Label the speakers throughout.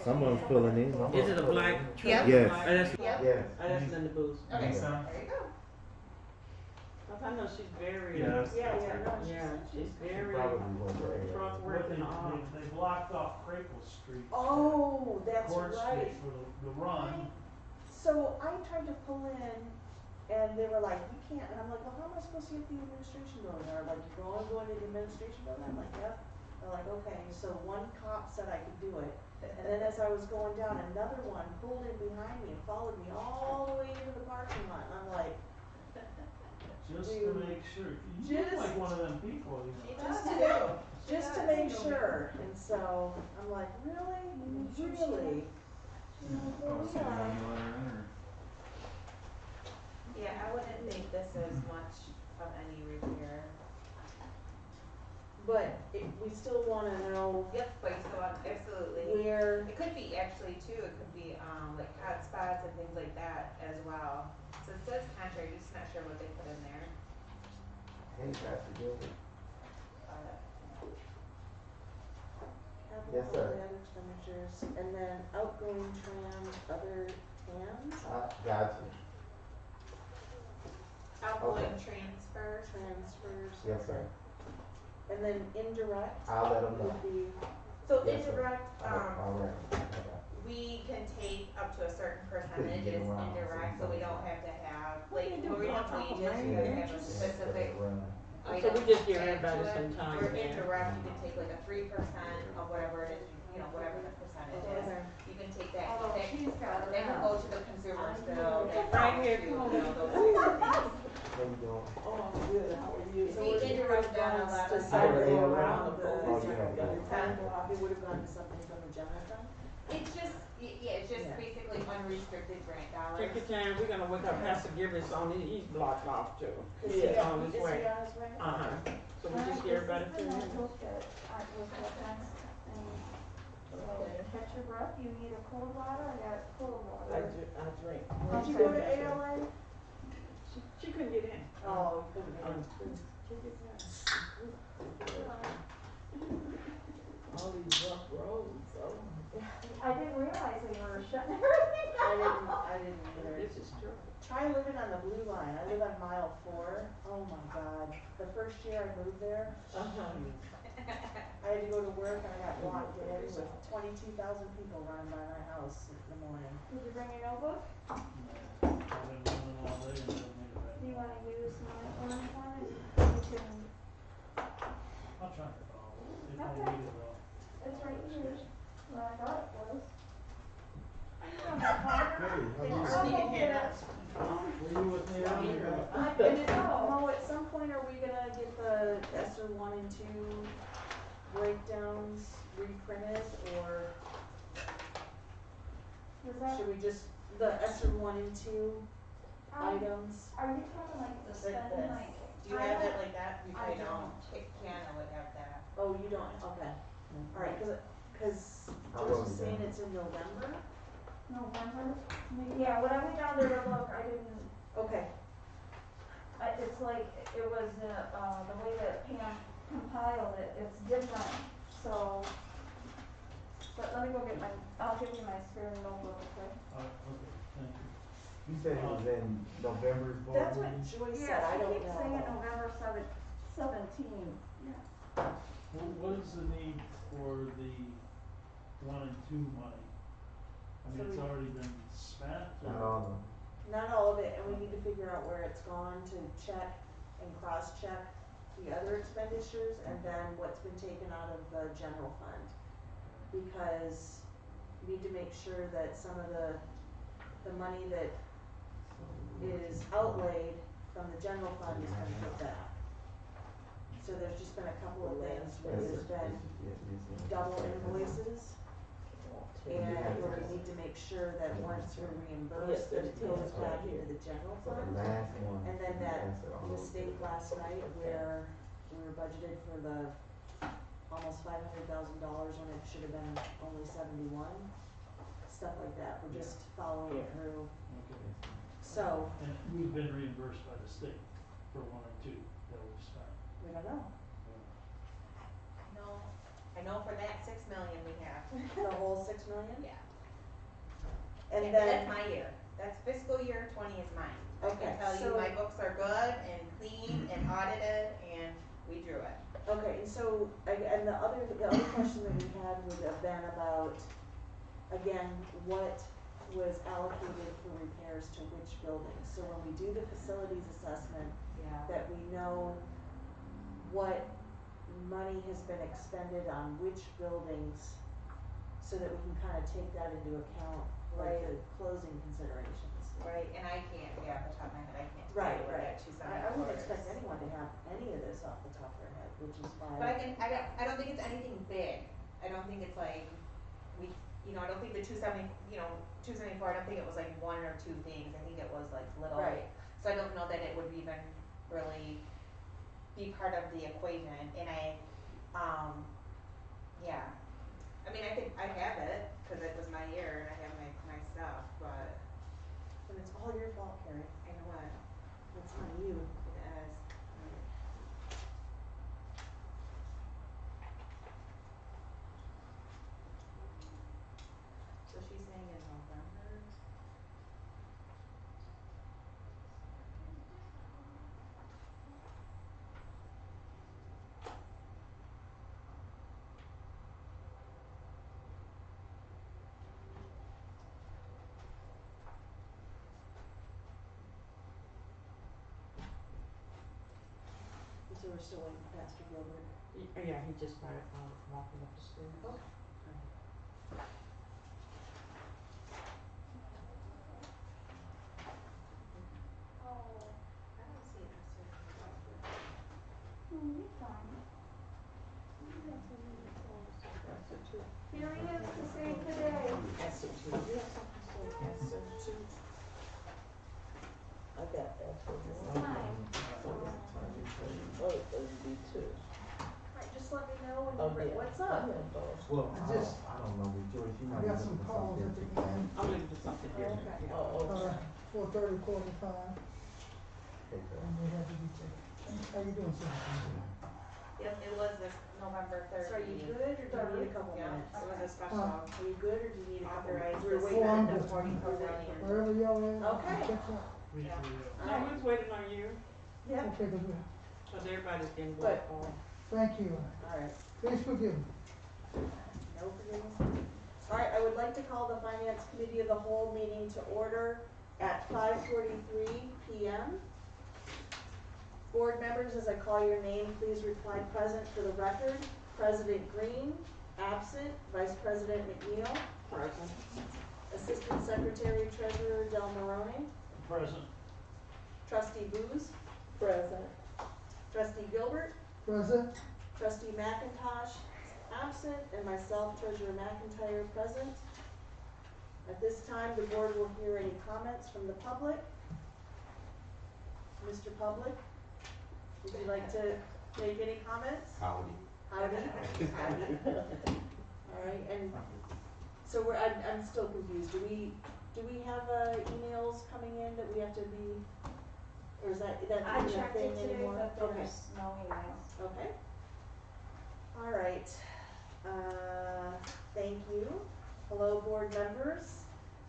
Speaker 1: Someone's pulling in.
Speaker 2: Is it a black truck?
Speaker 3: Yep.
Speaker 1: Yes.
Speaker 2: Oh, that's,
Speaker 3: Yep.
Speaker 1: Yes.
Speaker 2: oh, that's in the booth.
Speaker 3: Okay,
Speaker 4: So-
Speaker 3: there you go.
Speaker 2: I know she's very,
Speaker 4: Yeah, that's-
Speaker 2: yeah,
Speaker 4: that's
Speaker 2: she's
Speaker 1: She
Speaker 2: very
Speaker 1: probably went there.
Speaker 4: What
Speaker 2: trustworthy and all.
Speaker 4: they blocked off Craple Street.
Speaker 5: Oh, that's
Speaker 4: Court
Speaker 5: right.
Speaker 4: Street for the run.
Speaker 5: So I tried to pull in and they were like, you can't, and I'm like, well, how am I supposed to get the administration building? They're like, you're only going to the administration building? I'm like, yep. They're like, okay, so one cop said I could do it. And then as I was going down, another one pulled in behind me and followed me all the way into the parking lot. And I'm like,
Speaker 4: Just
Speaker 5: Dude.
Speaker 4: to make sure. You look
Speaker 5: Just-
Speaker 4: like one of them people, you know.
Speaker 5: just to make sure. And so I'm like, really? Really?
Speaker 3: Yeah, I wouldn't think this is much of any repair.
Speaker 5: But we still wanna know
Speaker 3: Yep, but you still want, absolutely.
Speaker 5: where,
Speaker 3: It could be actually too, it could be, like hot spots and things like that as well. So it says contrary, just not sure what they put in there.
Speaker 1: Hey, Pastor Gilbert.
Speaker 5: capital
Speaker 1: Yes, sir.
Speaker 5: outlay expenditures, and then outgoing tram, other hands,
Speaker 1: Gotcha.
Speaker 3: Outgoing
Speaker 1: Okay.
Speaker 3: transfers.
Speaker 5: transfers.
Speaker 1: Yes, sir.
Speaker 5: And then indirect
Speaker 1: I'll let them know.
Speaker 5: would be,
Speaker 3: So
Speaker 1: Yes, sir.
Speaker 3: indirect,
Speaker 1: All right.
Speaker 3: we can take up to a certain percentage
Speaker 1: get
Speaker 3: as
Speaker 1: around.
Speaker 3: indirect, so we don't have to have,
Speaker 2: What
Speaker 3: like,
Speaker 2: do you do?
Speaker 3: when we're doing
Speaker 2: Drop off
Speaker 3: wages,
Speaker 2: of
Speaker 3: you
Speaker 2: my
Speaker 3: have to have a specific
Speaker 2: So
Speaker 3: item.
Speaker 2: we just give
Speaker 3: tagged
Speaker 2: everybody
Speaker 3: to it.
Speaker 2: some time
Speaker 3: Or
Speaker 2: there.
Speaker 3: indirect, you can take like a 3% of whatever it is, you know, whatever the percentage is.
Speaker 5: Okay.
Speaker 3: You can take that,
Speaker 6: Although
Speaker 3: that
Speaker 6: she's got
Speaker 3: can
Speaker 6: that.
Speaker 3: go to the consumer's bill, that
Speaker 2: Right
Speaker 3: goes
Speaker 2: here,
Speaker 3: to,
Speaker 2: come on.
Speaker 3: you know, those types of things.
Speaker 1: How you doing?
Speaker 5: oh, I'm good, how are you?
Speaker 3: The
Speaker 5: So it
Speaker 3: indirect
Speaker 5: would've gone
Speaker 3: done
Speaker 5: to
Speaker 3: 11.
Speaker 5: something
Speaker 1: Oh,
Speaker 5: around
Speaker 1: yeah.
Speaker 5: the,
Speaker 1: Oh, yeah.
Speaker 5: it would've gone to something from the general fund?
Speaker 3: It's just, yeah, it's just
Speaker 5: Yeah.
Speaker 3: basically unrestricted grant dollars.
Speaker 2: Take your time, we're gonna wake up Pastor Gibbons on, he's blocked off too.
Speaker 5: Is
Speaker 2: He's
Speaker 5: he
Speaker 2: on his
Speaker 5: is he
Speaker 2: way.
Speaker 5: on his way?
Speaker 2: Uh-huh. So we just give everybody 2 minutes.
Speaker 6: Catch your breath, you need a cold water, I got cold
Speaker 2: I
Speaker 6: water.
Speaker 2: drink.
Speaker 5: Did you go to ALA?
Speaker 2: She couldn't get in.
Speaker 5: Oh,
Speaker 2: All these rough roads, oh.
Speaker 6: I didn't realize they were shutting everything down.
Speaker 5: I didn't either.
Speaker 2: This is true.
Speaker 5: Try living on the blue line. I live on mile 4. Oh my God. The first year I moved there,
Speaker 2: Uh-huh.
Speaker 5: I had to go to work and I got blocked in with 22,000 people running by my house in the morning.
Speaker 6: Did you bring your notebook?
Speaker 4: I've been running all day and don't need it back.
Speaker 6: Do you wanna use my orange one and you can,
Speaker 4: I'll try to follow it. If I
Speaker 6: Okay.
Speaker 4: need it, I'll.
Speaker 6: it's right here. Well, I thought it was.
Speaker 1: Hey,
Speaker 6: I'll go get it.
Speaker 4: Were you with me earlier?
Speaker 5: And then, Mo, at some point are we gonna get the ESER 1 and 2 breakdowns reprinted, or
Speaker 6: Was that,
Speaker 5: should we just, the ESER 1 and 2 items?
Speaker 6: are you talking like the spending, like?
Speaker 3: Do you have it like that? You
Speaker 6: I
Speaker 3: probably
Speaker 6: don't.
Speaker 3: Kiana would have that.
Speaker 5: Oh, you don't, okay. Alright, cause
Speaker 1: I
Speaker 5: George
Speaker 1: wrote
Speaker 5: is
Speaker 1: it
Speaker 5: saying
Speaker 1: down.
Speaker 5: it's in November?
Speaker 6: November? Yeah, when I went down there to look, I didn't,
Speaker 5: Okay,
Speaker 6: it's like, it was, the way that Pam compiled it, it's different, so. But let me go get my, I'll give you my spare notebook, okay?
Speaker 4: Okay, thank you.
Speaker 1: You said it was in November's board
Speaker 5: that's what
Speaker 1: meeting?
Speaker 5: Joyce said,
Speaker 6: Yeah,
Speaker 5: I
Speaker 6: I
Speaker 5: don't
Speaker 6: keep saying
Speaker 5: know.
Speaker 6: November 17.
Speaker 4: What is the need for the 1 and 2 money? I mean, it's already been spent.
Speaker 1: Not all of them.
Speaker 5: Not all of it, and we need to figure out where it's gone to check and cross-check the other expenditures and then what's been taken out of the general fund. Because we need to make sure that some of the money that is outlaid from the general fund is gonna go back. So there's just been a couple of things where there's been double invoices. And where we need to make sure that once we're reimbursed, that it goes back into the general
Speaker 1: So the
Speaker 5: fund.
Speaker 1: last one.
Speaker 5: And then that
Speaker 1: that's all of
Speaker 5: mistake
Speaker 1: it.
Speaker 5: last night where we were budgeted for the almost $500,000 when it should have been only 71. Stuff like that, we're just following through.
Speaker 4: Okay.
Speaker 5: So,
Speaker 4: And we've been reimbursed by the state for 1 and 2 that we've spent.
Speaker 5: we don't know.
Speaker 3: No, I know for that 6 million we have,
Speaker 5: The whole 6 million?
Speaker 3: yeah.
Speaker 5: And
Speaker 3: Yeah, that's
Speaker 5: then,
Speaker 3: my year, that's fiscal year 20 is mine. I
Speaker 5: okay,
Speaker 3: can tell you
Speaker 5: so,
Speaker 3: my books are good and clean and audited, and we drew it.
Speaker 5: okay, and so, and the other question that we had would have been about, again, what was allocated for repairs to which buildings. So when we do the facilities assessment,
Speaker 3: Yeah.
Speaker 5: that we know what money has been expended on which buildings, so that we can kind of take that into account, like the closing considerations.
Speaker 3: Right, and I can't, yeah, off the top of my head, I can't tell
Speaker 5: Right,
Speaker 3: you where
Speaker 5: right.
Speaker 3: that 274
Speaker 5: I wouldn't
Speaker 3: is.
Speaker 5: expect anyone to have any of this off the top of their head, which is why.
Speaker 3: But I don't think it's anything big. I don't think it's like, I don't think the 274, I don't think it was like one or two things. I think it was like little.
Speaker 5: Right.
Speaker 3: So I don't know that it would even really be part of the equation. And yeah. I mean, I have it, cause it was my year and I have my stuff, but
Speaker 5: And it's all your fault, Carrie.
Speaker 3: I know what
Speaker 5: It's on you.
Speaker 3: it is. So she's saying in November?
Speaker 5: So we're still waiting for Pastor Gilbert.
Speaker 2: Yeah, he just started walking up the stairs.
Speaker 5: Okay.
Speaker 6: Oh,
Speaker 3: I don't see it necessarily.
Speaker 6: you're fine. Here he is to save the day.
Speaker 2: That's it, too. You have something to say, Esther?
Speaker 7: I got that for
Speaker 6: It's
Speaker 7: you.
Speaker 6: time.
Speaker 7: Oh, it'd be two.
Speaker 5: Alright, just let me know when
Speaker 7: Oh,
Speaker 5: you're ready.
Speaker 7: yeah.
Speaker 5: What's up?
Speaker 1: Well,
Speaker 8: I
Speaker 1: I don't know, Rejoice, you
Speaker 8: I
Speaker 1: might
Speaker 8: got
Speaker 1: be
Speaker 8: some
Speaker 1: looking for
Speaker 8: calls at the
Speaker 1: something.
Speaker 8: end,
Speaker 2: I'm looking for something different.
Speaker 5: Okay.
Speaker 2: Yeah.
Speaker 7: Oh, okay.
Speaker 8: 4:30, 45,
Speaker 1: Okay.
Speaker 8: and they have to be taken. How you doing, sir?
Speaker 3: Yep, it was this November 30th.
Speaker 5: So are you good, or do you need a couple
Speaker 3: Yeah,
Speaker 5: minutes?
Speaker 3: it was a special.
Speaker 5: Are you good, or do you need a couple
Speaker 3: Authorize
Speaker 5: minutes? We're
Speaker 3: the
Speaker 5: waiting
Speaker 8: spend
Speaker 5: on
Speaker 8: of
Speaker 5: the
Speaker 3: 40
Speaker 5: we're waiting
Speaker 3: million.
Speaker 5: for-
Speaker 8: Wherever y'all at,
Speaker 5: Okay.
Speaker 8: catch up.
Speaker 4: We
Speaker 3: Yeah.
Speaker 4: for you.
Speaker 2: No, we was waiting on you,
Speaker 5: Yeah,
Speaker 8: Okay, good.
Speaker 2: cause everybody's getting
Speaker 5: Good.
Speaker 2: blocked off.
Speaker 8: Thank you.
Speaker 5: alright,
Speaker 8: Please forgive me.
Speaker 5: no forgiveness. Alright, I would like to call the Finance Committee of the Whole meeting to order at 5:43 PM. Board members, as I call your name, please reply present for the record. President Green, absent. Vice President McNeil,
Speaker 2: Present.
Speaker 5: Assistant Secretary Treasurer Del Morone,
Speaker 4: Present.
Speaker 5: Trustee Booz,
Speaker 7: Present.
Speaker 5: Trustee Gilbert,
Speaker 8: Present.
Speaker 5: Trustee McIntosh, absent, and myself, Treasurer McIntyre, present. At this time, the board will hear any comments from the public. Mr. Public, would you like to make any comments?
Speaker 1: Howdy.
Speaker 5: Howdy. Alright, and so I'm still confused. Do we have, emails coming in that we have to be, or is that even
Speaker 6: I
Speaker 5: a
Speaker 6: checked
Speaker 5: thing
Speaker 6: it today,
Speaker 5: anymore?
Speaker 6: but
Speaker 5: Okay.
Speaker 6: there's no emails.
Speaker 5: Okay. All right. Thank you. Hello, board members.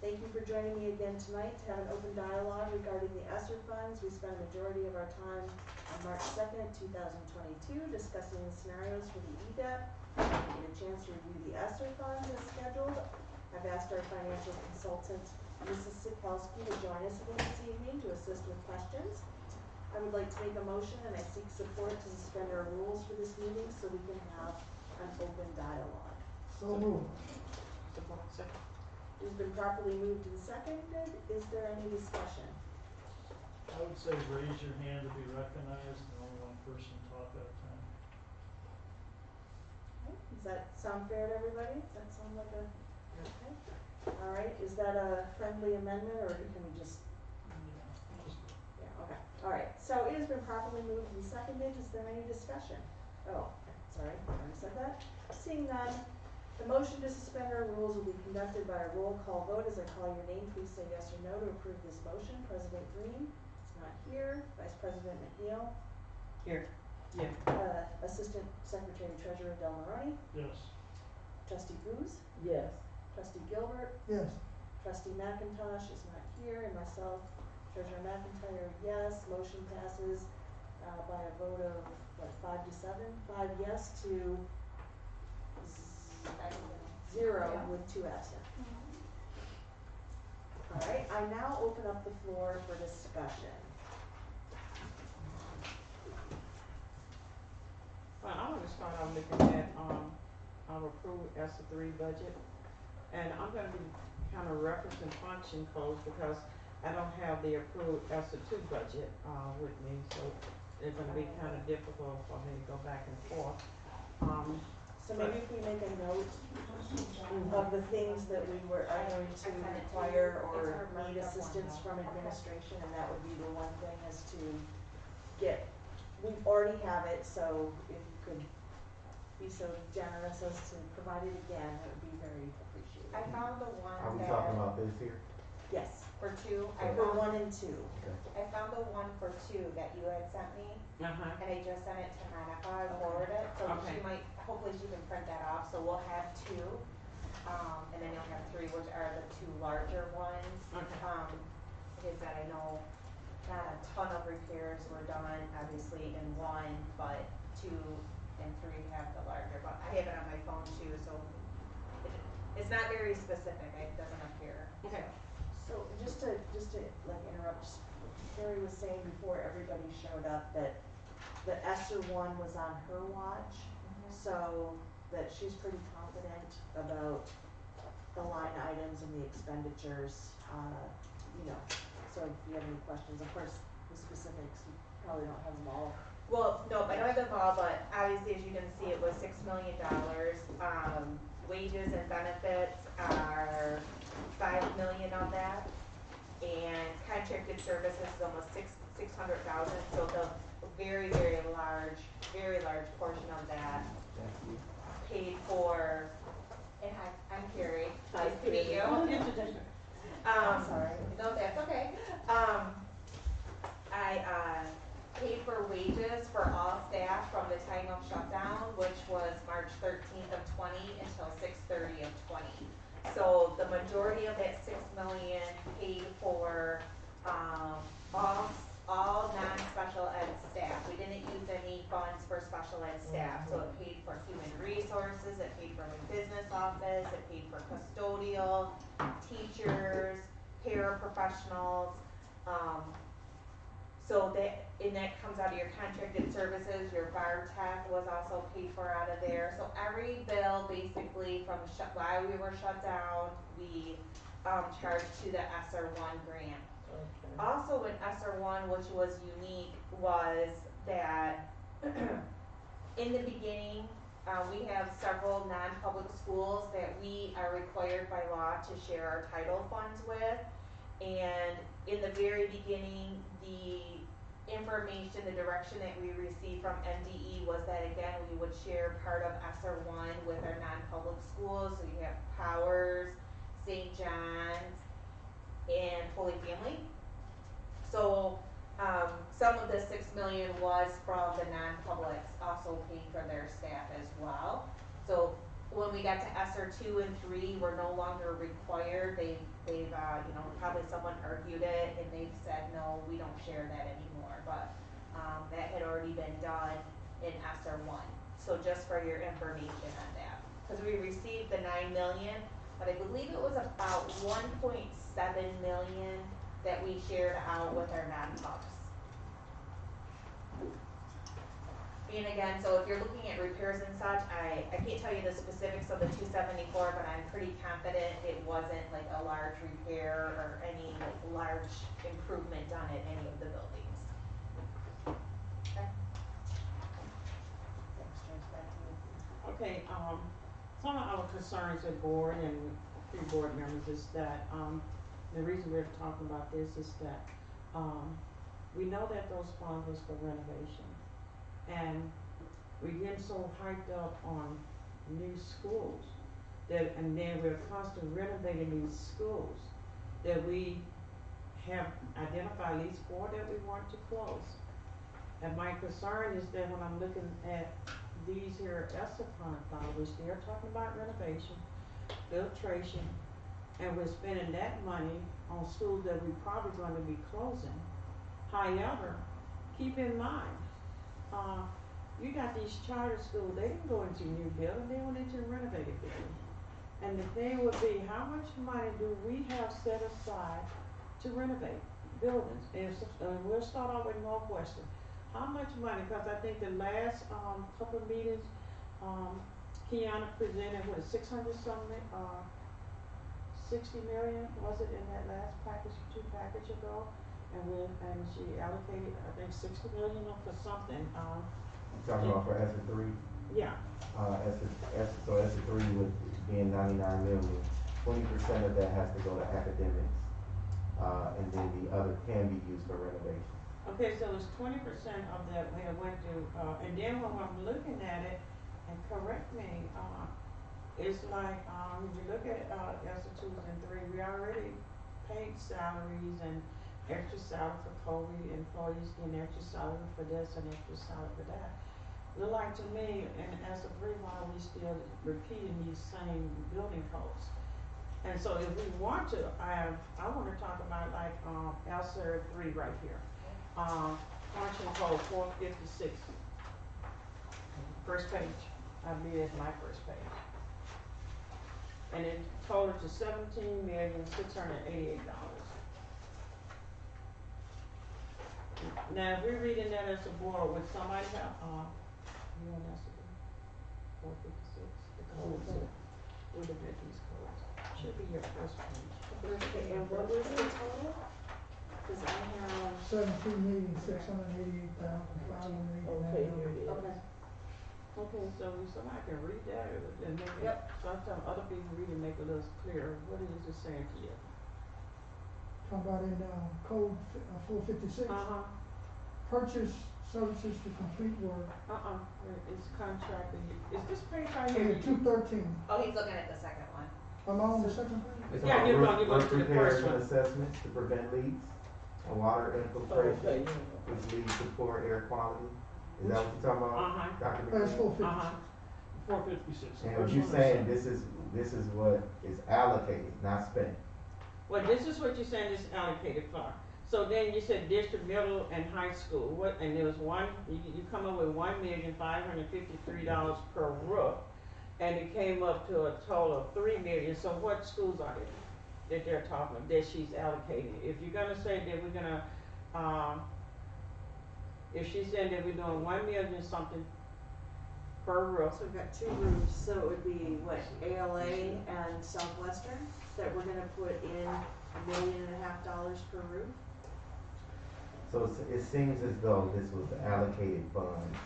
Speaker 5: Thank you for joining me again tonight to have an open dialogue regarding the ESSER funds. We spent a majority of our time on March 2nd, 2022, discussing the scenarios for the EDEP. We get a chance to review the ESSER funds as scheduled. I've asked our financial consultant, Mrs. Sikowski, to join us again this evening to assist with questions. I would like to make a motion, and I seek support to suspend our rules for this meeting so we can have an open dialogue.
Speaker 8: So moved.
Speaker 2: Second.
Speaker 5: It has been properly moved and seconded. Is there any discussion?
Speaker 4: I would say raise your hand to be recognized, and only one person talk at a time.
Speaker 5: Okay. Does that sound fair to everybody? Does that sound like a, okay? All right, is that a friendly amendment, or can we just, yeah, okay. All right, so it has been properly moved and seconded. Is there any discussion? Oh, sorry, I already said that. Seeing none, the motion to suspend our rules will be conducted by a roll call vote. As I call your name, please say yes or no to approve this motion. President Green is not here. Vice President McNeil,
Speaker 2: Here. Yeah.
Speaker 5: Assistant Secretary Treasurer Del Maroni,
Speaker 4: Yes.
Speaker 5: Trustee Cruz,
Speaker 7: Yes.
Speaker 5: Trustee Gilbert,
Speaker 8: Yes.
Speaker 5: Trustee McIntosh is not here, and myself, Treasurer McIntyre, yes. Motion passes by a vote of, what, 5-7? 5 yes to 0
Speaker 3: Yeah.
Speaker 5: with 2 absent. All right, I now open up the floor for discussion.
Speaker 2: Well, I want to start off looking at, our approved ESER 3 budget. And I'm gonna be kind of referencing function codes because I don't have the approved ESER 2 budget, with me, so it's gonna be kind of difficult for me to go back and forth.
Speaker 5: So maybe if we make a note of the things that we are going to require or need assistance from administration, and that would be the one thing is to get, we already have it, so if you could be so generous as to provide it again, that would be very appreciated.
Speaker 3: I found the one
Speaker 1: Are we
Speaker 3: that,
Speaker 1: talking about this here?
Speaker 5: Yes,
Speaker 3: for 2,
Speaker 5: for 1 and 2.
Speaker 1: Okay.
Speaker 3: I found the one for 2 that you had sent me,
Speaker 2: Uh-huh.
Speaker 3: and I just sent it to Monica, I forwarded it, so
Speaker 2: Okay.
Speaker 3: she might, hopefully she can print that off, so we'll have 2. And then you'll have 3, which are the 2 larger ones.
Speaker 2: Okay.
Speaker 3: Like I said, I know not a ton of repairs were done, obviously, in 1, but 2 and 3 have the larger, but I have it on my phone too, so it's not very specific, it doesn't appear.
Speaker 2: Okay.
Speaker 5: So just to like interrupt, Carrie was saying before everybody showed up that the ESER 1 was on her watch, so that she's pretty confident about the line items and the expenditures, you know, so if you have any questions, of course, the specifics, you probably don't have them all.
Speaker 3: Well, no, I don't have them all, but obviously, as you can see, it was $6 million. Wages and benefits are $5 million of that, and contracted services is almost $600,000. So the very large portion of that paid for. And I'm Carrie. Nice to meet you.
Speaker 5: I'm sorry.
Speaker 3: No, that's okay. I paid for wages for all staff from the time of shutdown, which was March 13th of 20 until 6/30 of 20. So the majority of that $6 million paid for all non-special ed staff. We didn't use any funds for special ed staff, so it paid for human resources, it paid for the business office, it paid for custodial, teachers, paraprofessionals. So that comes out of your contracted services. Your bar tech was also paid for out of there. So every bill basically from while we were shut down, we charged to the ESER 1 grant.
Speaker 7: Okay.
Speaker 3: Also in ESER 1, which was unique, was that in the beginning, we have several non-public schools that we are required by law to share our title funds with. And in the very beginning, the information, the direction that we received from MDE was that, again, we would share part of ESER 1 with our non-public schools. So you have Powers, St. John's, and Holy Family. So some of the $6 million was from the non-publics also paying for their staff as well. So when we got to ESER 2 and 3, we're no longer required. They've probably someone argued it and they've said, no, we don't share that anymore. But that had already been done in ESER 1. So just for your information on that. Because we received the $9 million, but I believe it was about $1.7 million that we shared out with our non-pubs. And again, so if you're looking at repairs and such, I can't tell you the specifics of the 274, but I'm pretty confident it wasn't like a large repair or any like large improvement done at any of the buildings. Okay.
Speaker 5: Thanks, Joyce, back to you.
Speaker 2: Okay, some of our concerns with board and three board members is that, the reason we're talking about this is that, we know that those funds was for renovation. And we get so hyped up on new schools and then we're constantly renovating these schools that we have identified at least 4 that we want to close. And my concern is that when I'm looking at these here ESSER fund dollars, they're talking about renovation, filtration, and we're spending that money on schools that we probably gonna be closing. However, keep in mind, you got these charter schools, they didn't go into new building, they went into renovated building. And the thing would be, how much money do we have set aside to renovate buildings? And we'll start off with Northwestern. How much money, cause I think the last, couple of meetings, Kiana presented, what, 600 something, 60 million, was it in that last package, 2 package ago? And she allocated, I think, 60 million for something,
Speaker 1: Talking about for ESSER three,
Speaker 2: yeah.
Speaker 1: ESSER three would be in 99 million. 20% of that has to go to academics, and then the other can be used for renovation.
Speaker 2: Okay, so it's 20% of that when it went to, and then when I'm looking at it, and correct me, it's like, if you look at, ESSER 2 and 3, we already paid salaries and extra salary for COVID employees, getting extra salary for this and extra salary for that. Look like to me, in ESSER 3, why are we still repeating these same building codes? And so if we want to, I wanna talk about like, ESSER 3 right here. Function code 456. First page, I believe that's my first page. And it totaled to $17,688,000. Now, if we're reading that as a board, would somebody have, you on ESSER 456, the codes, we look at these codes, should be your first page.
Speaker 5: Okay, and what was the total? Cause I have,
Speaker 8: 17,688,589.
Speaker 7: Okay, here it is.
Speaker 5: okay,
Speaker 2: Okay, so if somebody can read that and make it,
Speaker 5: Yep.
Speaker 2: sometimes other people read it, make it a little clearer, what is it saying to you?
Speaker 8: Talking about in, code 456, purchase services to complete work.
Speaker 2: It's contracted, is this page right
Speaker 8: Okay,
Speaker 2: here?
Speaker 8: 213.
Speaker 3: Oh, he's looking at the second one.
Speaker 8: Am I on the second page?
Speaker 1: It's
Speaker 2: Yeah,
Speaker 1: about
Speaker 2: you're
Speaker 1: roof
Speaker 2: going to the
Speaker 1: repairs
Speaker 2: first
Speaker 1: and
Speaker 2: one.
Speaker 1: assessments to prevent leaks and water
Speaker 7: Okay,
Speaker 1: infiltration, which leads to poor air quality. Is that what you're talking about? Dr.
Speaker 8: That's
Speaker 1: McKinney?
Speaker 8: 456.
Speaker 4: 456.
Speaker 1: And what you're saying, this is what is allocated, not spent.
Speaker 2: Well, this is what you're saying is allocated for. So then you said district, middle, and high school, what, and there was one, you come up with $1,553 per roof, and it came up to a total of 3 million, so what schools are they, that they're talking, that she's allocating? If you're gonna say that we're gonna, if she's saying that we're doing 1 million something per roof,
Speaker 5: so we've got 2 roofs, so it would be what, ALA and Southwestern, that we're gonna put in $1.5 million per roof?
Speaker 1: So it seems as though this was the allocated funds.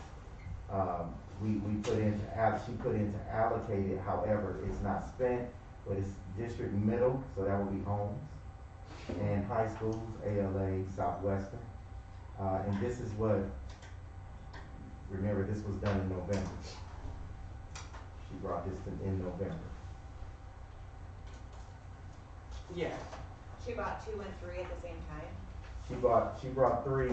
Speaker 1: We put into, she put into allocated, however, it's not spent, but it's district middle, so that would be homes, and high schools, ALA, Southwestern. And this is what, remember, this was done in November. She brought this in November.
Speaker 2: yes.
Speaker 3: She bought 2 and 3 at the same time.
Speaker 1: She brought 3.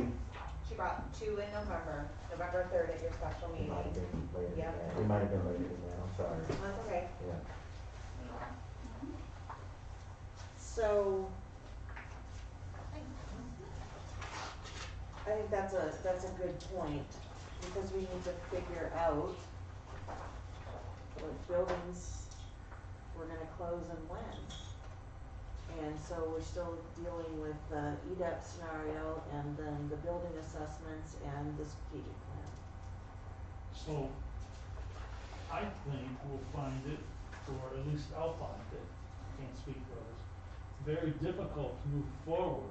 Speaker 3: She brought 2 in November 3rd at your special
Speaker 1: It might have
Speaker 3: meeting.
Speaker 1: been later than
Speaker 3: Yep.
Speaker 1: that. It might have been later than that, I'm sorry.
Speaker 3: That's okay.
Speaker 1: Yeah.
Speaker 5: So, I think that's a good point, because we need to figure out what buildings we're gonna close and when. And so we're still dealing with the EDAP scenario and then the building assessments and the strategic plan.
Speaker 4: So, I think we'll find it, or at least I'll find it, can't speak for others, very difficult to move forward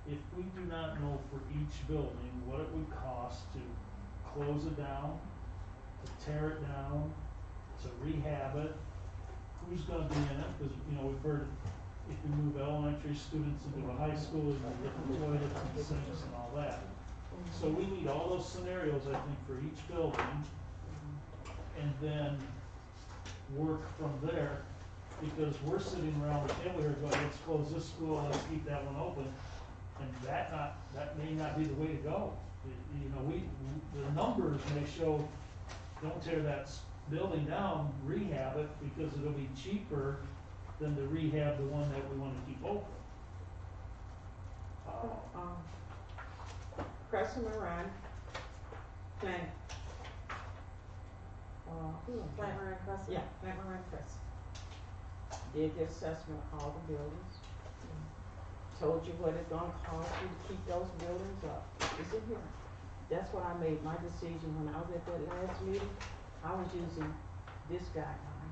Speaker 4: if we do not know for each building what it would cost to close it down, to tear it down, to rehab it, who's gonna be in it, cause, we've heard if you move elementary students into a high school, you get the toilets and sinks and all that. So we need all those scenarios, I think, for each building, and then work from there, because we're sitting around the table here going, let's close this school, let's keep that one open, and that may not be the way to go. You know, the numbers may show, don't tear that building down, rehab it, because it'll be cheaper than to rehab the one that we wanna keep open.
Speaker 2: Crescent Moran, Flint,
Speaker 5: Plant Moran Crescent?
Speaker 2: yeah, Flint Moran Crescent. Did the assessment of all the buildings. Told you what it's gonna cost you to keep those buildings up. It's in here. That's what I made my decision when I was at that last meeting. I was using this guideline.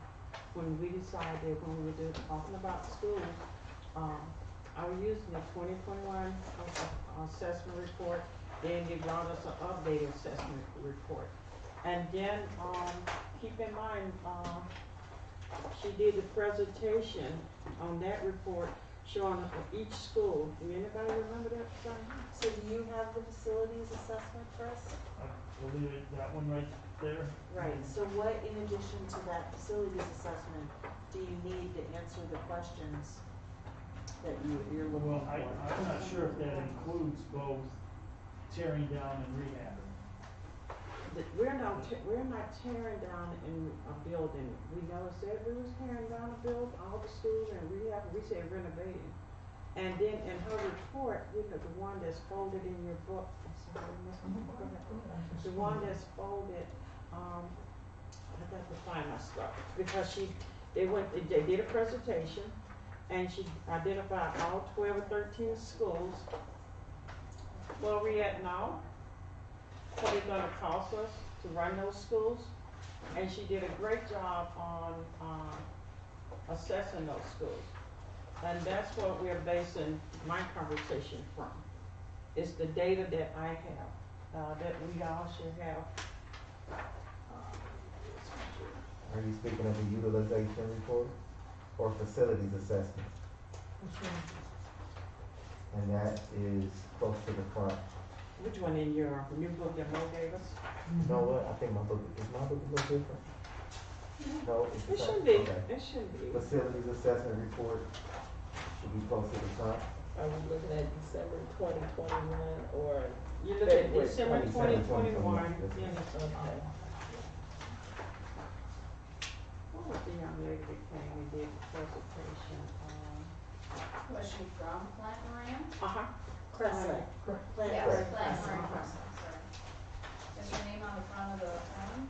Speaker 2: When we decided, when we were talking about schools, I was using the 2021 assessment report. Then they brought us an updated assessment report. And then, keep in mind, she did the presentation on that report showing each school. Do anybody remember that?
Speaker 5: So do you have the facilities assessment, Chris?
Speaker 4: I believe that one right there.
Speaker 5: Right, so what, in addition to that facilities assessment, do you need to answer the questions that you're looking
Speaker 4: Well,
Speaker 5: for?
Speaker 4: I'm not sure if that includes both tearing down and rehabbing.
Speaker 2: We're not tearing down in a building. We never said we was tearing down a building, all the schools and rehab, we said renovating. And then in her report, you know, the one that's folded in your book, I'm sorry, go ahead. The one that's folded, I got to find my stuff, because they did a presentation, and she identified all 12 or 13 schools. Where we at now? What it's gonna cost us to run those schools, and she did a great job on, assessing those schools. And that's what we're basing my conversation from. It's the data that I have, that we all should have.
Speaker 1: Are you speaking of the utilization report or facilities assessment?
Speaker 8: Which one?
Speaker 1: And that is close to the front.
Speaker 2: Which one in your new book that Mo gave us?
Speaker 1: You know what? I think my book is a little different. No, it's the
Speaker 2: It
Speaker 1: same.
Speaker 2: should be,
Speaker 1: Okay.
Speaker 2: it should be.
Speaker 1: Facilities assessment report should be close to the front.
Speaker 7: Are we looking at December 2021 or?
Speaker 2: You look at
Speaker 7: February
Speaker 2: December 2021,
Speaker 1: 2021.
Speaker 7: Okay.
Speaker 2: what was the young lady that came and did the presentation?
Speaker 9: Was she from Flint Moran?
Speaker 5: Crescent. Plant
Speaker 9: Yes,
Speaker 5: Moran
Speaker 9: Flint
Speaker 5: Crescent.
Speaker 9: Moran Crescent, sorry. Is her name on the front of the form?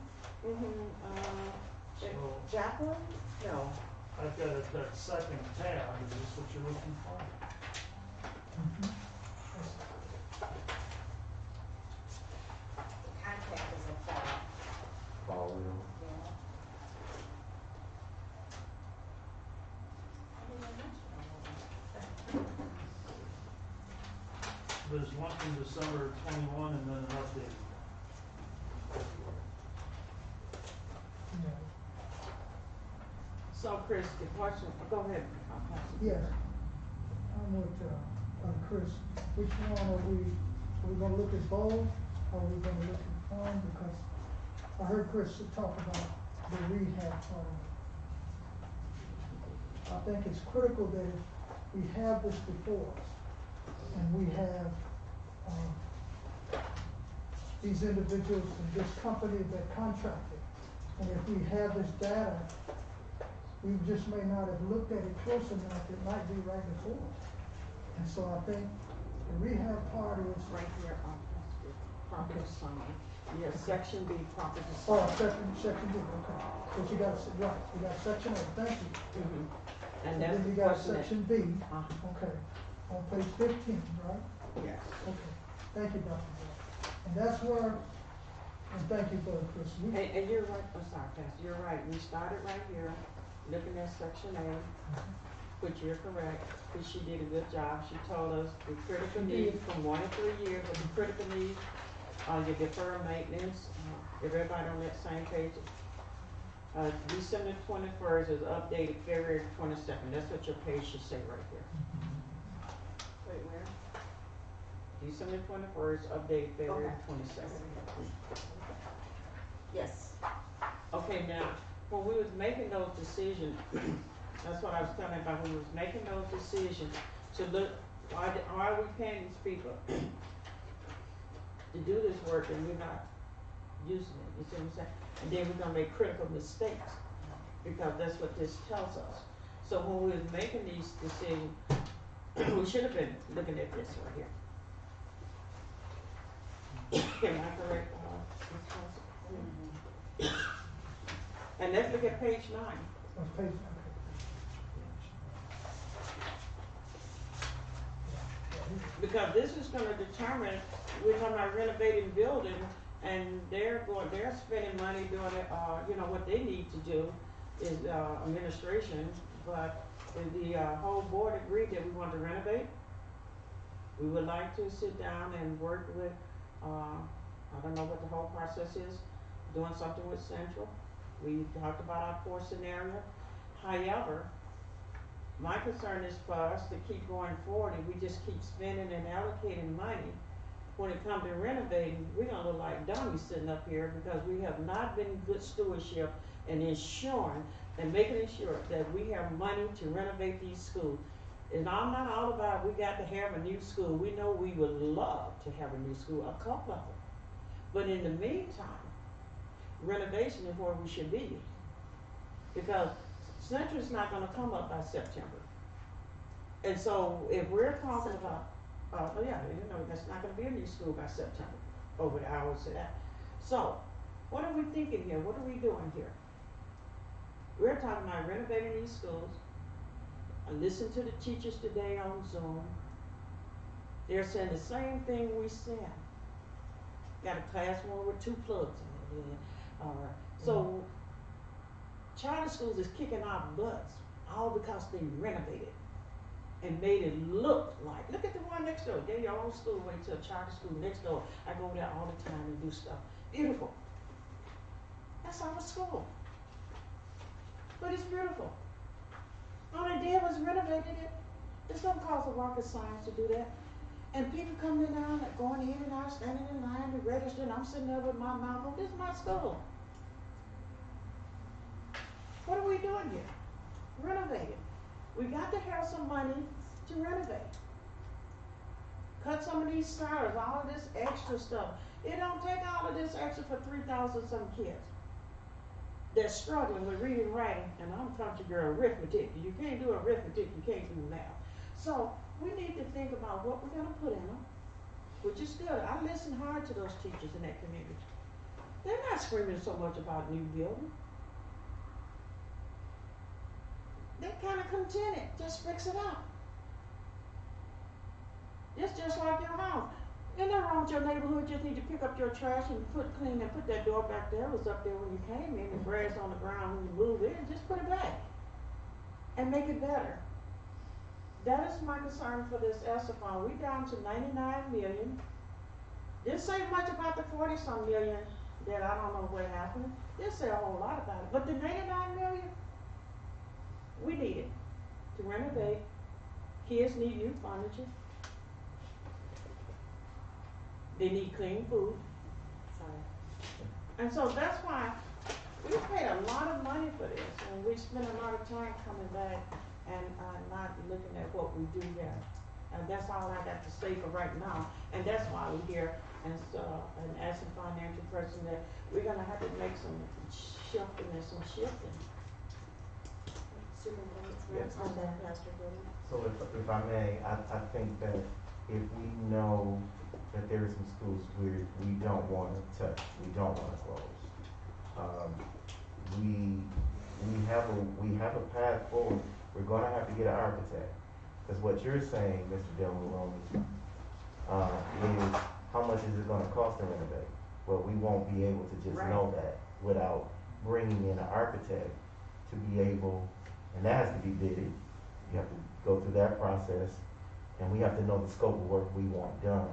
Speaker 4: So
Speaker 5: Jacqueline? No.
Speaker 4: I've got that second tab, is this what you're looking for?
Speaker 3: Contact is a fall.
Speaker 1: Fall wheel.
Speaker 3: Yeah. I didn't mention all of them.
Speaker 4: There's one from December 21 and then an update.
Speaker 8: Yeah.
Speaker 2: So Chris, the question, go ahead. I'll pass it.
Speaker 8: Yes, I'm with, Chris, which one are we gonna look at both, or are we gonna look at one, because I heard Chris talk about the rehab part of it. I think it's critical that if we have this before us, and we have, these individuals and this company that contracted, and if we have this data, we just may not have looked at it close enough, it might be right before us. And so I think the rehab part is,
Speaker 2: Right here, property summary. Yes, section B, property
Speaker 8: oh,
Speaker 2: summary.
Speaker 8: section B, okay. But you got, right, you got section A, thank you.
Speaker 2: And that's
Speaker 8: then
Speaker 2: the
Speaker 8: you got
Speaker 2: question that,
Speaker 8: section B, okay, on page 15, right?
Speaker 2: yes.
Speaker 8: Okay, thank you, Dr. Bell. And that's where, and thank you for it, Chris.
Speaker 2: And you're right, I'm sorry, Pastor, you're right. We started right here, looking at section A, which you're correct, because she did a good job. She told us the critical needs from 1 to 3 years, but the critical needs, your deferred maintenance, everybody on that same page. December 21st is updated February 22nd. That's what your page should say right here.
Speaker 5: Wait, where?
Speaker 2: December 21st, updated February
Speaker 5: Okay.
Speaker 2: 22nd.
Speaker 5: Yes.
Speaker 2: Okay, now, when we was making those decisions, that's what I was telling you about, when we was making those decisions to look, why are we paying these people? to do this work and we're not using it, you see what I'm saying? And then we're gonna make critical mistakes, because that's what this tells us. So when we was making these decisions, we should have been looking at this right here. Am I correct, Ms. Council? And let's look at page 9.
Speaker 8: On page, okay.
Speaker 2: Because this is gonna determine, we're talking about renovating building, and they're spending money doing it, what they need to do is, administration, but the whole board agreed that we want to renovate. We would like to sit down and work with, I don't know what the whole process is, doing something with Central. We talked about our 4 scenario. However, my concern is for us to keep going forward and we just keep spending and allocating money. When it comes to renovating, we're gonna look like dummies sitting up here because we have not been good stewardship and ensuring and making sure that we have money to renovate these schools. And I'm not all about we got to have a new school. We know we would love to have a new school, a couple of them. But in the meantime, renovation is where we should be. Because Central's not gonna come up by September. And so if we're talking about, that's not gonna be a new school by September, over the hours of that. So, what are we thinking here? What are we doing here? We're talking about renovating these schools. I listened to the teachers today on Zoom. They're saying the same thing we said. Got a classroom with 2 plugs in it. So charter schools is kicking our butts, all because they renovated and made it look at the one next door. They're your own school, went to a charter school next door. I go over there all the time and do stuff. Beautiful. That's our school. But it's beautiful. All they did was renovated it. It's don't cost a rocket science to do that. And people coming in and going in and out, standing in line to register, and I'm sitting there with my mouth on, this is my school. What are we doing here? Renovating. We got to have some money to renovate. Cut some of these salaries, all of this extra stuff. It don't take all of this extra for 3,000 some kids. They're struggling with reading and writing, and I'm a country girl, arithmetic. You can't do arithmetic, you can't do math. So we need to think about what we're gonna put in them, which is good. I listen hard to those teachers in that community. They're not screaming so much about new building. They're kind of contented. Just fix it up. It's just like your house. Ain't nothing wrong with your neighborhood. Just need to pick up your trash and put that door back there. It was up there when you came in. The grass on the ground when you move in. Just put it back and make it better. That is my concern for this ESSER fund. We down to 99 million. Didn't say much about the 40-some million that I don't know what happened. Didn't say a whole lot about it. But the 99 million, we need it to renovate. Kids need new furniture. They need clean food.
Speaker 3: Sorry.
Speaker 2: And so that's why we paid a lot of money for this, and we spent a lot of time coming back and not looking at what we do here. And that's all I got to say for right now. And that's why we're here and as a financial person that we're gonna have to make some shifting.
Speaker 3: Superintendent's on that, Pastor Gooding.
Speaker 1: So if I may, I think that if we know that there are some schools where we don't want to touch, we don't want to close. We have a path forward. We're going to have to get an architect, because what you're saying, Mr. Del Marone, is how much is it going to cost to renovate? Well, we won't be able to just know that without bringing in an architect to be able, and that has to be bidded. You have to go through that process, and we have to know the scope of work we want done.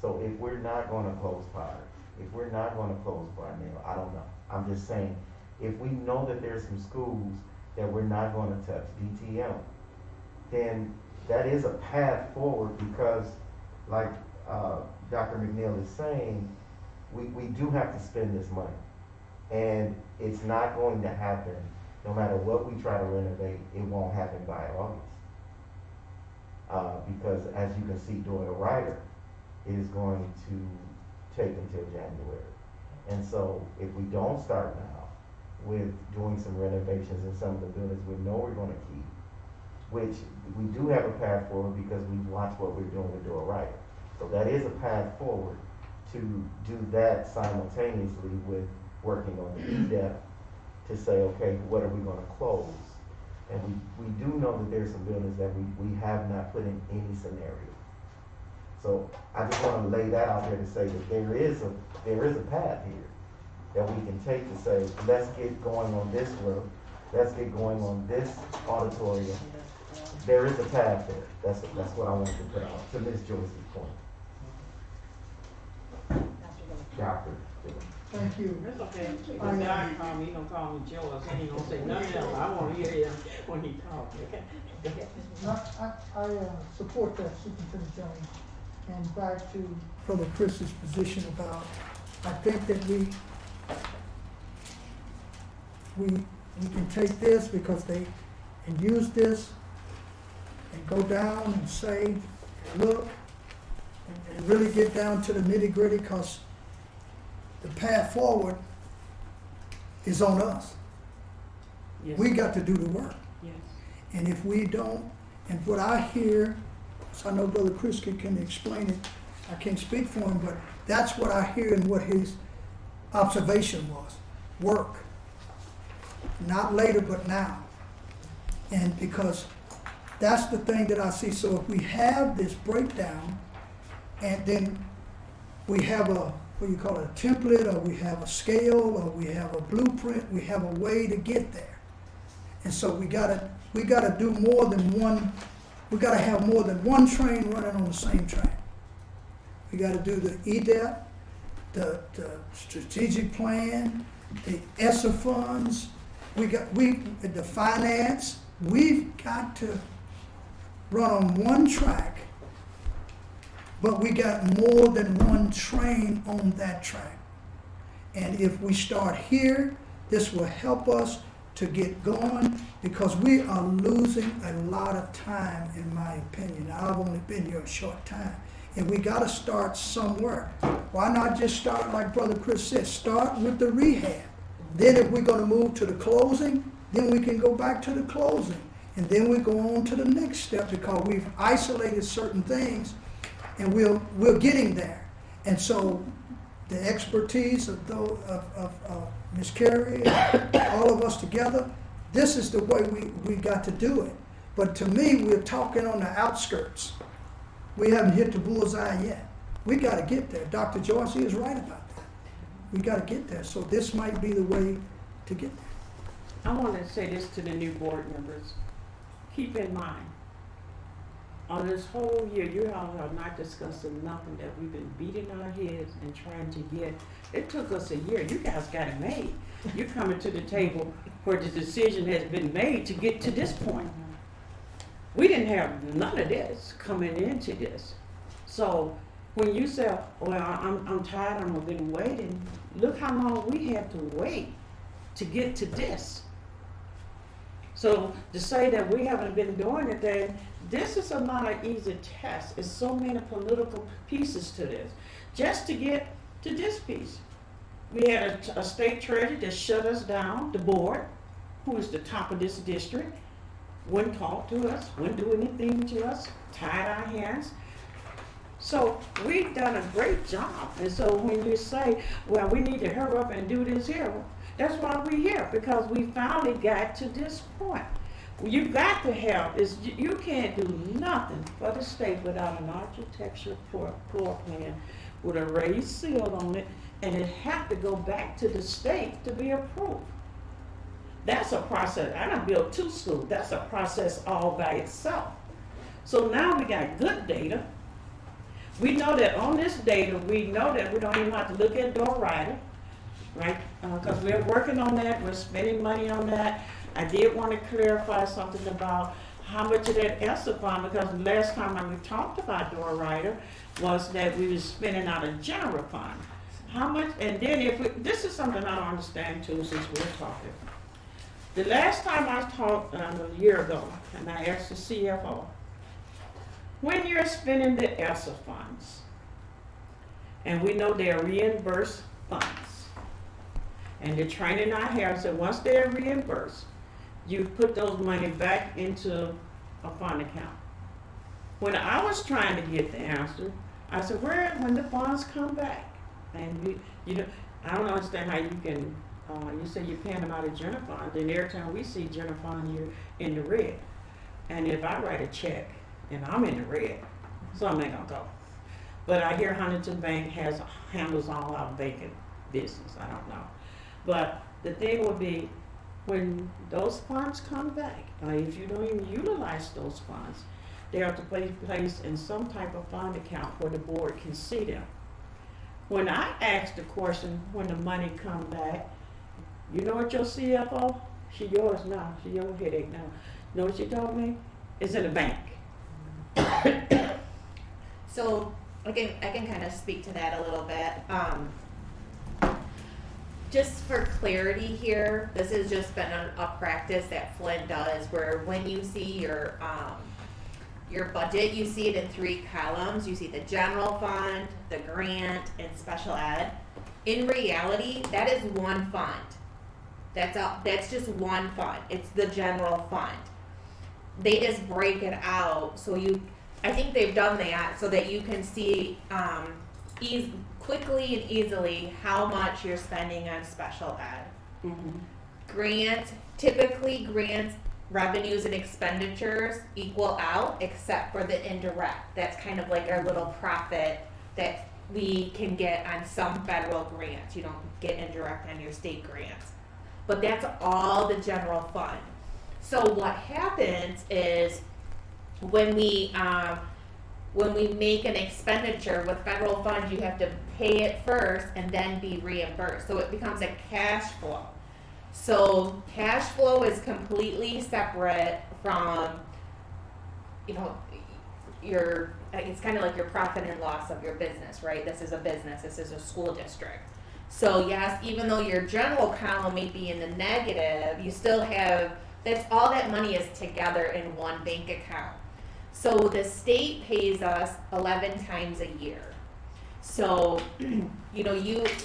Speaker 1: So if we're not gonna close Potter, if we're not gonna close Barnell, I don't know. I'm just saying, if we know that there's some schools that we're not gonna touch, DTM, then that is a path forward, because like Dr. McNeil is saying, we do have to spend this money. And it's not going to happen, no matter what we try to renovate, it won't happen by August. Because as you can see, Doyle Ryder is going to take until January. And so if we don't start now with doing some renovations in some of the buildings we know we're gonna keep, which we do have a path forward because we watch what we're doing with Dora Ryder. So that is a path forward to do that simultaneously with working on the E-Dep to say, okay, what are we gonna close? And we do know that there's some buildings that we have not put in any scenario. So I just wanna lay that out there to say that there is a path here that we can take to say, let's get going on this road, let's get going on this auditorium. There is a path there. That's what I wanted to put out to Ms. Joyce's point. Doctor.
Speaker 8: Thank you.
Speaker 2: It's okay. When God call me, he gonna call me Joyce, he ain't gonna say nothing else, I wanna hear him when he talks, okay? Go ahead.
Speaker 8: I support that, Superintendent Jones. And back to Brother Chris's position about, I think that we can take this because and use this and go down and say, look, and really get down to the nitty gritty, because the path forward is on us.
Speaker 2: Yes.
Speaker 8: We got to do the work.
Speaker 2: Yes.
Speaker 8: And if we don't, and what I hear, so I know Brother Chris can explain it, I can't speak for him, but that's what I hear and what his observation was. Work. Not later, but now. And because that's the thing that I see. So if we have this breakdown, and then we have a, what you call it, a template, or we have a scale, or we have a blueprint, we have a way to get there. And so we gotta do more than one, we gotta have more than one train running on the same track. We gotta do the E-Dep, the strategic plan, the ESSA funds, the finance. We've got to run on one track, but we got more than one train on that track. And if we start here, this will help us to get going, because we are losing a lot of time, in my opinion. I've only been here a short time, and we got to start somewhere. Why not just start, like Brother Chris said, start with the rehab. Then if we're going to move to the closing, then we can go back to the closing. And then we go on to the next step, because we've isolated certain things, and we're getting there. And so the expertise of Ms. Carey, all of us together, this is the way we got to do it. But to me, we're talking on the outskirts. We haven't hit the bullseye yet. We got to get there. Dr. Joyce is right about that. We got to get there. So this might be the way to get there.
Speaker 2: I want to say this to the new board members. Keep in mind, on this whole year, you all are not discussing nothing that we've been beating our heads and trying to get. It took us a year. You guys got it made. You're coming to the table where the decision has been made to get to this point. We didn't have none of this coming into this. So when you say, well, I'm tired, I've been waiting, look how long we had to wait to get to this. So to say that we haven't been doing it, then this is not an easy test. It's so many political pieces to this. Just to get to this piece. We had a state treasurer that shut us down, the board, who is the top of this district, wouldn't talk to us, wouldn't do anything to us, tied our hands. So we've done a great job. And so when you say, well, we need to hurry up and do this here, that's why we're here, because we finally got to this point. You got to have, you can't do nothing for the state without an architectural floor plan with a raised seal on it, and it have to go back to the state to be approved. That's a process. I done built 2 schools. That's a process all by itself. So now we got good data. We know that on this data, we know that we don't even have to look at Dora Ryder, right? Because we're working on that, we're spending money on that. I did want to clarify something about how much of that ESSA fund, because the last time we talked about Dora Ryder was that we was spending out of general fund. How much, and then this is something I don't understand too, since we're talking. The last time I talked, a year ago, and I asked the CFO, when you're spending the ESSA funds, And we know they're reimbursed funds. And they're training our hair, so once they're reimbursed, you put those money back into a fund account. When I was trying to get the answer, I said, when the funds come back? And you know, I don't understand how you can, you say you're paying them out of general fund, then every time we see general fund, you're in the red. And if I write a check and I'm in the red, something ain't gonna go. But I hear Huntington Bank handles all our banking business, I don't know. But the thing would be, when those funds come back, if you don't even utilize those funds, they have to be placed in some type of fund account where the board can see them. When I asked the question, when the money come back, you know what your CFO, she yours now, she your headache now. Know what she told me? It's in the bank.
Speaker 3: So I can kind of speak to that a little bit. Just for clarity here, this has just been a practice that Flint does, where when you see your budget, you see it in 3 columns. You see the general fund, the grant, and special ed. In reality, that is one fund. That's just one fund. It's the general fund. They just break it out so I think they've done that so that you can see quickly and easily how much you're spending on special ed. Mm-hmm. Typically grants, revenues and expenditures equal out except for the indirect. That's kind of like our little profit that we can get on some federal grants. You don't get indirect on your state grants. But that's all the general fund. So what happens is when we make an expenditure with federal funds, you have to pay it first and then be reimbursed. So it becomes a cash flow. So cash flow is completely separate from, it's kind of like your profit and loss of your business, right? This is a business, this is a school district. So yes, even though your general column may be in the negative, you still have, all that money is together in one bank account. So the state pays us 11 times a year. So,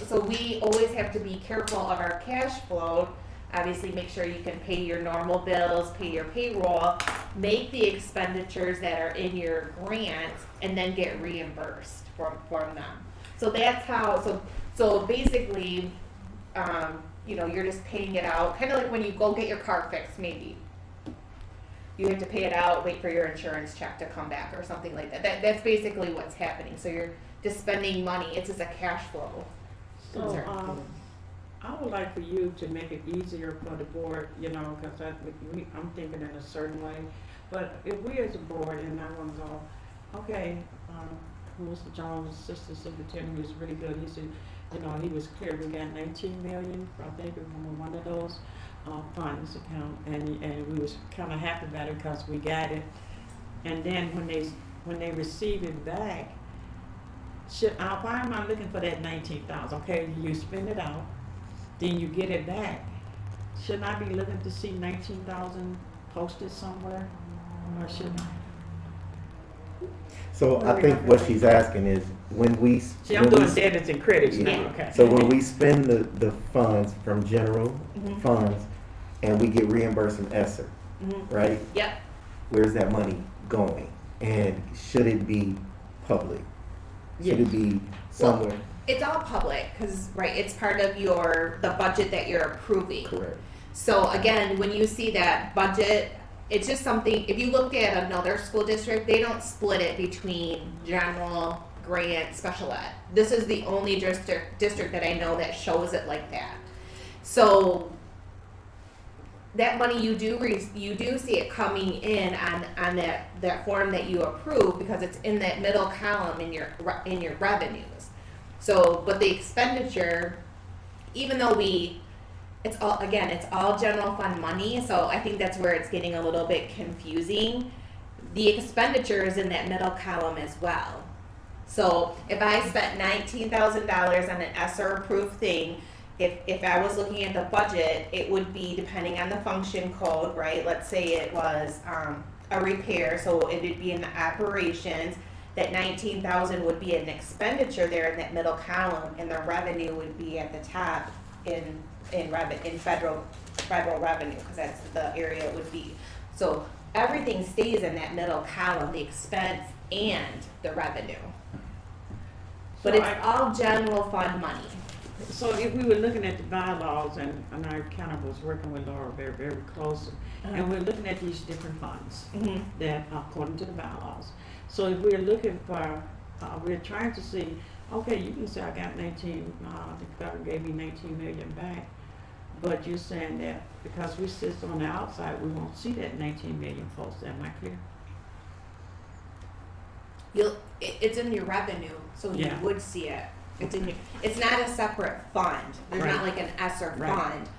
Speaker 3: so we always have to be careful of our cash flow. Obviously, make sure you can pay your normal bills, pay your payroll, make the expenditures that are in your grants, and then get reimbursed from them. So that's how, so basically, you're just paying it out, kind of like when you go get your car fixed, maybe. You have to pay it out, wait for your insurance check to come back or something like that. That's basically what's happening. So you're just spending money. It's just a cash flow.
Speaker 2: So, I would like for you to make it easier for the board, because I'm thinking in a certain way. But if we as a board, and I want to go, okay, Mr. Jones, assistant superintendent, was really good. He said, he was clear. We got 19 million, I think, from one of those funds account, and we was kind of happy about it because we got it. And then when they receive it back, why am I looking for that 19,000? Okay, you spend it out, then you get it back. Shouldn't I be looking to see 19,000 posted somewhere, or shouldn't I?
Speaker 1: So I think what she's asking is when we.
Speaker 2: See, I'm doing debits and credits now, okay.
Speaker 1: So when we spend the funds from general funds and we get reimbursed from ESSER, right?
Speaker 3: Yep.
Speaker 1: Where's that money going? And should it be public? Should it be somewhere?
Speaker 3: Well, it's all public because, right, it's part of the budget that you're approving.
Speaker 1: Correct.
Speaker 3: So again, when you see that budget, it's just something, if you looked at another school district, they don't split it between general, grant, special ed. This is the only district that I know that shows it like that. So that money you do see it coming in on that form that you approve because it's in that middle column in your revenues. So, but the expenditure, even though it's all general fund money, so I think that's where it's getting a little bit confusing. The expenditure is in that middle column as well. So if I spent $19,000 on an ESSER approved thing, if I was looking at the budget, it would be depending on the function code, right? Let's say it was a repair, so it would be in the operations, that 19,000 would be an expenditure there in that middle column, and the revenue would be at the top in federal revenue, because that's the area it would be. So everything stays in that middle column, the expense and the revenue. But
Speaker 2: So
Speaker 3: it's all general fund money.
Speaker 2: So if we were looking at the bylaws, and I kind of was working with Laura very, very closely, and we're looking at these different funds that according to the bylaws. So if we're looking for, we're trying to see, okay, you can say I got 19, the government gave me 19 million back, but you're saying that because we sit on the outside, we won't see that 19 million folks. Am I clear?
Speaker 3: It's in your revenue, so you
Speaker 2: Yeah.
Speaker 3: would see it. It's not a separate fund. There's not
Speaker 2: Right.
Speaker 3: like an ESSER
Speaker 2: Right.
Speaker 3: fund.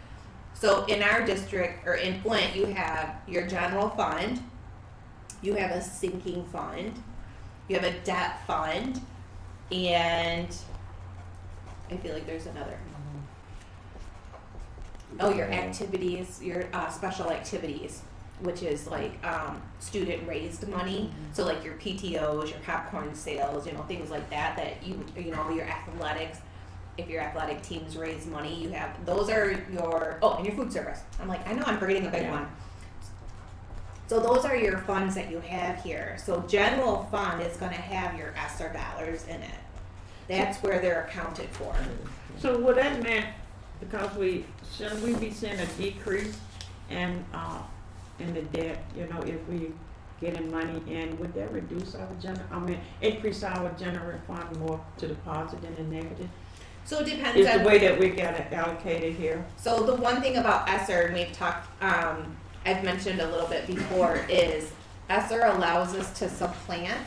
Speaker 3: So in our district, or in Flint, you have your general fund, you have a sinking fund, you have a debt fund, and I feel like there's another. Oh, your activities, your special activities, which is like student raised money. So like your PTOs, your popcorn sales, things like that, your athletics. If your athletic teams raise money, you have, those are your, and your food service. I'm like, I know I'm forgetting a big one. So those are your funds that you have here. So general fund is gonna have your ESSER dollars in it. That's where they're accounted for.
Speaker 2: So what that meant, because shouldn't we be seeing a decrease in the debt, if we getting money in, would that reduce our increase our general fund more to the positive than the negative?
Speaker 3: So it depends
Speaker 2: Is
Speaker 3: on
Speaker 2: the way that we got it allocated here.
Speaker 3: So the one thing about ESSER, and we've talked, I've mentioned a little bit before, is ESSER allows us to supplant.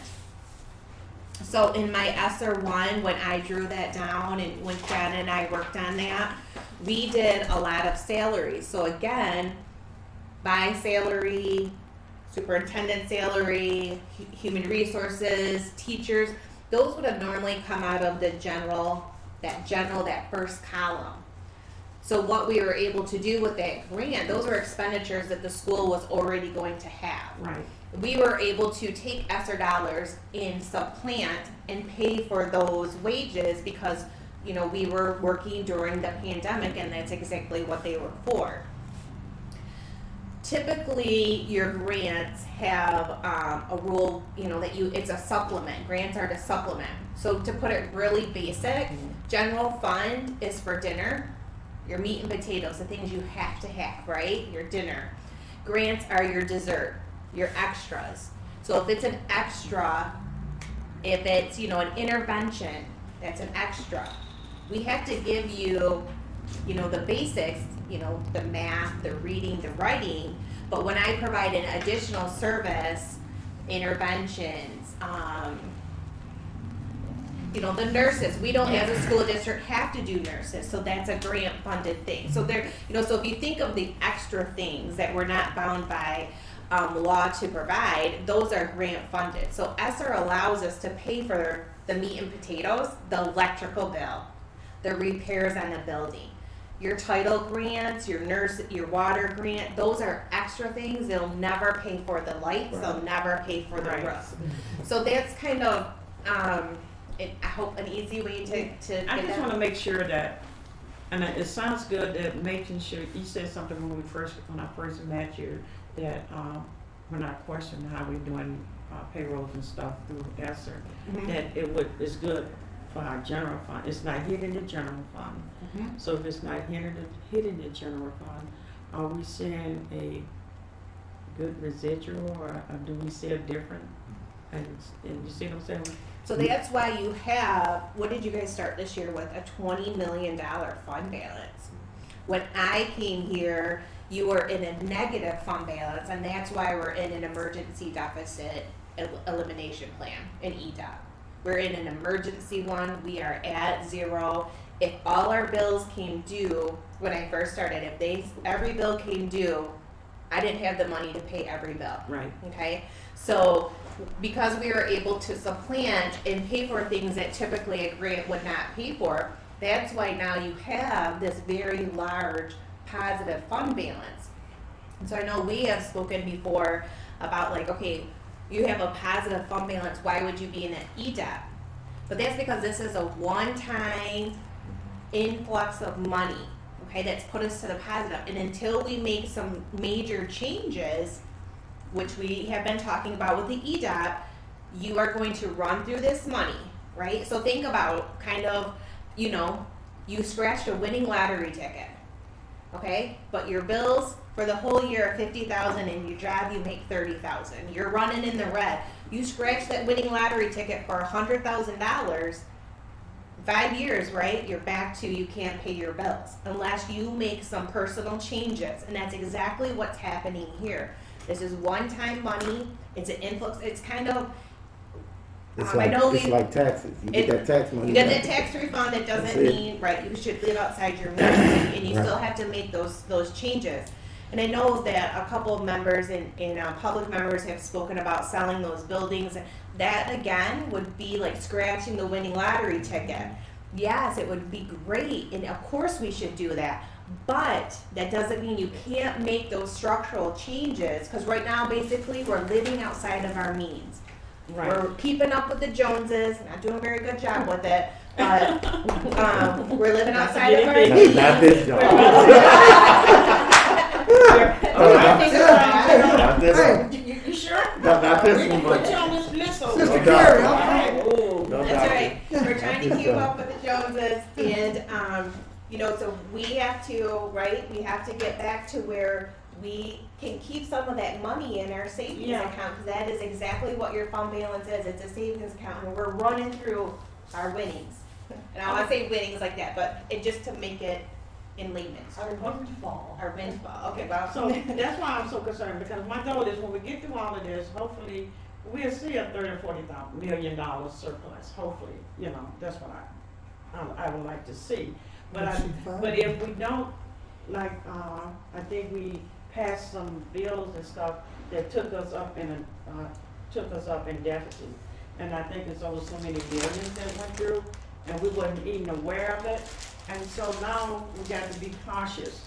Speaker 3: So in my ESSER 1, when I drew that down and when Jen and I worked on that, we did a lot of salaries. So again, my salary, superintendent salary, human resources, teachers, those would have normally come out of the that first column. So what we were able to do with that grant, those are expenditures that the school was already going to have.
Speaker 2: Right.
Speaker 3: We were able to take ESSER dollars and supplant and pay for those wages because, we were working during the pandemic and that's exactly what they were for. Typically, your grants have a rule, that it's a supplement. Grants are to supplement. So to put it really basic, general fund is for dinner, your meat and potatoes, the things you have to have, right? Your dinner. Grants are your dessert, your extras. So if it's an extra, if it's, an intervention, that's an extra. We have to give you, the basics, the math, the reading, the writing, but when I provide an additional service, interventions, the nurses, we don't as a school district have to do nurses, so that's a grant funded thing. So there, so if you think of the extra things that we're not bound by law to provide, those are grant funded. So ESSER allows us to pay for the meat and potatoes, the electrical bill, the repairs on the building. Your title grants, your water grant, those are extra things. They'll never pay for the lights. Right. They'll never pay for the roof. So that's kind of, I hope an easy way to
Speaker 2: I
Speaker 3: get
Speaker 2: just
Speaker 3: that.
Speaker 2: want to make sure that, and it sounds good that making sure, you said something when I first met you, that when I questioned how we doing payrolls and stuff through ESSER, that it's good for our general fund. It's not hitting the general fund. So if it's not hitting the general fund, are we seeing a good residual, or do we see a different? And you see what I'm saying?
Speaker 3: So that's why you have, what did you guys start this year with? A $20 million fund balance. When I came here, you were in a negative fund balance, and that's why we're in an emergency deficit elimination plan, an EDOP. We're in an emergency one. We are at 0. If all our bills came due when I first started, every bill came due, I didn't have the money to pay every bill.
Speaker 2: Right.
Speaker 3: Okay? So because we were able to supplant and pay for things that typically a grant would not pay for, that's why now you have this very large positive fund balance. And so I know we have spoken before about okay, you have a positive fund balance, why would you be in an EDAP? But that's because this is a one-time influx of money, okay, that's put us to the positive. And until we make some major changes, which we have been talking about with the EDAP, you are going to run through this money, right? So think about kind of, you know, you scratched a winning lottery ticket, okay? But your bills for the whole year are 50,000 and your job you make 30,000. You're running in the red. You scratch that winning lottery ticket for $100,000, 5 years, right? You're back to you can't pay your bills unless you make some personal changes. And that's exactly what's happening here. This is one-time money. It's an influx. It's kind of,
Speaker 1: It's
Speaker 3: I
Speaker 1: like,
Speaker 3: know
Speaker 1: it's
Speaker 3: we-
Speaker 1: like taxes. You get that tax money.
Speaker 3: you get
Speaker 1: back.
Speaker 3: that tax refund. It doesn't
Speaker 1: That's it.
Speaker 3: mean, right, you should live outside your means, and you
Speaker 1: Right.
Speaker 3: still have to make those changes. And I know that a couple of members and public members have spoken about selling those buildings. That again would be like scratching the winning lottery ticket. Yes, it would be great, and of course we should do that. But that doesn't mean you can't make those structural changes, because right now basically we're living outside of our means.
Speaker 2: Right.
Speaker 3: We're keeping up with the Joneses, not doing a very good job with it, but we're living outside of our means.
Speaker 1: Not this job. Not this one.
Speaker 2: You sure?
Speaker 1: Not this one,
Speaker 2: Put you
Speaker 1: but.
Speaker 2: on this list over
Speaker 1: No
Speaker 8: Mr.
Speaker 2: there.
Speaker 8: Carey,
Speaker 1: doubt.
Speaker 8: I'm-
Speaker 2: Oh.
Speaker 1: No
Speaker 3: That's
Speaker 1: doubt.
Speaker 3: right. We're trying to
Speaker 1: Not
Speaker 3: keep
Speaker 1: this
Speaker 3: up
Speaker 1: job.
Speaker 3: with the Joneses, and you know, so we have to, right? We have to get back to where we can keep some of that money in our savings
Speaker 2: Yeah.
Speaker 3: account, because that is exactly what your fund balance is. It's a savings account, and we're running through our winnings. And I want to say winnings like that, but it just to make it in layman's.
Speaker 5: Our windfall.
Speaker 3: Our windfall. Okay, well,
Speaker 2: So that's why I'm so concerned, because my goal is when we get through all of this, hopefully, we'll see a $30 or $40 million surplus, hopefully, you know, that's what I would like to see.
Speaker 8: That should be fine.
Speaker 2: But if we don't, like, I think we passed some bills and stuff that took us up in deficit. And I think it's over so many billions that went through, and we wasn't even aware of it. And so now we got to be cautious.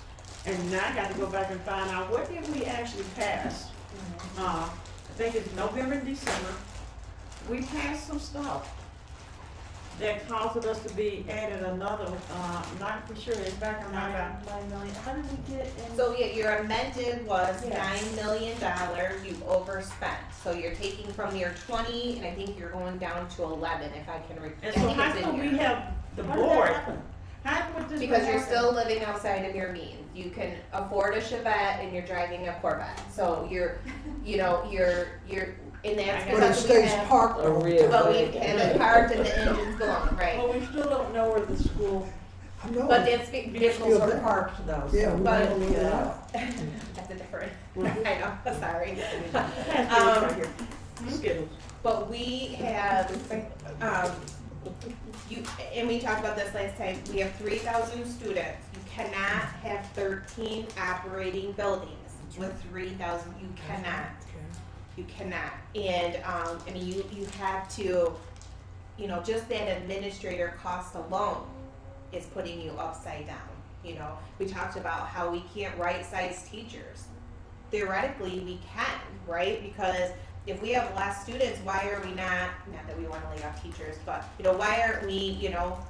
Speaker 2: And now I got to go back and find out, what did we actually pass? I think it's November and December. We passed some stuff that caused us to be added another, not for sure, it's back in my back.
Speaker 5: 9 million, how did we get in?
Speaker 3: so yeah, your amended was
Speaker 5: Yeah.
Speaker 3: $9 million. You've overspent. So you're taking from your 20, and I think you're going down to 11, if I can.
Speaker 2: And
Speaker 3: I
Speaker 2: so
Speaker 3: think
Speaker 2: how
Speaker 3: it's in
Speaker 2: come we
Speaker 3: here.
Speaker 2: have the
Speaker 5: How did that
Speaker 2: board?
Speaker 5: happen?
Speaker 2: How would this
Speaker 3: Because you're
Speaker 2: happen?
Speaker 3: still living outside of your means. You can afford a Chevette and you're driving a Corvette. So you're, and that's
Speaker 2: But
Speaker 8: But it
Speaker 3: because we
Speaker 8: stays
Speaker 3: have,
Speaker 8: parked.
Speaker 7: A real.
Speaker 3: but we have it parked and the engines belong, right?
Speaker 5: Well, we still don't know where the school
Speaker 8: I know.
Speaker 3: But that's
Speaker 5: vehicles
Speaker 8: Still
Speaker 5: are
Speaker 8: there.
Speaker 5: parked though,
Speaker 8: Yeah,
Speaker 5: so.
Speaker 8: we
Speaker 3: But-
Speaker 8: don't know that.
Speaker 3: That's a different, I know, sorry.
Speaker 2: Right here. Skittles.
Speaker 3: But we have, and we talked about this last time, we have 3,000 students. You cannot have 13 operating buildings with 3,000, you cannot. You cannot. And, I mean, you have to, just that administrator cost alone is putting you upside down. We talked about how we can't right-size teachers. Theoretically, we can, right? Because if we have less students, why are we not that we want to lay off teachers, but, why aren't we,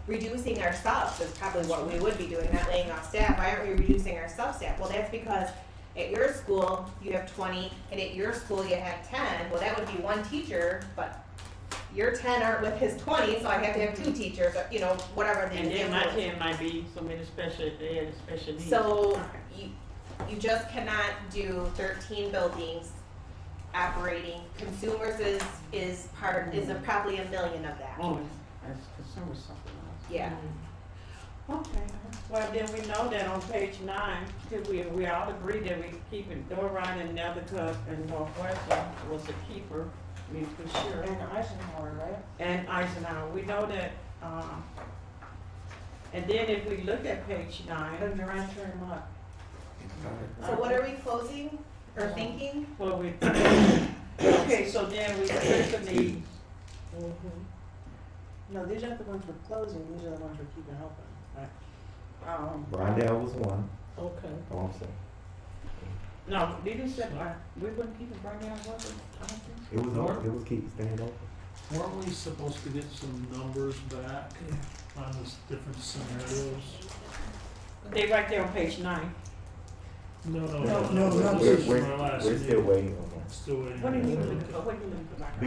Speaker 3: reducing our subs is probably what we would be doing, not laying off staff. Why aren't we reducing our sub-staff? Well, that's because at your school, you have 20, and at your school, you have 10. Well, that would be one teacher, but your 10 aren't with his 20, so I have to have 2 teachers, or, whatever the
Speaker 2: And then my
Speaker 3: example is.
Speaker 2: 10 might be so many special needs.
Speaker 3: So you just cannot do 13 buildings operating. Consumers is probably $1 million of that.
Speaker 2: Oh, that's consumer something else.
Speaker 3: Yeah.
Speaker 2: Okay, well, then we know that on page 9, because we all agree that we keeping Dorine and Nethercutt and Northwestern was a keeper, I mean, for sure.
Speaker 5: And Eisenhower, right?
Speaker 2: And Eisenhower, we know that, and then if we look at page 9,
Speaker 5: And Durant turned them up.
Speaker 3: So what are we closing or thinking?
Speaker 2: well, we, okay, so then we look at the,
Speaker 5: No, these aren't the ones we're closing, these are the ones we're keeping open, right?
Speaker 1: Rondell was one.
Speaker 7: Okay.
Speaker 1: Oh, I'm sorry.
Speaker 2: No, they just said, we wouldn't keep it right now, was it? I don't think.
Speaker 1: It was open, it was keep staying open.
Speaker 4: Weren't we supposed to get some numbers back on these different scenarios?
Speaker 2: They right there on page 9.
Speaker 4: No,
Speaker 8: No, not
Speaker 1: We're,
Speaker 8: this.
Speaker 1: we're,
Speaker 4: From our last
Speaker 1: we're still
Speaker 4: meeting.
Speaker 1: waiting on that.
Speaker 4: Still waiting.
Speaker 2: What do you
Speaker 4: on
Speaker 2: need
Speaker 4: that.
Speaker 2: to, what do you need to back?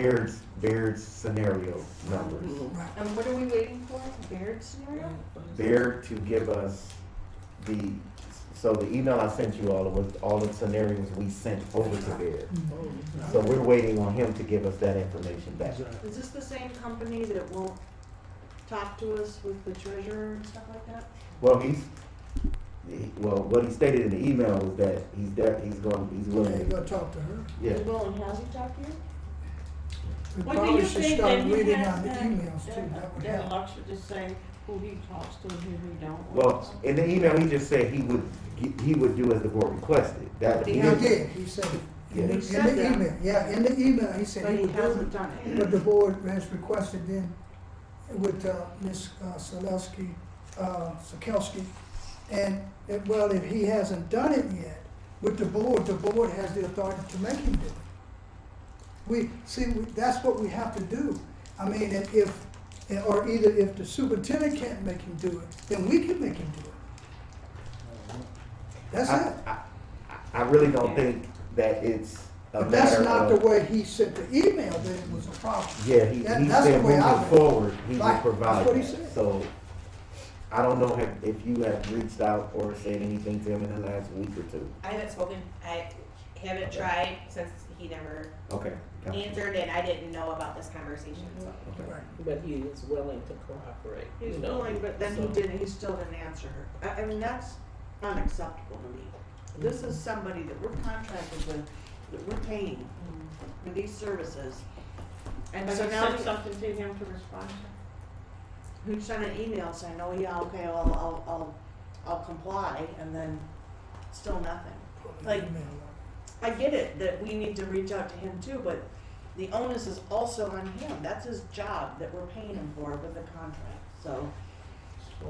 Speaker 1: Baird's scenario numbers.
Speaker 8: Right.
Speaker 5: And what are we waiting for? Baird scenario?
Speaker 1: Baird to give us so the email I sent you all was all the scenarios we sent over to Baird. So we're waiting on him to give us that information back.
Speaker 4: Exactly.
Speaker 5: Is this the same company that won't talk to us with the treasurer and stuff like that?
Speaker 1: Well, what he stated in the email was that he's
Speaker 8: Yeah,
Speaker 1: willing
Speaker 8: you
Speaker 1: to,
Speaker 8: gotta talk to her.
Speaker 1: yeah.
Speaker 5: Well, and has he talked to you?
Speaker 8: We
Speaker 2: What do
Speaker 8: probably
Speaker 2: you
Speaker 8: should
Speaker 2: think
Speaker 8: start
Speaker 2: that he
Speaker 8: reading
Speaker 2: has
Speaker 8: on the
Speaker 2: that-
Speaker 8: emails too, that would
Speaker 2: That
Speaker 8: help.
Speaker 2: luxury to say who he talks to and who he don't?
Speaker 1: Well, in the email, he just said he would do as the board requested. That,
Speaker 5: But he
Speaker 1: he
Speaker 8: He
Speaker 1: didn't-
Speaker 8: did, he said,
Speaker 1: Yeah.
Speaker 8: in
Speaker 5: He
Speaker 8: the
Speaker 5: said that.
Speaker 8: email, yeah, in the email, he said
Speaker 5: But
Speaker 8: he
Speaker 5: he
Speaker 8: would do
Speaker 5: hasn't
Speaker 8: it.
Speaker 5: done it.
Speaker 8: But the board has requested then with, Ms. Sakelski, and, well, if he hasn't done it yet, with the board has the authority to make him do it. That's what we have to do. I mean, or either if the superintendent can't make him do it, then we can make him do it. That's it.
Speaker 1: I really don't think that it's a
Speaker 8: But that's
Speaker 1: matter
Speaker 8: not the
Speaker 1: of,
Speaker 8: way he sent the email, that it was a problem.
Speaker 1: yeah, he
Speaker 8: That's
Speaker 1: said
Speaker 8: the way I
Speaker 1: moving
Speaker 8: read it.
Speaker 1: forward, he would
Speaker 8: Right,
Speaker 1: provide
Speaker 8: that's what he
Speaker 1: that.
Speaker 8: said.
Speaker 1: So, I don't know if you have reached out or said anything to him in the last week or two.
Speaker 3: I haven't spoken, I haven't
Speaker 1: Okay.
Speaker 3: tried since he never
Speaker 1: Okay. gotcha.
Speaker 3: answered and I didn't know about this conversation, so.
Speaker 1: Okay.
Speaker 8: Right.
Speaker 7: But he is willing to cooperate.
Speaker 5: He's
Speaker 7: you know,
Speaker 5: willing, but then
Speaker 7: so-
Speaker 5: he still didn't answer her. I mean, that's unacceptable to me. This is somebody that we're contracted with, that we're paying for these services. And
Speaker 2: Has
Speaker 5: so
Speaker 2: he
Speaker 5: now,
Speaker 2: sent something to him to respond to?
Speaker 5: who sent an email saying, oh, yeah, okay, I'll comply, and then still nothing. Like, I get it that we need to reach out to him too, but the onus is also on him. That's his job that we're paying him for with the contract, so.
Speaker 4: So,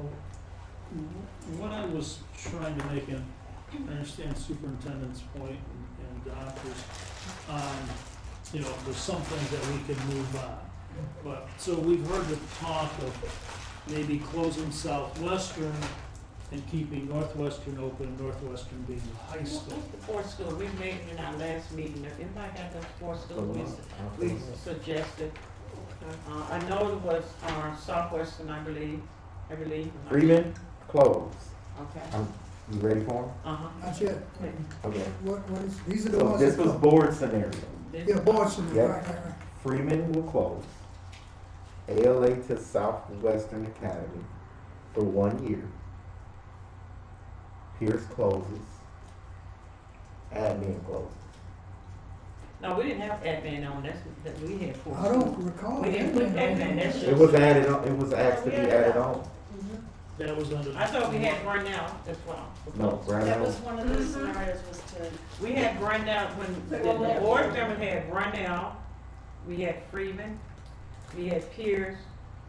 Speaker 4: what I was trying to make, and I understand superintendent's point and doctor's, there's some things that we can move on. But, so we've heard the talk of maybe closing Southwestern and keeping Northwestern open, Northwestern being the high school.
Speaker 2: What's the fourth school? We made it in our last meeting. If anybody have those four schools we suggested? I know it was, Southwestern, I believe.
Speaker 1: Freeman, closed.
Speaker 2: Okay.
Speaker 1: You ready for him?
Speaker 2: Uh-huh.
Speaker 8: Not yet.
Speaker 1: Okay.
Speaker 8: What is, these are the
Speaker 1: So
Speaker 8: ones.
Speaker 1: this
Speaker 8: that
Speaker 1: was
Speaker 8: come.
Speaker 1: board scenario.
Speaker 8: Yeah, board scenario,
Speaker 1: Yep.
Speaker 8: right.
Speaker 1: Freeman will close. ALA to Southwestern Academy for 1 year. Pierce closes. Admin closes.
Speaker 2: No, we didn't have admin on, that we had four.
Speaker 8: I don't recall.
Speaker 2: We didn't put admin, that's
Speaker 1: It was added on, it was asked to be
Speaker 5: Yeah.
Speaker 1: added on.
Speaker 4: That was under.
Speaker 2: I thought we had Brunel as well.
Speaker 1: No,
Speaker 5: That
Speaker 1: Brown,
Speaker 5: was one of the scenarios was to,
Speaker 2: We had Brunel, when the board member had Brunel, we had Freeman, we had Pierce,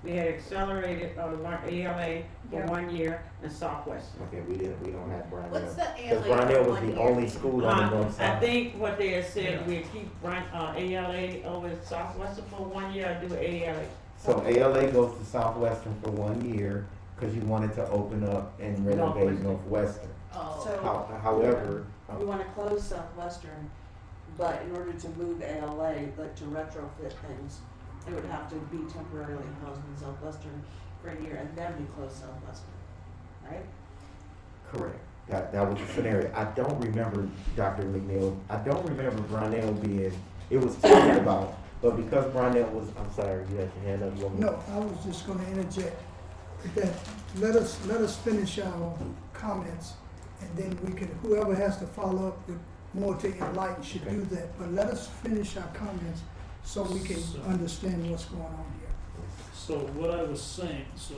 Speaker 2: we had accelerated, ALA for
Speaker 6: Yeah.
Speaker 2: 1 year, and Southwestern.
Speaker 1: okay, we don't have Brown.
Speaker 3: What's the
Speaker 1: Because
Speaker 3: ALA
Speaker 1: Brownell
Speaker 3: for
Speaker 1: was
Speaker 3: 1
Speaker 1: the
Speaker 3: year?
Speaker 1: only school on the north
Speaker 2: I
Speaker 1: side.
Speaker 2: think what they had said, we'd keep ALA over Southwestern for 1 year, or do ALA.
Speaker 1: So ALA goes to Southwestern for 1 year, because you wanted to open up and renovate Northwestern.
Speaker 3: Oh.
Speaker 5: so
Speaker 1: However,
Speaker 5: we wanna close Southwestern, but in order to move ALA, like to retrofit things, they would have to be temporarily housed in Southwestern for a year and then we close Southwestern, right?
Speaker 1: correct, that was the scenario. I don't remember, Dr. McNeil, I don't remember Brownell being, it was talked about, but because Brownell was, I'm sorry, you had your hand up, you want me?
Speaker 8: No, I was just gonna interject that, let us finish our comments, and then we can, whoever has to follow up with more to enlighten should do that, but let us finish our comments so we can understand what's going on here.
Speaker 4: So what I was saying, so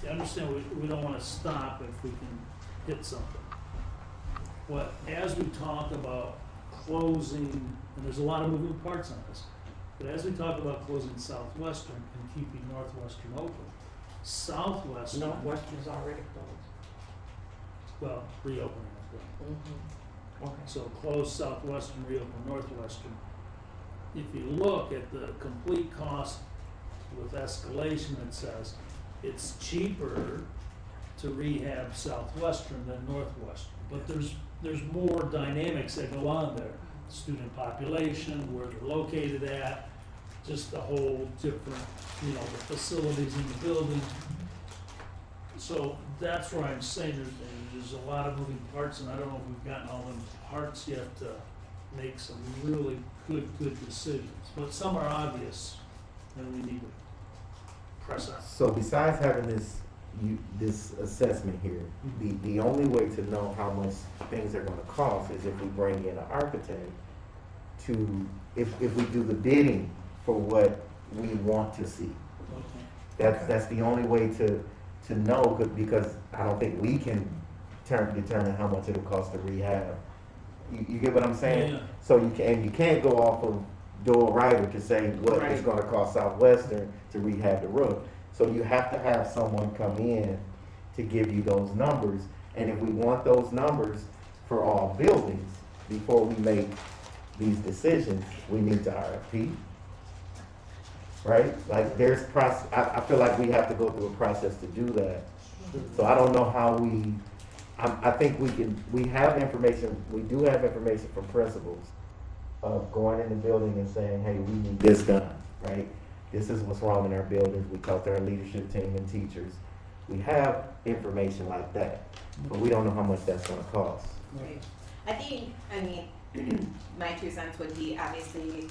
Speaker 4: you understand, we don't wanna stop if we can hit something. What, as we talk about closing, and there's a lot of moving parts on this, but as we talk about closing Southwestern and keeping Northwestern open, Southwestern,
Speaker 2: Northwestern's already closed.
Speaker 4: well, reopening as well.
Speaker 2: Okay.
Speaker 4: So close Southwestern, reopen Northwestern. If you look at the complete cost with escalation, it says it's cheaper to rehab Southwestern than Northwestern. But there's more dynamics that go on there. Student population, where they're located at, just the whole different, the facilities in the building. So that's where I'm saying there's a lot of moving parts, and I don't know if we've gotten all them parts yet to make some really good decisions. But some are obvious, and we need to press on.
Speaker 1: So besides having this assessment here, the only way to know how much things are gonna cost is if we bring in an architect if we do the bidding for what we want to see.
Speaker 4: Okay.
Speaker 1: That's the only way to know, because I don't think we can determine how much it'll cost to rehab. You get what I'm saying?
Speaker 4: Yeah.
Speaker 1: So you can't go off of Doyle Ryder to say what it's
Speaker 2: Right.
Speaker 1: gonna cost Southwestern to rehab the roof. So you have to have someone come in to give you those numbers. And if we want those numbers for all buildings, before we make these decisions, we need to RFP. Right? Like there's I feel like we have to go through a process to do that. So I don't know how I think we have information, we do have information from principals of going in the building and saying, hey, we need this done, right? This is what's wrong in our buildings. We talk to our leadership team and teachers. We have information like that, but we don't know how much that's gonna cost.
Speaker 3: Right. I mean, my 2 cents would be, obviously,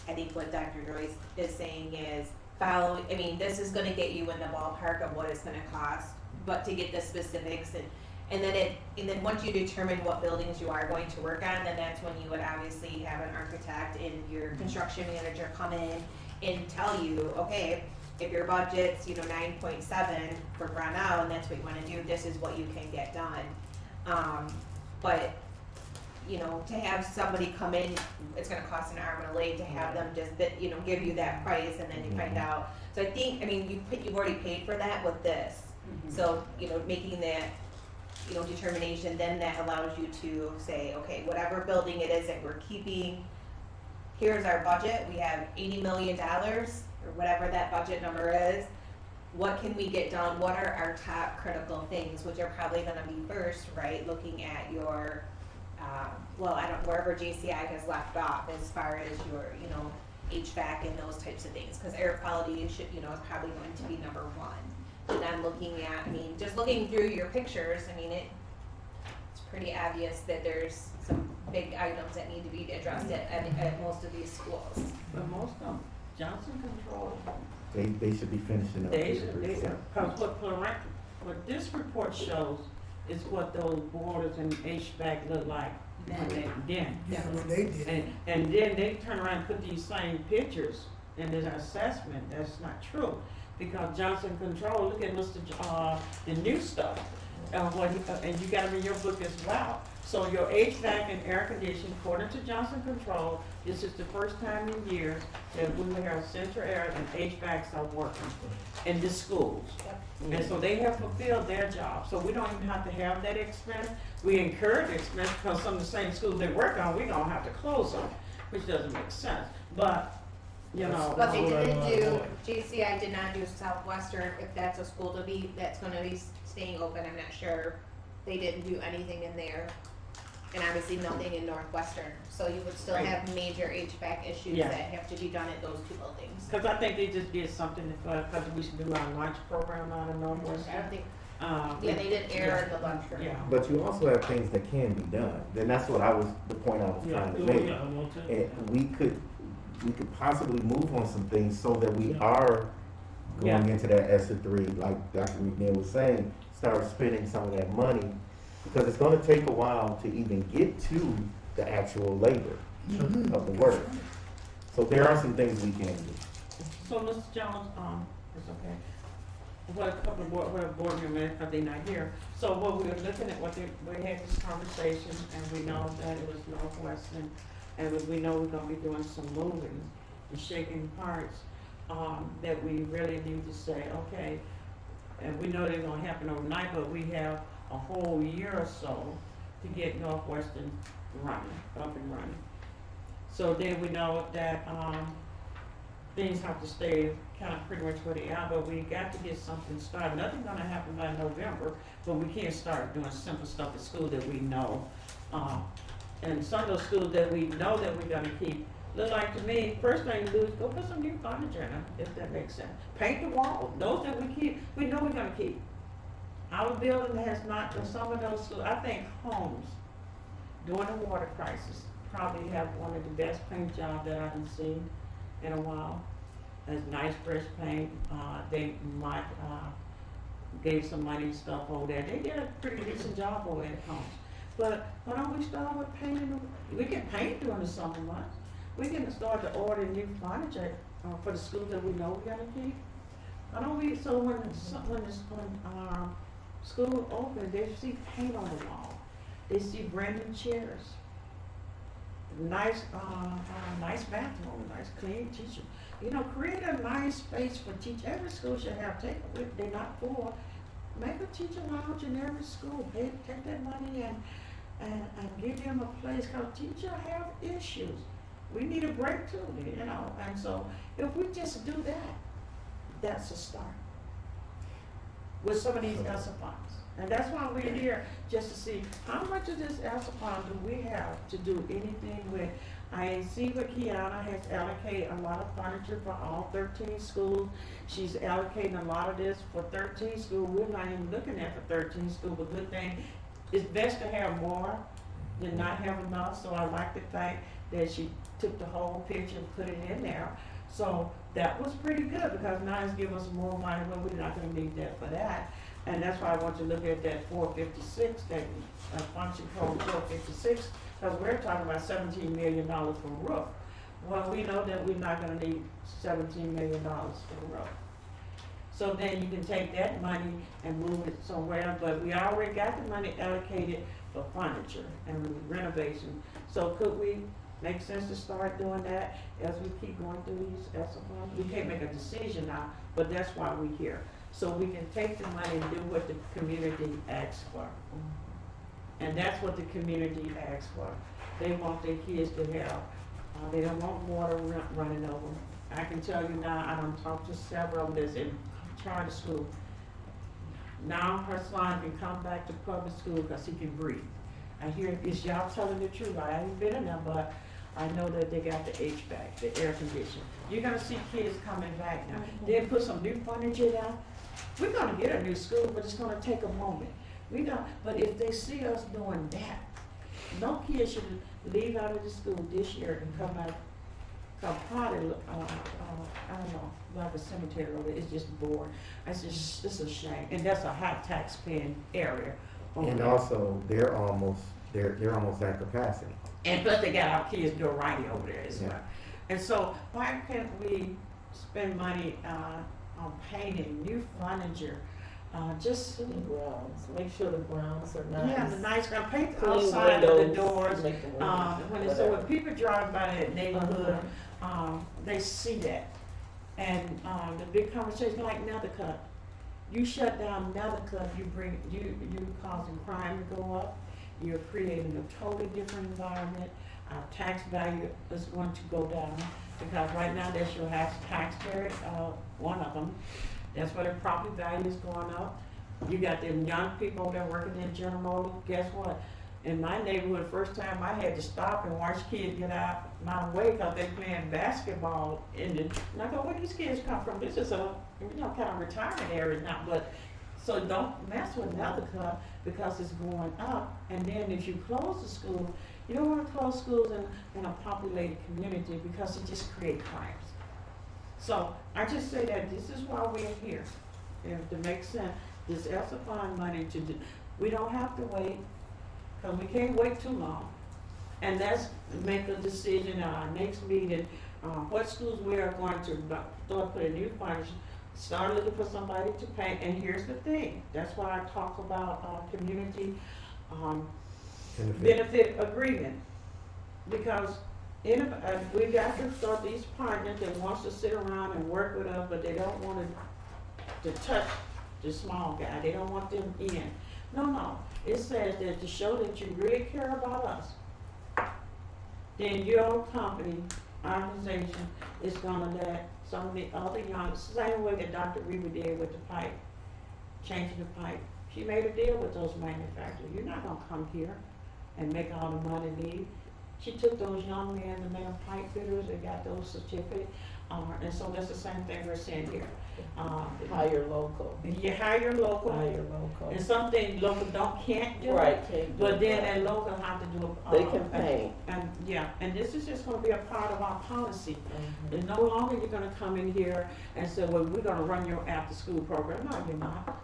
Speaker 3: I think what Dr. Joyce is saying is this is gonna get you in the ballpark of what it's gonna cost, but to get the specifics and then once you determine what buildings you are going to work on, then that's when you would obviously have an architect and your construction manager come in and tell you, okay, if your budget's, 9.7 for Brownell and that's what you wanna do, this is what you can get done. But to have somebody come in, it's gonna cost an arm and a leg to have them just, give you that price and then you find out. So I think, you've already paid for that with this. So, making that, determination, then that allows you to say, okay, whatever building it is that we're keeping, here's our budget, we have $80 million, or whatever that budget number is. What can we get done? What are our top critical things, which are probably gonna be first, right? Looking at your, wherever JCI has left off as far as your, HVAC and those types of things, because air quality should, is probably going to be number one. And I'm looking at, just looking through your pictures, it's pretty obvious that there's some big items that need to be addressed at most of these schools.
Speaker 2: But most of them, Johnson Control,
Speaker 1: They should be finishing up.
Speaker 2: because what this report shows is what those boilers and HVAC look like then.
Speaker 8: Yeah, what they did.
Speaker 2: And then they turn around and put these same pictures in their assessment. That's not true. Because Johnson Control, look at the new stuff. And you got them in your book as well. So your HVAC and air conditioning, according to Johnson Control, this is the first time in years that we will have central air and HVACs are working in the schools.
Speaker 3: Yep.
Speaker 2: And so they have fulfilled their job. So we don't even have to have that expense. We incur the expense because some of the same schools they work on, we don't have to close them, which doesn't make sense. But,
Speaker 3: But they didn't do, JCI did not do Southwestern, if that's a school that's gonna be staying open, I'm not sure. They didn't do anything in there, and obviously nothing in Northwestern, so you would still
Speaker 2: Right.
Speaker 3: have major HVAC issues
Speaker 2: Yeah.
Speaker 3: that have to be done at those 2 buildings.
Speaker 2: because I think they just did something, because we should do our lunch program out of
Speaker 3: I
Speaker 2: Northwestern.
Speaker 3: don't think,
Speaker 2: Yeah,
Speaker 3: they did air in the lunchroom.
Speaker 2: Yeah.
Speaker 1: But you also have things that can be done. Then that's what the point I was trying to make. And we could possibly move on some things so that we are going into that ESSER 3, like Dr. McNeil was saying, start spending some of that money, because it's gonna take a while to even get to the actual labor of the work. So there are some things we can do.
Speaker 2: So, Mr. Jones, it's okay. What a couple of board members, because they're not here. So what we were looking at, we had this conversation, and we know that it was Northwestern, and we know we're gonna be doing some moving and shaking parts, that we really need to say, okay, and we know they're gonna happen overnight, but we have a whole year or so to get Northwestern up and running. So then we know that, things have to stay kind of pretty much where they are, but we got to get something started. Nothing's gonna happen by November, but we can't start doing simple stuff at school that we know. And some of those schools that we know that we're gonna keep, look like to me, first thing to do is go put some new furniture in them, if that makes sense. Paint the wall, those that we keep, we know we're gonna keep. Our building has not, in some of those schools, I think homes, during the water crisis, probably have one of the best paint jobs that I've seen in a while. It's nice fresh paint, they might, gave some money and stuff over there, they did a pretty decent job over at homes. But why don't we start with painting, we can paint during the summer months, we can start to order new furniture, for the schools that we know we're gonna keep. Why don't we, so when school open, they see paint on the wall, they see brand new chairs, nice bathroom, nice clean teacher. You know, create a nice space for every school should have, they're not poor, make a teacher lounge in every school, take that money and give them a place, cause teachers have issues. We need a break too, you know, and so if we just do that, that's a start. With some of these ESSA funds. And that's why we're here, just to see how much of this ESSA fund do we have to do anything with. I see what Kiana has allocated a lot of furniture for all 13 schools. She's allocating a lot of this for 13 schools. We're not even looking at for 13 schools, but good thing, it's best to have more than not have enough. So I like the fact that she took the whole picture and put it in there. So that was pretty good, because now it's giving us more money, but we're not gonna need that for that. And that's why I want you to look at that 456, that function code 456, because we're talking about $17 million for roof. Well, we know that we're not gonna need $17 million for the roof. So then you can take that money and move it somewhere, but we already got the money allocated for furniture and renovation. So could we make sense to start doing that as we keep going through these ESSA funds? We can't make a decision now, but that's why we're here. So we can take the money and do what the community asks for. And that's what the community asks for. They want their kids to have, they don't want water running over. I can tell you now, I done talked to several of this in charter school. Now her son can come back to public school because he can breathe. I hear, is y'all telling the truth? I haven't been in there, but I know that they got the HVAC, the air conditioning. You're gonna see kids coming back now. Then put some new furniture down. We're gonna get a new school, but it's gonna take a moment. But if they see us doing that, no kid should leave out of the school this year and come out, probably, I don't know, like a cemetery over there. It's just bored. It's a shame. And that's a high tax paying area.
Speaker 1: And also, they're almost at capacity.
Speaker 2: And plus they got our kids doing writing over there as well.
Speaker 1: Yeah.
Speaker 2: And so why can't we spend money, on painting, new furniture, just,
Speaker 7: The grounds, make sure the grounds are nice.
Speaker 2: yeah, the nice ground, paint the
Speaker 7: Clean
Speaker 2: outside of the
Speaker 7: windows,
Speaker 2: doors.
Speaker 7: make them
Speaker 2: When people drive by that neighborhood, they see that. And, the big conversation like Nethercutt, you shut down Nethercutt, you causing crime to go up, you're creating a totally different environment, our tax value is going to go down, because right now that's your taxpayer, one of them, that's where the property value is going up. You got them young people that working in General Motors, guess what? In my neighborhood, first time I had to stop and watch kids get out my way because they playing basketball and I go, where these kids come from? This is a, kind of retirement area now, but, so don't mess with Nethercutt because it's going up. And then if you close the school, you don't want to close schools in a populated community because it just creates crimes. So I just say that this is why we're here, if to make sense, this ESSA fund money to do, we don't have to wait, because we can't wait too long. And let's make a decision at our next meeting, what schools we are going to start putting new furniture, start looking for somebody to pay. And here's the thing, that's why I talk about community benefit agreement. Because we got to start these partners that wants to sit around and work with us, but they don't want to touch the small guy. They don't want them in. No. It says that to show that you really care about us, then your company, organization, is gonna let some of the other young, same way that Dr. Reaver did with the pipe, changing the pipe. She made a deal with those manufacturers. You're not gonna come here and make all the money leave. She took those young men and made them pipe fitters and got those certificates. And so that's the same thing we're saying here.
Speaker 7: Hire local,
Speaker 2: You hire local,
Speaker 7: hire local.
Speaker 2: and some things local can't do.
Speaker 7: Right, can't do
Speaker 2: But then
Speaker 7: that.
Speaker 2: that local have to do.
Speaker 7: They can paint.
Speaker 2: And, yeah, and this is just gonna be a part of our policy.
Speaker 7: Mhm.
Speaker 2: And no longer you're gonna come in here and say, well, we're gonna run your after-school program. No, you're not.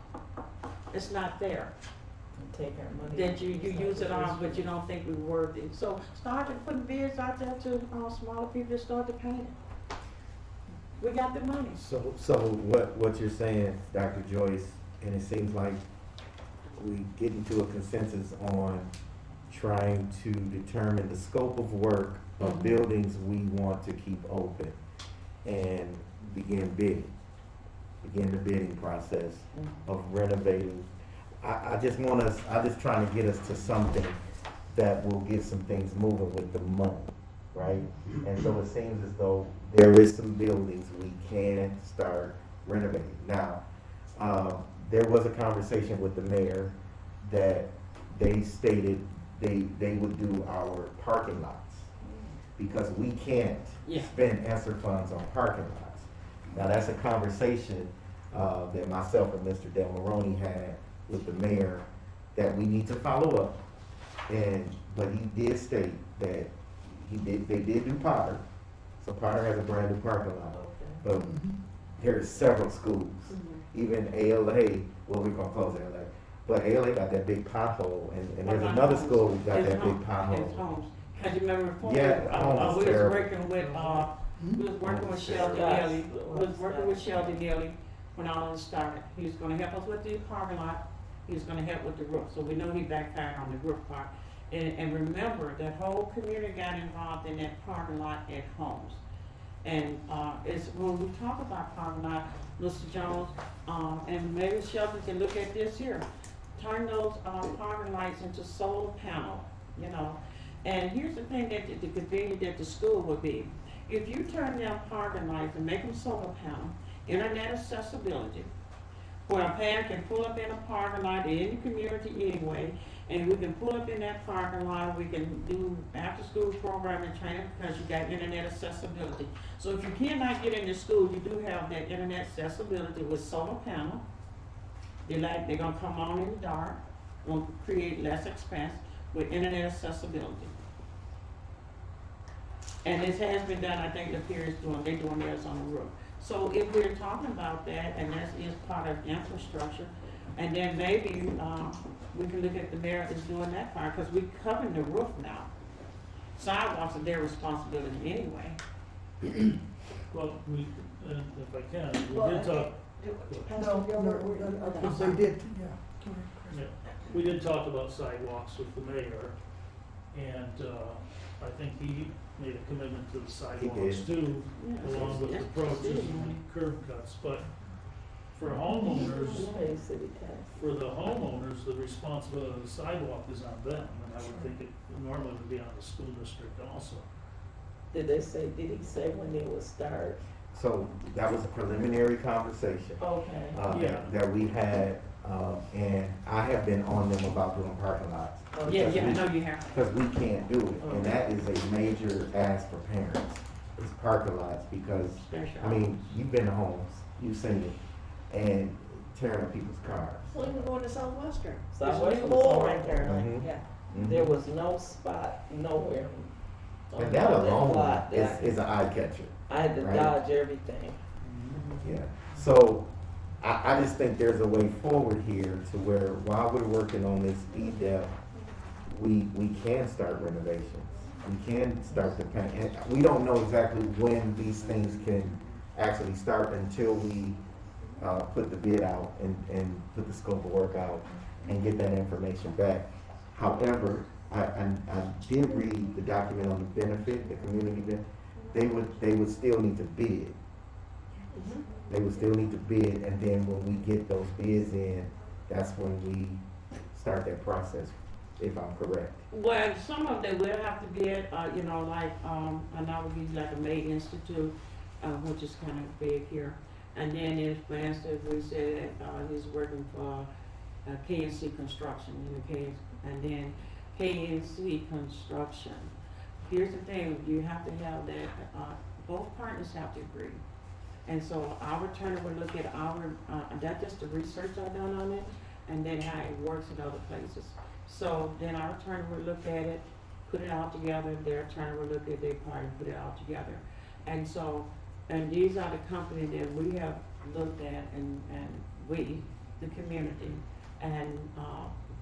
Speaker 2: It's not there.
Speaker 7: Take our money.
Speaker 2: That you use it on, but you don't think we're worthy. So start to put bids out there to, smaller people to start to paint it. We got the money.
Speaker 1: So what you're saying, Dr. Joyce, and it seems like we get into a consensus on trying to determine the scope of work of
Speaker 2: Mhm.
Speaker 1: buildings we want to keep open and begin the bidding process of renovating. I just trying to get us to something that will get some things moving with the money, right? And so it seems as though there is some buildings we can start renovating. Now, there was a conversation with the mayor that they stated they would do our parking lots because we can't
Speaker 2: Yeah.
Speaker 1: spend ESSER funds on parking lots. Now, that's a conversation that myself and Mr. Del Moroni had with the mayor that we need to follow up. But he did state that they did do Potter. So Potter has a brand new parking lot. But there's several schools, even ALA, well, we're gonna close ALA. But ALA got that big pothole and there's another school that got that big
Speaker 2: It's
Speaker 1: pothole.
Speaker 2: homes. Cause you remember before,
Speaker 1: Yeah, homes is
Speaker 2: we was
Speaker 1: terrible.
Speaker 2: working with, we was working with Sheldon Neely, we was working with Sheldon Neely when all this started. He was gonna help us with the parking lot, he was gonna help with the roof, so we know he backfired on the roof part. And remember, that whole community got involved in that parking lot at homes. And, it's, when we talk about parking lot, Mr. Jones, and maybe Sheldon can look at this here. Turn those, parking lights into solar panel, you know. And here's the thing that the convenience that the school would be. If you turn down parking lights and make them solar panel, internet accessibility, where a parent can pull up in a parking lot in the community anyway, and we can pull up in that parking lot, we can do after-school programming training because you got internet accessibility. So if you cannot get into school, you do have that internet accessibility with solar panel. They're gonna come on in the dark, gonna create less expense with internet accessibility. And this has been done, I think the peer is they're doing theirs on the roof. So if we're talking about that, and that is part of infrastructure, and then maybe, we can look at the mayor is doing that part, because we covering the roof now. Sidewalks are their responsibility anyway.
Speaker 4: Well, if I can, we
Speaker 5: Well,
Speaker 4: did talk,
Speaker 8: No,
Speaker 5: Gilbert,
Speaker 8: they did, yeah.
Speaker 4: yeah, we did talk about sidewalks with the mayor, and, I think he made a commitment to the sidewalks
Speaker 1: did.
Speaker 4: too,
Speaker 2: Yeah,
Speaker 4: along with the
Speaker 2: it's
Speaker 4: approaches
Speaker 2: city money.
Speaker 4: and the curb cuts, but for homeowners,
Speaker 7: Pay city tax.
Speaker 4: for the homeowners, the responsibility of the sidewalk is on them, and I would think it normally would be on the school district also.
Speaker 7: Did he say when they would start?
Speaker 1: So that was a preliminary conversation.
Speaker 7: Okay.
Speaker 4: Yeah.
Speaker 1: That we had, and I have been on them about doing parking lots.
Speaker 2: Yeah, I know you have.
Speaker 1: Because we can't do it, and that is a major ask for parents, is parking lots, because, I mean, you've been to homes, you've seen it, and tearing up people's cars.
Speaker 5: Well, even going to Southwestern.
Speaker 7: Southwestern
Speaker 5: There's a
Speaker 7: was
Speaker 5: mall
Speaker 7: on
Speaker 5: right there.
Speaker 1: Mhm.
Speaker 5: Yeah.
Speaker 1: Mhm.
Speaker 7: There was no spot nowhere. on
Speaker 1: And that
Speaker 7: that
Speaker 1: alone
Speaker 7: lot that
Speaker 1: is an eye catcher,
Speaker 7: I had to
Speaker 1: right?
Speaker 7: dodge everything.
Speaker 1: yeah. So, I just think there's a way forward here to where, while we're working on this EDEP, we can start renovations. We can start the paint, and we don't know exactly when these things can actually start until we, put the bid out and put the scope of work out and get that information back. However, I did read the document on the benefit, the community benefit. They would still need to bid. They would still need to bid, and then when we get those bids in, that's when we start that process if I'm correct.
Speaker 2: Well, some of them will have to bid, you know, like, and I would be like a Maid Institute, which is kind of big here. And then if, for instance, we said, he's working for, KNC Construction, and then KNC Construction. Here's the thing, you have to have that, both partners have to agree. And so our attorney will look at our, that's just the research I've done on it, and then how it works in other places. So then our attorney will look at it, put it all together, their attorney will look at their part and put it all together. And so, and these are the companies that we have looked at, and we, the community, and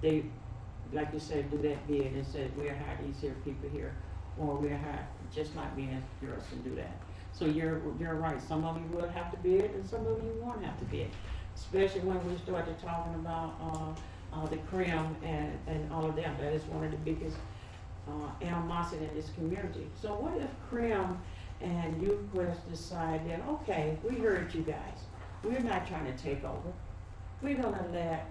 Speaker 2: they, like you said, do that bid and said, we'll hire these here people here, or we'll hire just like me and yours and do that. So you're right, some of you will have to bid and some of you won't have to bid, especially when we started talking about the CRIM and all of them. That is one of the biggest animosity in this community. So what if CRIM and Youth Quest decide that, okay, we heard you guys, we're not trying to take over, we're gonna let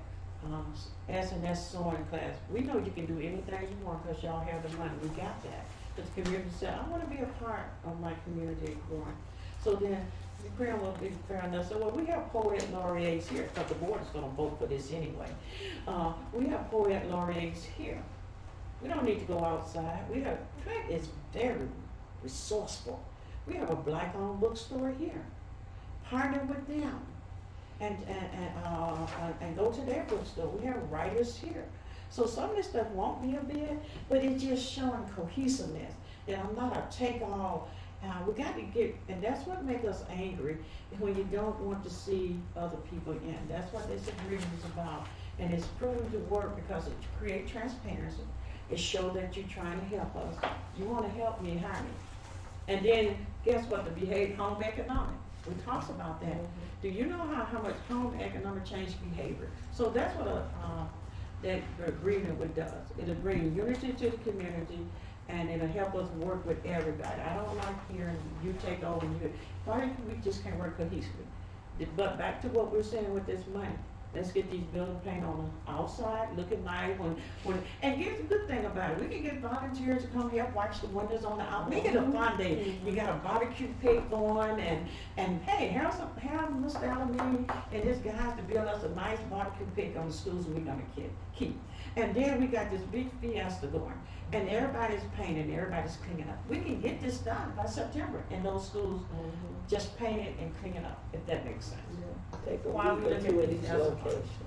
Speaker 2: S&S sewing class, we know you can do anything you want because y'all have the money, we got that. But the community said, I want to be a part of my community growing. So then the CRIM will be fair enough. So well, we have poet laureates here, because the board is going to vote for this anyway. We have poet laureates here. We don't need to go outside. We have, Flint is very resourceful. We have a black-owned bookstore here. Partner with them and go to their bookstore. We have writers here. So some of this stuff won't be a bid, but it's just showing cohesiveness, that I'm not a take-all. We got to get, and that's what makes us angry, when you don't want to see other people in. That's what this agreement is about. And it's proven to work because it creates transparency. It shows that you're trying to help us. You want to help me, hire me. And then, guess what, the home economic. We talked about that. Do you know how much home economic change behavior? So that's what that agreement does. It'll bring unity to the community, and it'll help us work with everybody. I don't like hearing you take over, why we just can't work cohesively? But back to what we're saying with this money. Let's get these building paint on the outside, looking nice and here's the good thing about it. We can get volunteers to come help watch the windows on the out. Make it a fun day. You got a barbecue pit going and hey, have Mr. Alamini and his guys to build us a nice barbecue pit on the schools we're gonna keep. And then we got this big fiesta going. And everybody's painting, everybody's cleaning up. We can get this done by September in those schools, just paint it and clean it up, if that makes sense.
Speaker 7: Take a
Speaker 2: While
Speaker 7: week
Speaker 2: we
Speaker 7: or
Speaker 2: look
Speaker 7: two
Speaker 2: at
Speaker 7: at
Speaker 2: these
Speaker 7: each
Speaker 2: other
Speaker 7: location.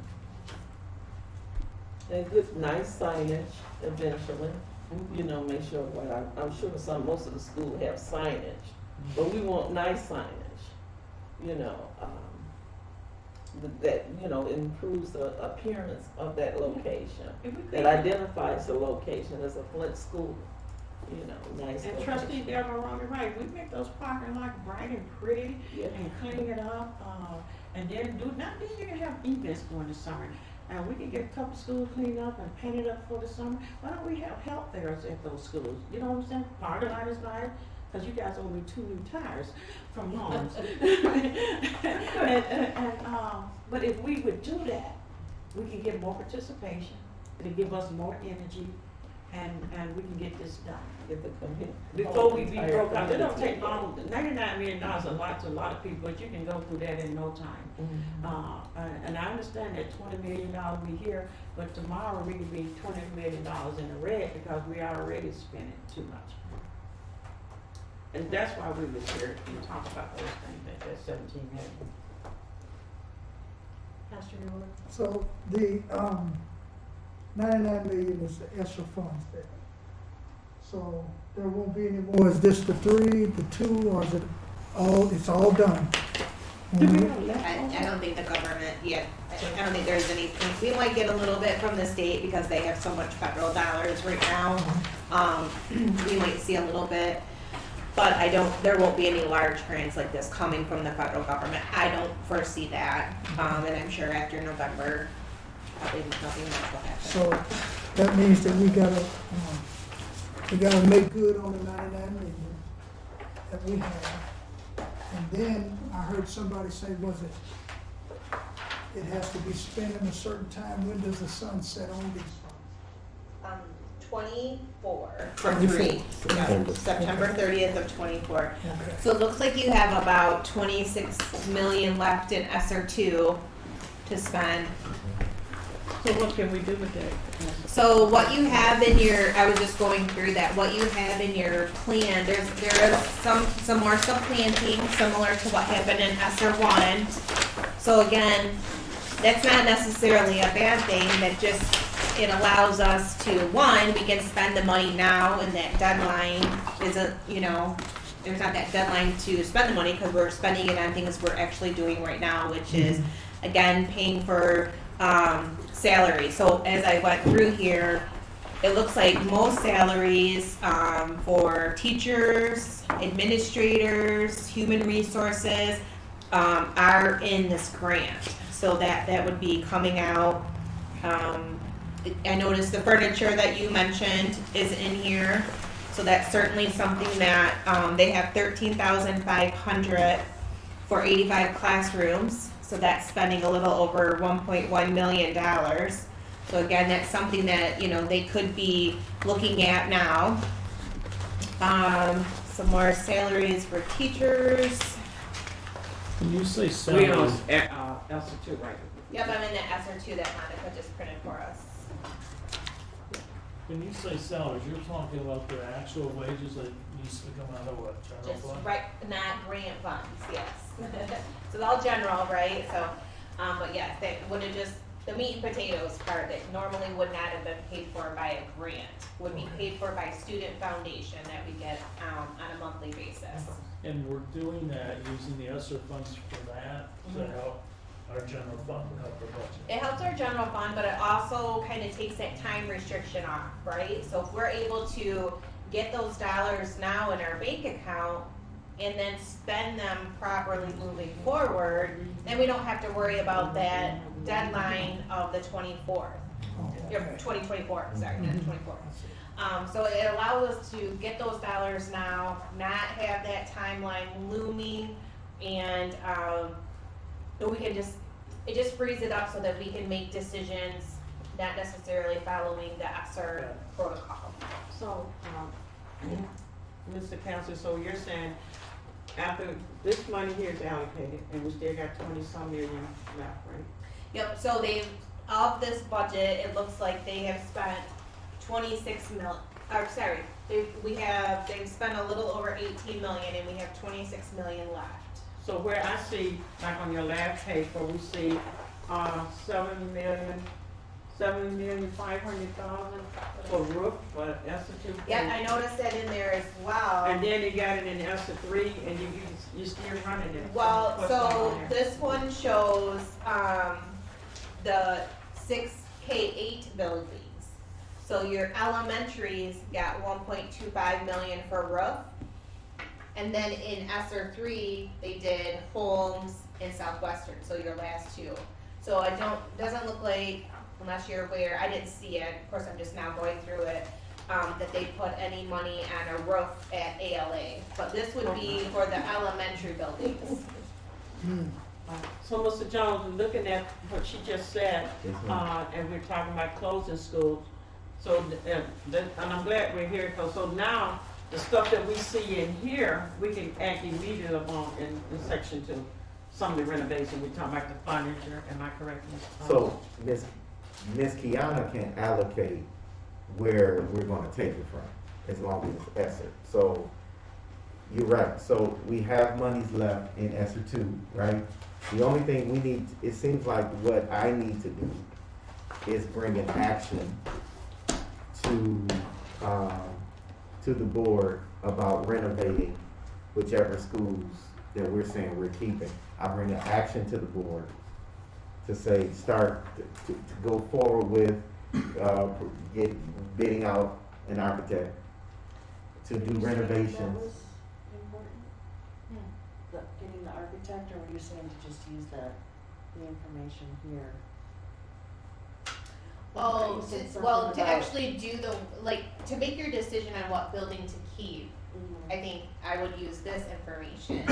Speaker 7: And good, nice signage eventually, you know, make sure, I'm sure most of the schools have signage, but we want nice signage, you know, that, you know, improves the appearance of that location, that identifies the location as a Flint school, you know, nice.
Speaker 2: And trustee Deborah Ronnie, right, we make those parking lots bright and pretty and clean it up, and then you can have events during the summer. And we can get a couple schools cleaned up and painted up for the summer. Why don't we have health fairs at those schools? You know what I'm saying? Parking lot is nice, because you guys owe me 2 new tires from Lawrence. But if we would do that, we can get more participation. It'll give us more energy, and we can get this done.
Speaker 7: Get the Committe.
Speaker 2: Before we be broke out, it don't take long. $99 million is a lot to a lot of people, but you can go through that in no time. And I understand that $20 million we here, but tomorrow we could be $20 million in the red because we already spending too much. And that's why we was here to talk about those things, that 17 million. Pastor Newell?
Speaker 8: So the, 99 million is the extra funds there. So there won't be any more. Is this the 3, the 2, or is it all, it's all done?
Speaker 2: Do we have left?
Speaker 3: I don't think the government yet, I don't think there's anything, we might get a little bit from the state because they have so much federal dollars right now. We might see a little bit, but there won't be any large grants like this coming from the federal government. I don't foresee that, and I'm sure after November, probably nothing much will happen.
Speaker 8: So that means that we gotta make good on the 99 million that we have. And then I heard somebody say, it has to be spent in a certain time. When does the sun set on these funds?
Speaker 3: 24.
Speaker 2: For three.
Speaker 3: September 30th of 24.
Speaker 8: Okay.
Speaker 3: So it looks like you have about 26 million left in SR2 to spend.
Speaker 2: So what can we do with that?
Speaker 3: So what you have in your, I was just going through that, what you have in your plan, there is some more supplanting similar to what happened in SR1. So again, that's not necessarily a bad thing, that just, it allows us to, one, we can spend the money now, and that deadline isn't, there's not that deadline to spend the money, because we're spending it on things we're actually doing right now, which is, again, paying for salary. So as I went through here, it looks like most salaries for teachers, administrators, human resources are in this grant. So that would be coming out. I noticed the furniture that you mentioned is in here. So that's certainly something that they have $13,500 for 85 classrooms. So that's spending a little over $1.1 million. So again, that's something that, they could be looking at now. Some more salaries for teachers.
Speaker 4: When you say
Speaker 2: We
Speaker 4: salaries,
Speaker 2: on, Elsa too, right?
Speaker 3: Yep, I'm in the SR2 that Monica just printed for us.
Speaker 4: when you say salaries, you're talking about their actual wages that used to come out of what, general
Speaker 3: Just
Speaker 4: fund?
Speaker 3: right, not grant funds, yes. So it's all general, right? So, but yes, that would have just, the meat and potatoes part that normally would not have been paid for by a grant, would be paid for by student foundation that we get, on a monthly basis.
Speaker 4: And we're doing that using the ESSER funds for that to help our general fund, help our budget.
Speaker 3: It helps our general fund, but it also kind of takes that time restriction off, right? So if we're able to get those dollars now in our bank account and then spend them properly moving forward, then we don't have to worry about that deadline of the 24th. 2024, sorry, not 24th. So it allows us to get those dollars now, not have that timeline looming, and we can just, it just frees it up so that we can make decisions not necessarily following the ESSER protocol.
Speaker 2: So, Mr. Counselor, so you're saying after this money here is allocated and we still got 20-some million left, right?
Speaker 3: Yep, so they've, of this budget, it looks like they have spent 26 mil, or sorry, they've spent a little over 18 million and we have 26 million left.
Speaker 2: So where I see, like on your last page, where we see, 7,500,000 for roof, for ESSER2.
Speaker 3: Yep, I noticed that in there as well.
Speaker 2: And then you got it in ESSER3, and you still running it.
Speaker 3: Well,
Speaker 2: What's
Speaker 3: so
Speaker 2: going on there?
Speaker 3: this one shows, the 6K8 buildings. So your elementaries got 1.25 million for roof. And then in ESSER3, they did Holmes and Southwestern, so your last two. So doesn't look like, unless you're aware, I didn't see it, of course I'm just now going through it, that they put any money on a roof at ALA. But this would be for the elementary buildings.
Speaker 2: So, Mr. Jones, looking at what she just said,
Speaker 1: Yes, ma'am.
Speaker 2: and we're talking about closing schools, so, and I'm glad we're here, because so now, the stuff that we see in here, we can act immediately upon in section 2. Some of the renovation, we're talking about the furniture, am I correct, Ms.?
Speaker 1: So, Ms. Kiana can allocate where we're gonna take it from, as long as it's ESSER. So, you're right, so we have monies left in ESSER2, right? The only thing we need, it seems like what I need to do is bring an action to the board about renovating whichever schools that we're saying we're keeping. I bring an action to the board to say, start to go forward with, bidding out an architect to do renovations.
Speaker 5: That was important? Getting the architect, or were you saying to just use the information here?
Speaker 3: Oh,
Speaker 5: You said
Speaker 3: well,
Speaker 5: something
Speaker 3: to
Speaker 5: about-
Speaker 3: actually do to make your decision on what building to keep, I think I would use this information.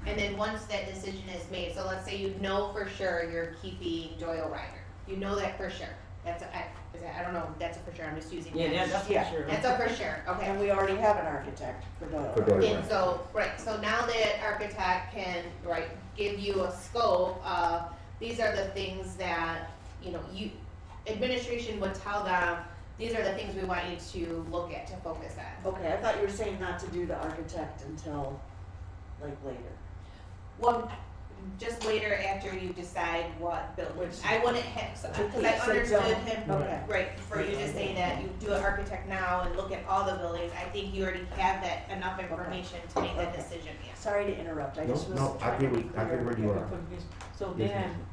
Speaker 3: And then once that decision is made, so let's say you know for sure you're keeping Doyle Reiner. You know that for sure. I don't know, if that's a for sure, I'm just using.
Speaker 2: Yeah,
Speaker 3: that.
Speaker 2: that's for
Speaker 5: Yeah.
Speaker 2: sure.
Speaker 3: That's a for sure, okay.
Speaker 5: And we already have an architect for
Speaker 1: For
Speaker 5: the.
Speaker 1: the-
Speaker 3: And so, right, so now that architect can, right, give you a scope of, these are the things that, you know, administration would tell them, these are the things we want you to look at, to focus on.
Speaker 5: Okay, I thought you were saying not to do the architect until like later.
Speaker 3: Well, just later after you decide what building,
Speaker 5: Which-
Speaker 3: I wouldn't have, because I
Speaker 5: So
Speaker 3: understood
Speaker 5: don't-
Speaker 3: him,
Speaker 5: Okay.
Speaker 3: right, for you to say that you do an architect now and look at all the buildings, I think you already have that, enough information to make that
Speaker 5: Okay.
Speaker 3: decision, yes.
Speaker 5: Sorry to interrupt, I
Speaker 1: No,
Speaker 5: just was
Speaker 1: no, I
Speaker 5: trying to
Speaker 1: get
Speaker 5: be
Speaker 1: what- I
Speaker 5: clear.
Speaker 1: get where you are.
Speaker 2: So
Speaker 1: Yes,
Speaker 2: then,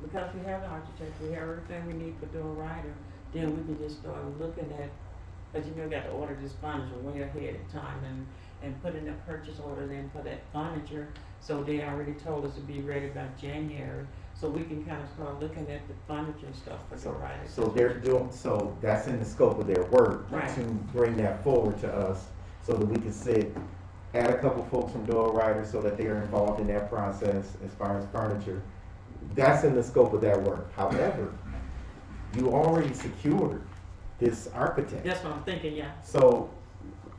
Speaker 2: because we have the architect, we have everything we need for doing writer, then we can just start looking at, cause you know, you got to order this furniture way ahead of time and put in a purchase order then for that furniture. So they already told us to be ready by January, so we can kind of start looking at the furniture and stuff for the writers.
Speaker 1: So they're doing, so that's in the scope of their work
Speaker 2: Right.
Speaker 1: to bring that forward to us so that we can sit, add a couple folks from Door Writers so that they are involved in that process as far as furniture. That's in the scope of their work. However, you already secured this architect.
Speaker 2: That's what I'm thinking, yeah.
Speaker 1: So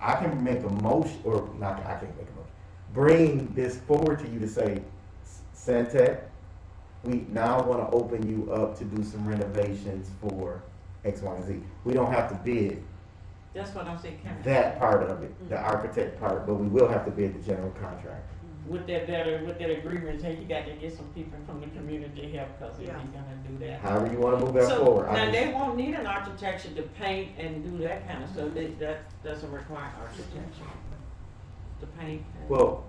Speaker 1: I can make a motion, or not, I can't make a motion. Bring this forward to you to say, Santec, we now want to open you up to do some renovations for X, Y, and Z. We don't have to bid
Speaker 2: That's what I'm saying, kind of.
Speaker 1: that part of it, the architect part, but we will have to bid the general contractor.
Speaker 2: With that agreement, hey, you got to get some people from the community help, cause if you're gonna do that.
Speaker 1: However you want to move that
Speaker 2: So,
Speaker 1: forward.
Speaker 2: now
Speaker 1: I
Speaker 2: they
Speaker 1: just-
Speaker 2: won't need an architecture to paint and do that kind of stuff, that doesn't require architecture. To paint and.
Speaker 1: Well,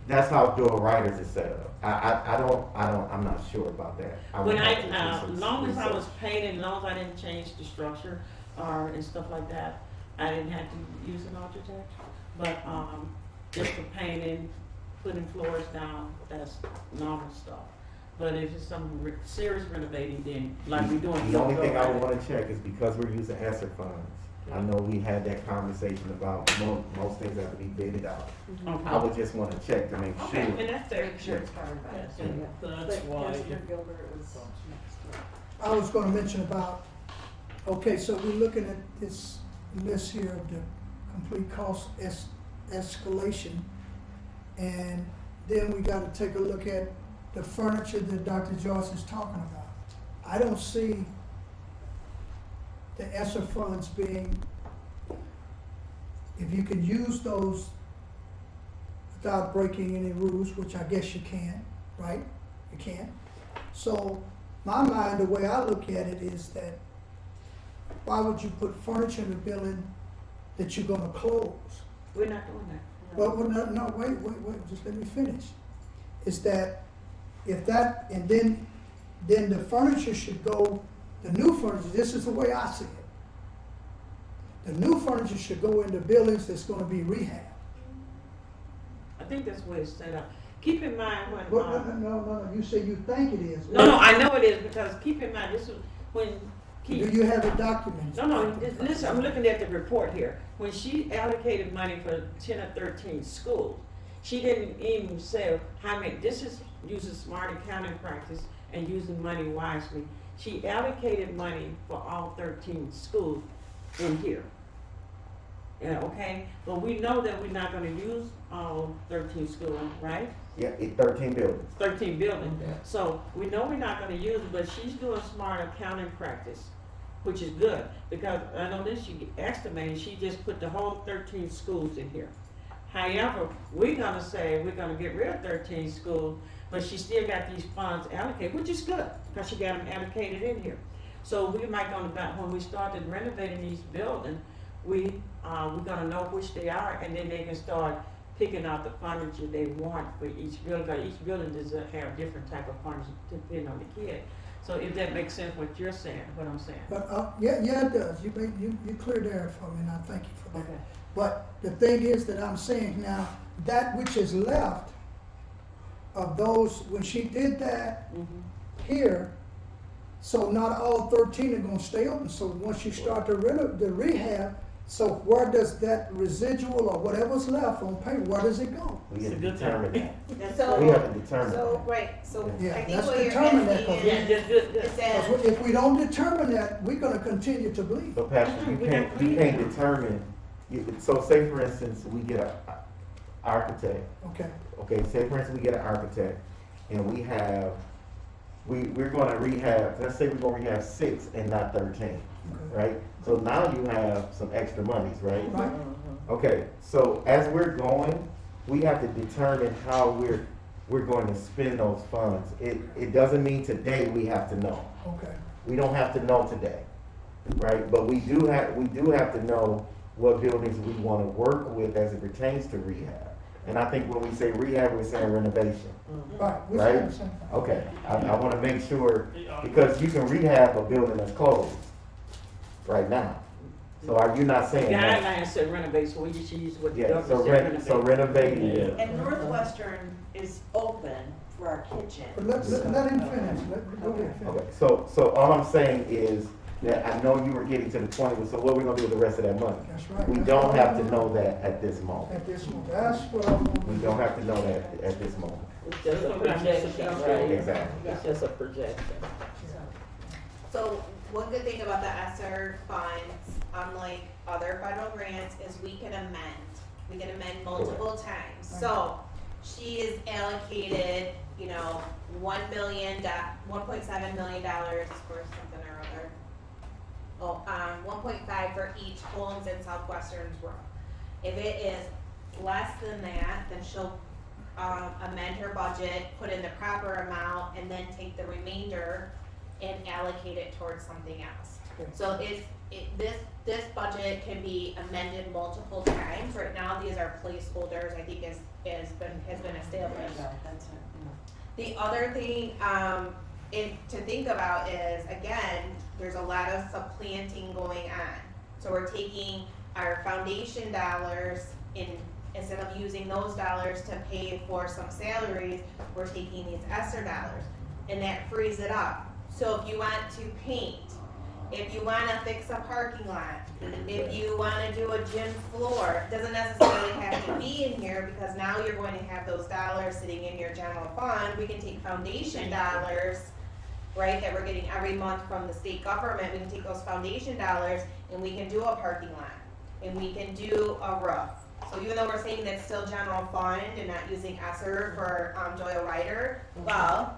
Speaker 1: that's how Door Writers is set up. I'm not sure about that.
Speaker 2: When
Speaker 1: would
Speaker 2: I,
Speaker 1: have to do some
Speaker 2: long as I was
Speaker 1: research.
Speaker 2: painting, long as I didn't change the structure, and stuff like that, I didn't have to use an architect. But, just for painting, putting floors down, that's normal stuff. But if it's some serious renovating, then, like we're doing.
Speaker 1: The only thing I would wanna check is because we're using ESSER funds. I know we had that conversation about most things have to be bidded out. I would just wanna check to make sure.
Speaker 2: Okay, and that's very
Speaker 5: Make sure
Speaker 2: sure.
Speaker 5: it's covered by it.
Speaker 2: And
Speaker 4: That's
Speaker 5: But
Speaker 4: why.
Speaker 5: Councilor Gilbert was next.
Speaker 8: I was gonna mention about, okay, so we're looking at this list here of the complete cost escalation. And then we gotta take a look at the furniture that Dr. Joyce is talking about. I don't see the ESSER funds being, if you can use those without breaking any rules, which I guess you can, right? You can. So, my mind, the way I look at it is that, why would you put furniture in a building that you're gonna close?
Speaker 2: We're not doing that.
Speaker 8: Well, no, wait, just let me finish. Is that, if that, and then the furniture should go, the new furniture, this is the way I see it. The new furniture should go into buildings that's gonna be rehab.
Speaker 2: I think that's where it's set up. Keep in mind when,
Speaker 8: Well, no, you say you think it is.
Speaker 2: no, I know it is, because keep in mind, this is when,
Speaker 8: Do
Speaker 2: keep,
Speaker 8: you have it documented?
Speaker 2: no, listen, I'm looking at the report here. When she allocated money for 10 or 13 schools, she didn't even say how many, this is using smart accounting practice and using money wisely. She allocated money for all 13 schools in here. Yeah, okay, but we know that we're not gonna use all 13 schools, right?
Speaker 1: Yeah, 13 buildings.
Speaker 2: 13 buildings.
Speaker 1: Yeah.
Speaker 2: So we know we're not gonna use it, but she's doing smart accounting practice, which is good, because I know this, she estimated, she just put the whole 13 schools in here. However, we're gonna say we're gonna get rid of 13 schools, but she still got these funds allocated, which is good, because she got them allocated in here. So we might gonna, when we started renovating these buildings, we're gonna know which they are, and then they can start picking out the furniture they want for each building, because each building does have different type of furniture depending on the kid. So if that makes sense what you're saying, what I'm saying.
Speaker 8: But, yeah, it does. You cleared the air for me, and I thank you for that.
Speaker 2: Okay.
Speaker 8: But the thing is that I'm saying now, that which is left of those, when she did that here, so not all 13 are gonna stay open. So once you start the rehab, So where does that residual or whatever's left on paper, where does it go?
Speaker 1: We
Speaker 7: It's
Speaker 1: have
Speaker 7: a
Speaker 1: to
Speaker 7: good
Speaker 1: determine
Speaker 7: time.
Speaker 1: that.
Speaker 3: So,
Speaker 1: We have to determine
Speaker 3: so,
Speaker 1: that.
Speaker 3: right, so
Speaker 8: Yeah,
Speaker 3: I think
Speaker 8: let's
Speaker 3: what you're
Speaker 8: determine that,
Speaker 3: asking
Speaker 8: 'cause
Speaker 7: Yeah,
Speaker 3: is,
Speaker 7: good.
Speaker 3: is that,
Speaker 8: Because if we don't determine that, we're gonna continue to bleed.
Speaker 1: So Pastor, you can't determine, so say for instance, we get a architect,
Speaker 8: Okay,
Speaker 1: okay, say for instance, we get an architect, and we're gonna rehab, let's say we're gonna rehab 6 and not 13,
Speaker 8: okay.
Speaker 1: right? So now you have some extra monies, right?
Speaker 8: Right,
Speaker 1: Okay, so as we're going, we have to determine how we're going to spend those funds. It doesn't mean today we have to know.
Speaker 8: okay.
Speaker 1: We don't have to know today, right? But we do have to know what buildings we wanna work with as it pertains to rehab. And I think when we say rehab, we're saying renovation.
Speaker 8: Right, we're
Speaker 1: Right?
Speaker 8: saying the same thing.
Speaker 1: Okay, I wanna make sure, because you can rehab a building that's closed right now. So are you not saying that?
Speaker 2: Guidelines said renovate, so we just use what the
Speaker 1: Yeah,
Speaker 2: government said renovate.
Speaker 1: renovate.
Speaker 10: And Northwestern is open for our kitchen.
Speaker 8: But let him finish, go ahead, finish.
Speaker 1: Okay, so all I'm saying is that I know you were getting to the point, so what are we gonna do with the rest of that money?
Speaker 8: That's right.
Speaker 1: We
Speaker 8: That's
Speaker 1: don't
Speaker 8: what
Speaker 1: have
Speaker 8: I'm-
Speaker 1: to know that at this moment.
Speaker 8: At this moment, that's what I'm.
Speaker 1: We don't have to know that at this moment.
Speaker 7: It's just a projection, right?
Speaker 1: Exactly.
Speaker 7: It's just a projection.
Speaker 3: so one good thing about the ESSER funds, unlike other federal grants, is we can amend. We can amend multiple times. So she is allocated, you know, $1.7 million for something or other. 1.5 for each homes in Southwestern's row. If it is less than that, then she'll amend her budget, put in the proper amount, and then take the remainder and allocate it towards something else. So this budget can be amended multiple times. Right now, these are placeholders, I think has been established.
Speaker 10: Yeah, that's it,
Speaker 3: The other thing, to think about is, again, there's a lot of supplanting going on. So we're taking our foundation dollars instead of using those dollars to pay for some salaries, we're taking these ESSER dollars, and that frees it up. So if you want to paint, if you wanna fix a parking lot, if you wanna do a gym floor, it doesn't necessarily have to be in here, because now you're going to have those dollars sitting in your general fund. We can take foundation dollars, right, that we're getting every month from the state government, we can take those foundation dollars and we can do a parking lot, and we can do a roof. So even though we're saying that's still general fund and not using ESSER for Doyle Ryder, well,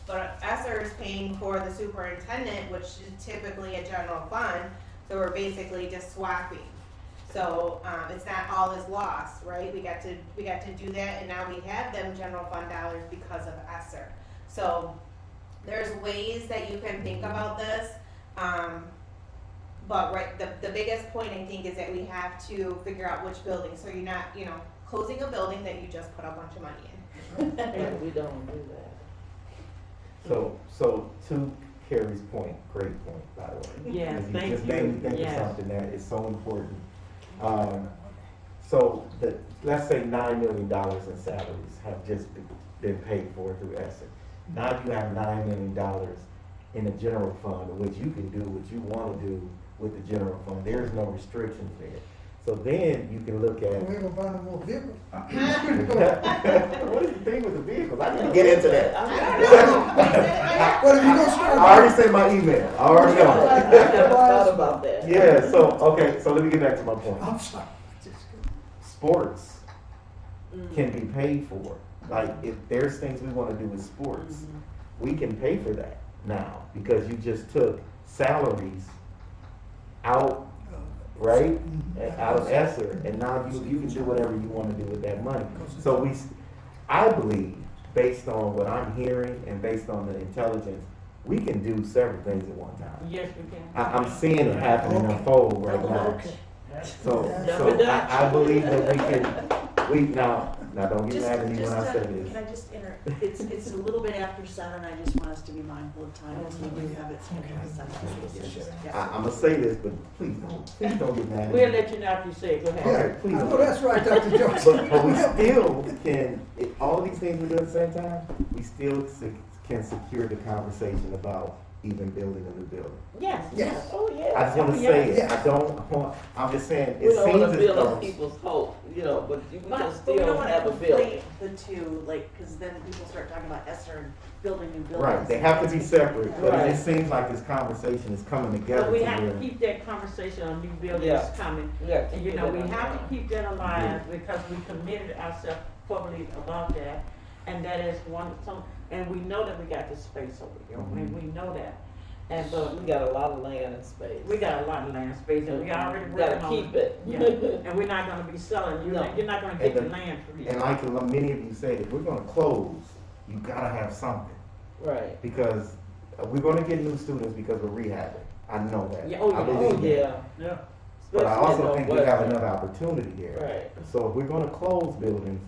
Speaker 3: but ESSER is paying for the superintendent, which is typically a general fund, so we're basically just swapping. So, it's not all is lost, right? We got to do that, and now we have them general fund dollars because of ESSER. So, there's ways that you can think about this, but right, the biggest point I think is that we have to figure out which building, so you're not, closing a building that you just put a bunch of money in.
Speaker 7: And we don't do that.
Speaker 1: So to Carrie's point, great point, by the way.
Speaker 2: Yeah,
Speaker 1: Because
Speaker 2: thank
Speaker 1: you just made me think of
Speaker 2: Yes.
Speaker 1: something that is so important. So let's say $9 million in salaries have just been paid for through ESSER. Now you have $9 million in the general fund, which you can do what you wanna do with the general fund. There's no restrictions there. So then you can look at.
Speaker 8: We ain't gonna buy no more vehicles.
Speaker 1: What is the thing with the vehicles? I need to get into that.
Speaker 8: Well, if you gonna start.
Speaker 1: I already sent my email. I already
Speaker 7: I
Speaker 1: know.
Speaker 7: never thought about that.
Speaker 1: Yeah, so let me get back to my point.
Speaker 8: I'm sorry.
Speaker 1: Sports can be paid for. Like, if there's things we wanna do with sports, we can pay for that now, because you just took salaries out, right? Out of ESSER, and now you can do whatever you wanna do with that money. So I believe, based on what I'm hearing and based on the intelligence, we can do several things at one time.
Speaker 2: Yes, we can.
Speaker 1: I'm seeing it happening unfold right now.
Speaker 8: Okay.
Speaker 1: So I believe that now don't get mad at me when I say this.
Speaker 10: Can I just it's a little bit after 7, I just want us to be mindful of time, because we do have it scheduled.
Speaker 1: I'm gonna say this, but please don't get mad at me.
Speaker 2: We'll let you know if you say it, go ahead.
Speaker 1: Okay, please
Speaker 8: I
Speaker 1: don't.
Speaker 8: know that's right, Dr. Jones.
Speaker 1: But we still can, all these things we do at the same time, we still can secure the conversation about even building a new building.
Speaker 2: Yes.
Speaker 10: Yes.
Speaker 7: Oh, yeah.
Speaker 1: I just wanna
Speaker 2: Oh,
Speaker 1: say,
Speaker 10: yes.
Speaker 1: I don't want, I'm just saying,
Speaker 7: We
Speaker 1: it
Speaker 7: don't
Speaker 1: seems
Speaker 7: wanna
Speaker 1: as
Speaker 7: build
Speaker 1: though.
Speaker 7: on people's hope, but we
Speaker 2: But-
Speaker 7: can
Speaker 10: But we don't
Speaker 7: still
Speaker 10: wanna
Speaker 7: have a building.
Speaker 10: conflate the two, like, cause then people start talking about Esther and building new buildings.
Speaker 1: Right, they have to be separate, but it
Speaker 7: Right.
Speaker 1: just seems like this conversation is coming together
Speaker 2: But we
Speaker 1: to
Speaker 2: have to
Speaker 1: where.
Speaker 2: keep that conversation on new buildings
Speaker 7: Yeah.
Speaker 2: coming.
Speaker 7: Yeah,
Speaker 2: And you know, we have to keep that alive because we committed ourselves fully about that. And that is and we know that we got this space over here, and we know that. And, but
Speaker 7: We got a lot of land and space.
Speaker 2: we got a lot of land space and we already
Speaker 7: Gotta
Speaker 2: working on.
Speaker 7: keep it.
Speaker 2: Yeah, and we're not gonna be selling,
Speaker 7: No.
Speaker 2: you're not gonna get
Speaker 1: And
Speaker 2: the
Speaker 1: the-
Speaker 2: land free.
Speaker 1: And like many of you said, if we're gonna close, you gotta have something,
Speaker 7: Right.
Speaker 1: because we're gonna get new students because we're rehabbing. I know that.
Speaker 2: Yeah, oh,
Speaker 1: I
Speaker 2: yeah.
Speaker 1: believe
Speaker 7: Oh,
Speaker 1: that.
Speaker 7: yeah.
Speaker 4: Yeah,
Speaker 1: But I
Speaker 7: Especially
Speaker 1: also
Speaker 7: in
Speaker 1: think we have
Speaker 7: Northwestern.
Speaker 1: another opportunity here.
Speaker 7: Right.
Speaker 1: So if we're gonna close buildings,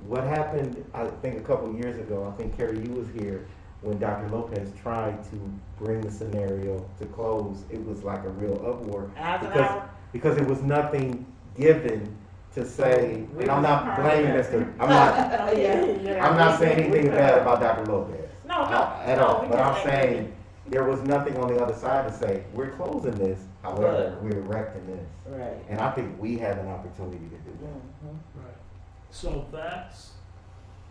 Speaker 1: what happened, I think a couple of years ago, I think Carrie, you was here, when Dr. Lopez tried to bring the scenario to close, it was like a real uproar.
Speaker 2: After
Speaker 1: Because,
Speaker 2: our,
Speaker 1: because it was nothing given to say,
Speaker 2: We
Speaker 1: and I'm
Speaker 2: was
Speaker 1: not
Speaker 2: part of
Speaker 1: blaming
Speaker 2: that.
Speaker 1: Mr., I'm not,
Speaker 10: Oh, yeah.
Speaker 2: yeah,
Speaker 1: I'm not
Speaker 2: we-
Speaker 1: saying anything
Speaker 2: we-
Speaker 1: bad about Dr. Lopez.
Speaker 2: No, no,
Speaker 1: At
Speaker 2: no,
Speaker 1: all,
Speaker 2: we
Speaker 1: but I'm
Speaker 2: can't.
Speaker 1: saying, there was nothing on the other side to say, we're closing this, however,
Speaker 7: But-
Speaker 1: we're erecting this.
Speaker 7: Right.
Speaker 1: And I think we have an opportunity to do that.
Speaker 7: Mhm.
Speaker 4: right. So that's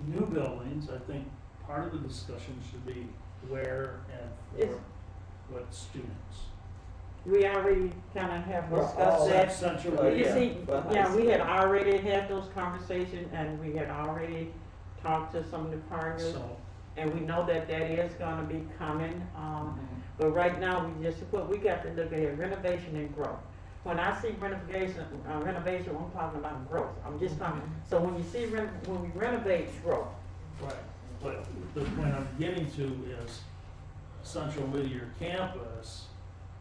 Speaker 4: new buildings. I think part of the discussion should be where and for
Speaker 2: It's-
Speaker 4: what students.
Speaker 2: We already kinda have
Speaker 7: We're
Speaker 2: discussed
Speaker 7: all
Speaker 2: that.
Speaker 4: Central.
Speaker 7: Well,
Speaker 2: You
Speaker 7: yeah,
Speaker 2: see,
Speaker 7: but high
Speaker 2: yeah, we had
Speaker 7: school.
Speaker 2: already had those conversations and we had already talked to some of the partners.
Speaker 4: So,
Speaker 2: And we know that that is gonna be coming, but right now, we got to look at renovation and growth. When I see renovation, I'm talking about growth, I'm just talking, so when you see when we renovate growth,
Speaker 4: right, but the point I'm getting to is Central Whittier campus,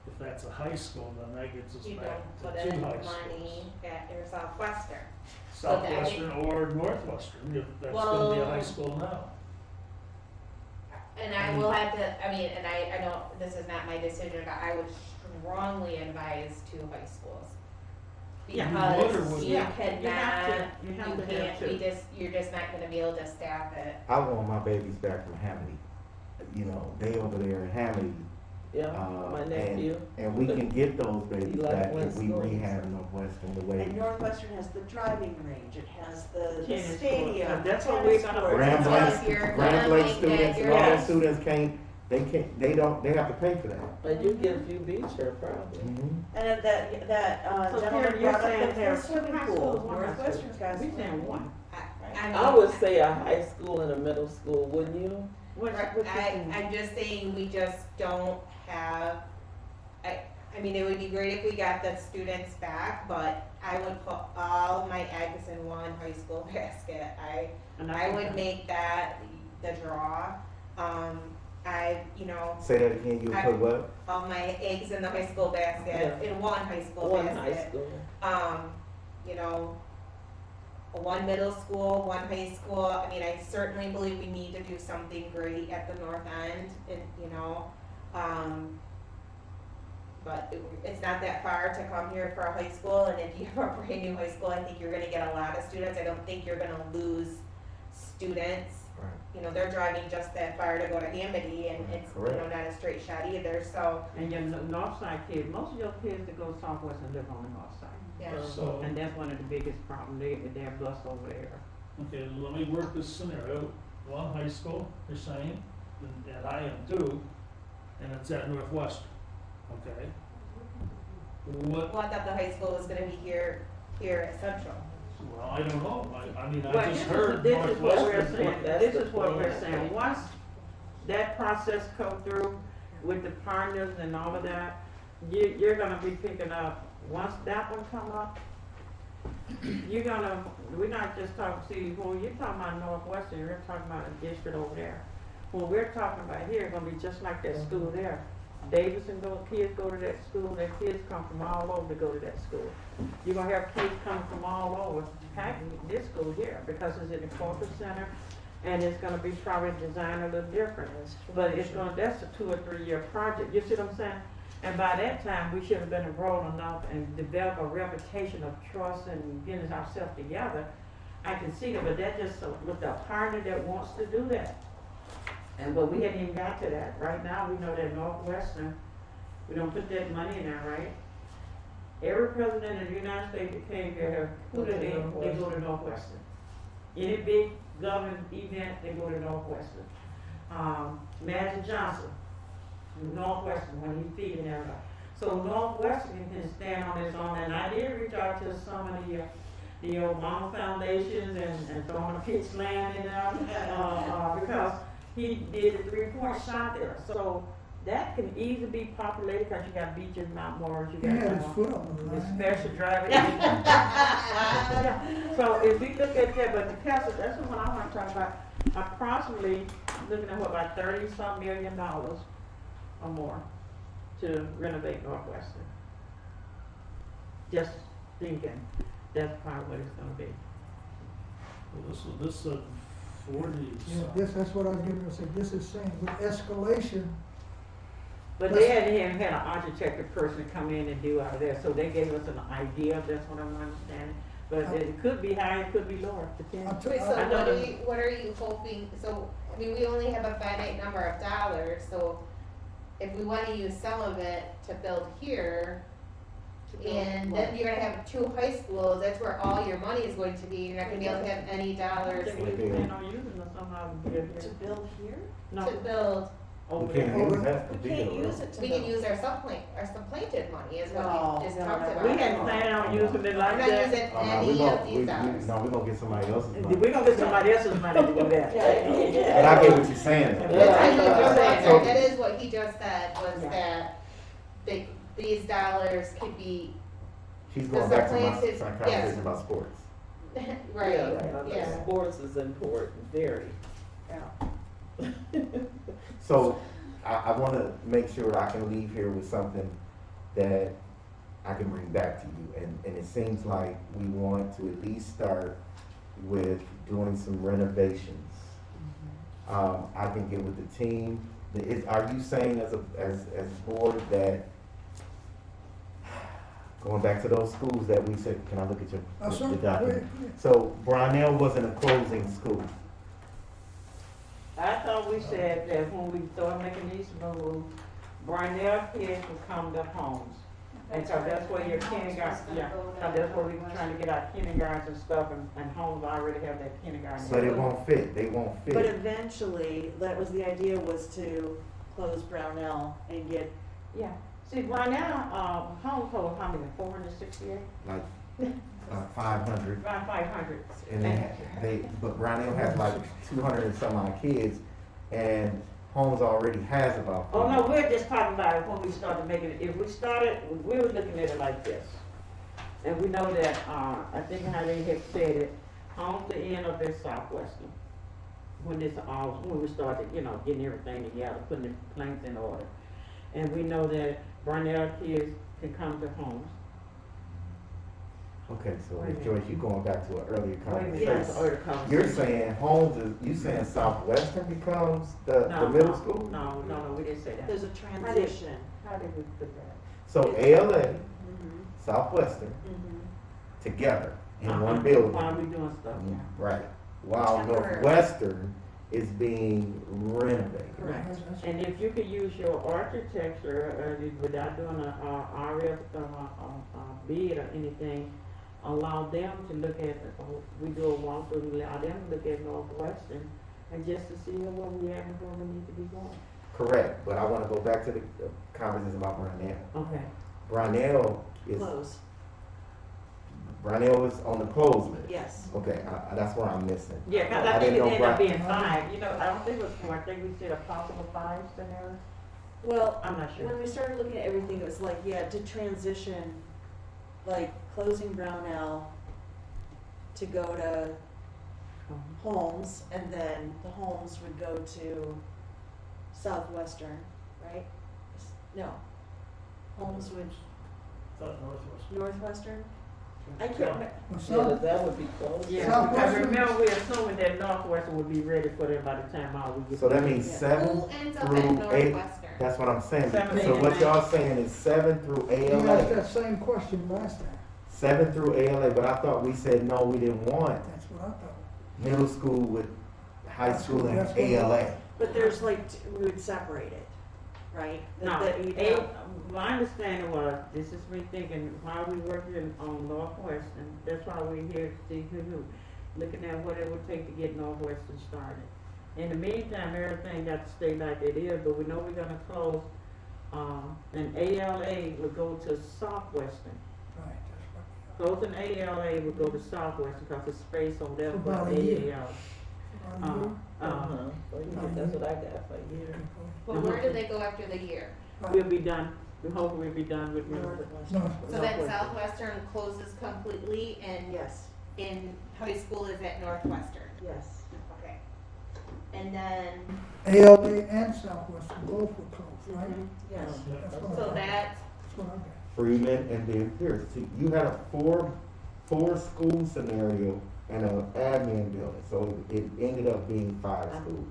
Speaker 4: if that's a high school, then that gets us
Speaker 3: You
Speaker 4: back
Speaker 3: don't put
Speaker 4: to two
Speaker 3: in
Speaker 4: high
Speaker 3: money
Speaker 4: schools.
Speaker 3: at your Southwestern.
Speaker 4: Southwestern or Northwestern, if that's gonna be a high
Speaker 3: Well-
Speaker 4: school now.
Speaker 3: And I will have to, and I don't, this is not my decision, but I would strongly advise two high schools.
Speaker 2: Yeah.
Speaker 4: You would or
Speaker 3: Because
Speaker 4: wouldn't?
Speaker 3: you
Speaker 2: Yeah,
Speaker 3: cannot,
Speaker 2: you have to
Speaker 3: you
Speaker 2: have
Speaker 3: can't,
Speaker 2: two.
Speaker 3: you're just not gonna be able to staff it.
Speaker 1: I want my babies back from Hamity. You know, they over there in Hamity,
Speaker 7: Yeah,
Speaker 1: Uh,
Speaker 7: my nephew.
Speaker 1: and we can get those babies
Speaker 7: He like
Speaker 1: back if
Speaker 7: West
Speaker 1: we
Speaker 7: Schools.
Speaker 1: rehab Northwestern the way.
Speaker 10: And Northwestern has the driving range, it has the
Speaker 2: Tennis court.
Speaker 10: stadium,
Speaker 2: That's
Speaker 10: the
Speaker 2: what we're
Speaker 10: tennis
Speaker 2: gonna-
Speaker 10: courts.
Speaker 1: Grand
Speaker 3: So
Speaker 1: Blanc,
Speaker 3: if you're
Speaker 1: Grand
Speaker 3: gonna
Speaker 1: Blanc
Speaker 3: make
Speaker 1: students
Speaker 3: that
Speaker 1: and
Speaker 3: your-
Speaker 1: all those
Speaker 2: Yes.
Speaker 1: students they have to pay for that.
Speaker 7: But you get a few beach here probably.
Speaker 10: And that
Speaker 2: So
Speaker 10: gentleman
Speaker 2: Karen, you're
Speaker 10: brought up
Speaker 2: saying
Speaker 10: the
Speaker 2: there's
Speaker 10: swimming
Speaker 2: two high
Speaker 10: pool,
Speaker 2: schools, one high school.
Speaker 10: Northwestern's got a
Speaker 2: we
Speaker 10: swimming
Speaker 2: saying
Speaker 10: pool.
Speaker 2: one.
Speaker 7: I would say a high school and a middle school, wouldn't you?
Speaker 2: What's,
Speaker 3: Right,
Speaker 2: what's your thing?
Speaker 3: I'm just saying, we just don't have, I mean, it would be great if we got the students back, but I would put all my eggs in one high school basket.
Speaker 2: And
Speaker 3: I would make that the draw.
Speaker 1: Say that again, you would put what?
Speaker 3: All my eggs in the high school basket, in one high school
Speaker 7: One
Speaker 3: basket.
Speaker 7: high school.
Speaker 3: You know, one middle school, one high school. I mean, I certainly believe we need to do something great at the north end, and, but it's not that far to come here for a high school, and if you have a brand new high school, I think you're gonna get a lot of students. I don't think you're gonna lose students.
Speaker 1: Right.
Speaker 3: You know, they're driving just that far to go to Amity, and it's,
Speaker 1: Correct.
Speaker 3: not a straight shot either, so,
Speaker 2: And your north side kids, most of your kids that go to Southwestern live on the north side.
Speaker 3: yeah.
Speaker 4: So,
Speaker 2: And that's one of the biggest problems, they're bused over there.
Speaker 4: okay, let me work this scenario. One high school, you're saying, and I am too, and it's at Northwestern, okay? What,
Speaker 3: Well, I thought the high school was gonna be here at Central.
Speaker 4: well, I don't know, I mean,
Speaker 2: Well,
Speaker 4: I just heard
Speaker 2: this is what we're
Speaker 4: Northwestern.
Speaker 2: saying,
Speaker 7: That's
Speaker 2: this
Speaker 7: the
Speaker 2: is what we're
Speaker 7: plan.
Speaker 2: saying, once that process come through with the partners and all of that, you're gonna be picking up, once that one come up, we're not just talking, see, when you're talking about Northwestern, you're talking about a district over there. When we're talking about here, it's gonna be just like that school there. Davidson kids go to that school, their kids come from all over to go to that school. You're gonna have kids coming from all over, packing this school here, because it's in the corporate center, and it's gonna be probably designed a little different. But that's a 2 or 3 year project, you see what I'm saying? And by that time, we should have been enrolled enough and developed a reputation of trust and getting ourselves together. I can see that, but that just with a partner that wants to do that. But we hadn't even got to that. Right now, we know that Northwestern, we don't put that money in there, right? Every president of the United States that came here, who did they go to Northwestern. Any big government event, they go to Northwestern. Magic Johnson, Northwestern, when he's feeding everybody. So Northwestern can stand on its own, and I did reach out to some of the Obama foundations and throwing a pitch land in there, because he did a 3-point shot there. So that can easily be populated, because you got beaches, Mount Morris, you
Speaker 8: He
Speaker 2: got,
Speaker 8: had his foot on the
Speaker 2: the
Speaker 8: line.
Speaker 2: special driving. So if we look at that, but the council, that's what I want to talk about, approximately looking at what, about $30-some million or more to renovate Northwestern. Just thinking, that's probably what it's gonna be.
Speaker 4: Well, this said 40,
Speaker 8: Yeah,
Speaker 4: so.
Speaker 8: that's what I was getting to say, this is saying with escalation,
Speaker 2: But they hadn't even had an architecture person come in and do out of there, so they gave us an idea, that's what I'm understanding. But it could be high, it could be lower, depends.
Speaker 3: Wait, so
Speaker 2: I know
Speaker 3: what are you hoping, so, I mean, we only have a finite number of dollars, so if we wanna use some of it to build here, and then you're gonna have 2 high schools, that's where all your money is going to be, you're not gonna be able to have any
Speaker 2: I
Speaker 3: dollars
Speaker 2: think we plan on using it somehow to build
Speaker 5: To
Speaker 2: here.
Speaker 5: build here?
Speaker 2: No,
Speaker 3: to build.
Speaker 2: over
Speaker 1: We can't
Speaker 2: there.
Speaker 1: use that for
Speaker 5: We
Speaker 1: bigger
Speaker 5: can't use
Speaker 1: roads.
Speaker 5: it to
Speaker 3: We
Speaker 5: build.
Speaker 3: can use our supplanted money is what
Speaker 5: No,
Speaker 3: we just
Speaker 5: no,
Speaker 3: talked
Speaker 5: no.
Speaker 3: about.
Speaker 2: We hadn't planned on using it like
Speaker 3: We're not
Speaker 2: that.
Speaker 3: using
Speaker 1: We
Speaker 3: any
Speaker 1: gon-
Speaker 3: of these dollars.
Speaker 1: no, we're gonna get somebody else's money.
Speaker 2: We're gonna get somebody else's money to do that.
Speaker 1: But I get what you're saying. though.
Speaker 2: Yeah.
Speaker 3: That's what he just said,
Speaker 1: So-
Speaker 3: that is what he just said, was
Speaker 2: Yeah.
Speaker 3: that these dollars could be,
Speaker 1: She's going back to my
Speaker 3: supplanted-
Speaker 1: conversation
Speaker 3: yes.
Speaker 1: about sports.
Speaker 3: right,
Speaker 7: Yeah,
Speaker 3: yeah.
Speaker 7: sports is important, very.
Speaker 1: So I wanna make sure I can leave here with something that I can bring back to you. And it seems like we want to at least start with doing some renovations. I can get with the team. Are you saying as a board that, going back to those schools that we said, can I look at your
Speaker 8: sure,
Speaker 1: your
Speaker 8: go
Speaker 1: document?
Speaker 8: ahead.
Speaker 1: So Brownell wasn't a closing school.
Speaker 2: I thought we said that when we started making these moves, Barnell kids would come to homes. And so that's where your kindergarten, yeah, so that's where we were trying to get our kindergartens and stuff, and homes already have that kindergarten.
Speaker 1: But it won't fit, they won't fit.
Speaker 10: But eventually, that was the idea, was to close Brownell and get,
Speaker 2: Yeah, see, Barnell, homes hold how many, 468?
Speaker 1: Like 500.
Speaker 2: Around 500.
Speaker 1: And but Brownell has like 200 and some odd kids, and Holmes already has about.
Speaker 2: Oh,
Speaker 1: 40.
Speaker 2: no, we're just talking about it when we started making it, if we started, we were looking at it like this. And we know that, I think how they had said it, homes to end up at Southwestern. When we started, getting everything together, putting the planks in order. And we know that Barnell kids can come to homes.
Speaker 1: Okay, so
Speaker 2: Wait a minute.
Speaker 1: Joyce, you going back to an earlier
Speaker 2: Wait a
Speaker 1: conversation.
Speaker 2: minute,
Speaker 10: Yes.
Speaker 2: that's the other
Speaker 1: You're
Speaker 2: conversation.
Speaker 1: saying Holmes is, you saying Southwestern becomes the
Speaker 2: No,
Speaker 1: middle
Speaker 2: no,
Speaker 1: school?
Speaker 2: No, we didn't say that.
Speaker 10: there's a transition.
Speaker 2: How did we put that?
Speaker 1: So ALA,
Speaker 10: Mhm,
Speaker 1: Southwestern,
Speaker 10: mhm.
Speaker 1: together in
Speaker 2: Uh-huh.
Speaker 1: one building.
Speaker 2: While we doing stuff, yeah.
Speaker 1: Right, while
Speaker 3: Temporary.
Speaker 1: Northwestern is being renovated.
Speaker 10: Correct.
Speaker 2: And if you could use your architecture, without doing a RF, bid or anything, allow them to look at, we do a walkthrough, allow them to look at Northwestern, and just to see where we at and where we need to be going.
Speaker 1: Correct, but I wanna go back to the conversation about Brownell.
Speaker 2: Okay.
Speaker 1: Brownell is on the closed list.
Speaker 10: Yes.
Speaker 1: Okay, that's where I'm missing.
Speaker 2: Yeah, cause
Speaker 1: I
Speaker 2: I think
Speaker 1: didn't
Speaker 2: it
Speaker 1: know
Speaker 2: ended up
Speaker 1: Brown-
Speaker 2: being 5, I don't think it was 4, I think we said a possible 5 scenario,
Speaker 10: Well,
Speaker 2: I'm not sure.
Speaker 10: when we started looking at everything, it was like, yeah, to transition, like closing Brownell to go to Holmes, and then the Holmes would go to Southwestern, right? No. Holmes would,
Speaker 4: Thought Northwest.
Speaker 10: Northwestern? I can't remember.
Speaker 8: Well,
Speaker 7: Yeah, that would be close.
Speaker 2: Yeah, I
Speaker 8: Southwestern-
Speaker 2: remember we assuming that Northwestern would be ready for them by the time we get.
Speaker 1: So that means
Speaker 10: Yeah.
Speaker 1: 7
Speaker 3: Who ends up at
Speaker 1: through 8,
Speaker 3: Northwestern?
Speaker 1: that's what I'm saying.
Speaker 2: 7,
Speaker 1: So
Speaker 2: 8,
Speaker 1: what
Speaker 2: and
Speaker 1: y'all
Speaker 2: 9.
Speaker 1: saying is 7 through
Speaker 8: You asked
Speaker 1: ALA,
Speaker 8: that same question last time,
Speaker 1: 7 through ALA, but I thought we said, no, we didn't want
Speaker 8: that's what I thought.
Speaker 1: middle school with high school and
Speaker 8: That's what-
Speaker 1: ALA.
Speaker 10: But there's like, we would separate it, right?
Speaker 2: No,
Speaker 10: you'd
Speaker 2: A,
Speaker 10: have-
Speaker 2: my understanding was, this is me thinking, while we working on Northwestern, that's why we're here to see who, looking at what it would take to get Northwestern started. In the meantime, everything got to stay like it is, but we know we're gonna close, and ALA would go to Southwestern.
Speaker 8: Right, that's what.
Speaker 2: Closing ALA would go to Southwestern, cause it's space over there
Speaker 8: For
Speaker 2: for
Speaker 8: about a year.
Speaker 2: AAL.
Speaker 8: Right,
Speaker 7: So you get- that's what I got for a year.
Speaker 9: But where do they go after the year?
Speaker 2: We'll be done, we hope we'll be done with Renovate.
Speaker 8: No,
Speaker 9: So then Southwestern closes completely and
Speaker 10: Yes,
Speaker 9: in high school is at Northwestern?
Speaker 10: yes.
Speaker 9: Okay. And then,
Speaker 8: ALA and Southwestern both were closed, right?
Speaker 10: Yes.
Speaker 8: That's what I
Speaker 9: so
Speaker 8: got.
Speaker 9: that's,
Speaker 8: That's what I got.
Speaker 1: Freeman, and then here, see, you had a four school scenario and an admin building, so it ended up being 5 schools.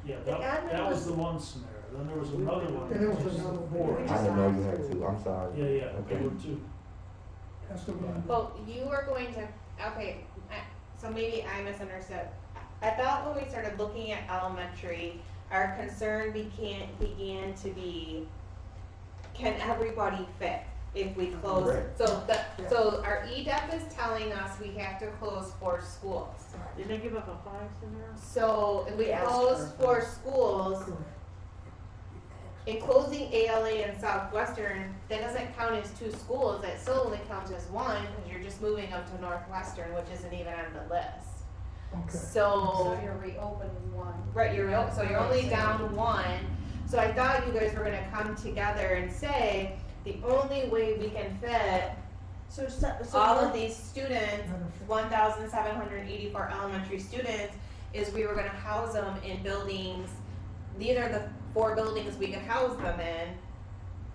Speaker 4: Yeah,
Speaker 10: The
Speaker 4: that
Speaker 10: admin
Speaker 4: was
Speaker 10: was-
Speaker 4: the one scenario, then there was another one.
Speaker 8: There was
Speaker 4: which is
Speaker 8: another one.
Speaker 4: four.
Speaker 10: We
Speaker 1: I
Speaker 10: just
Speaker 1: didn't know
Speaker 10: asked
Speaker 1: you had
Speaker 10: who.
Speaker 1: two, I'm sorry.
Speaker 4: Yeah, yeah, there
Speaker 1: Okay.
Speaker 4: were two.
Speaker 8: That's the one.
Speaker 9: well, you were going to, okay, so maybe I misunderstood. I thought when we started looking at elementary, our concern began to be, can everybody fit if we close?
Speaker 1: Correct.
Speaker 9: So our EDEP is telling us we have to close 4 schools.
Speaker 2: Did they give us a 5 scenario?
Speaker 9: So if we
Speaker 10: We asked
Speaker 9: close
Speaker 10: for-
Speaker 9: 4 schools,
Speaker 8: Correct.
Speaker 9: in closing ALA and Southwestern, that doesn't count as 2 schools, that still only counts as 1, because you're just moving up to Northwestern, which isn't even on the list.
Speaker 8: Okay.
Speaker 9: So,
Speaker 6: you're reopening one.
Speaker 9: right, so you're only down 1, so I thought you guys were gonna come together and say, the only way we can fit
Speaker 10: So,
Speaker 9: all of these students,
Speaker 8: Matter of fact,
Speaker 9: 1,784 elementary students, is we were gonna house them in buildings, these are the 4 buildings we could house them in,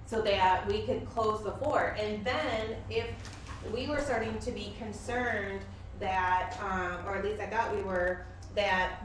Speaker 9: so that we could close the 4. And then, if we were starting to be concerned that, or at least I thought we were, that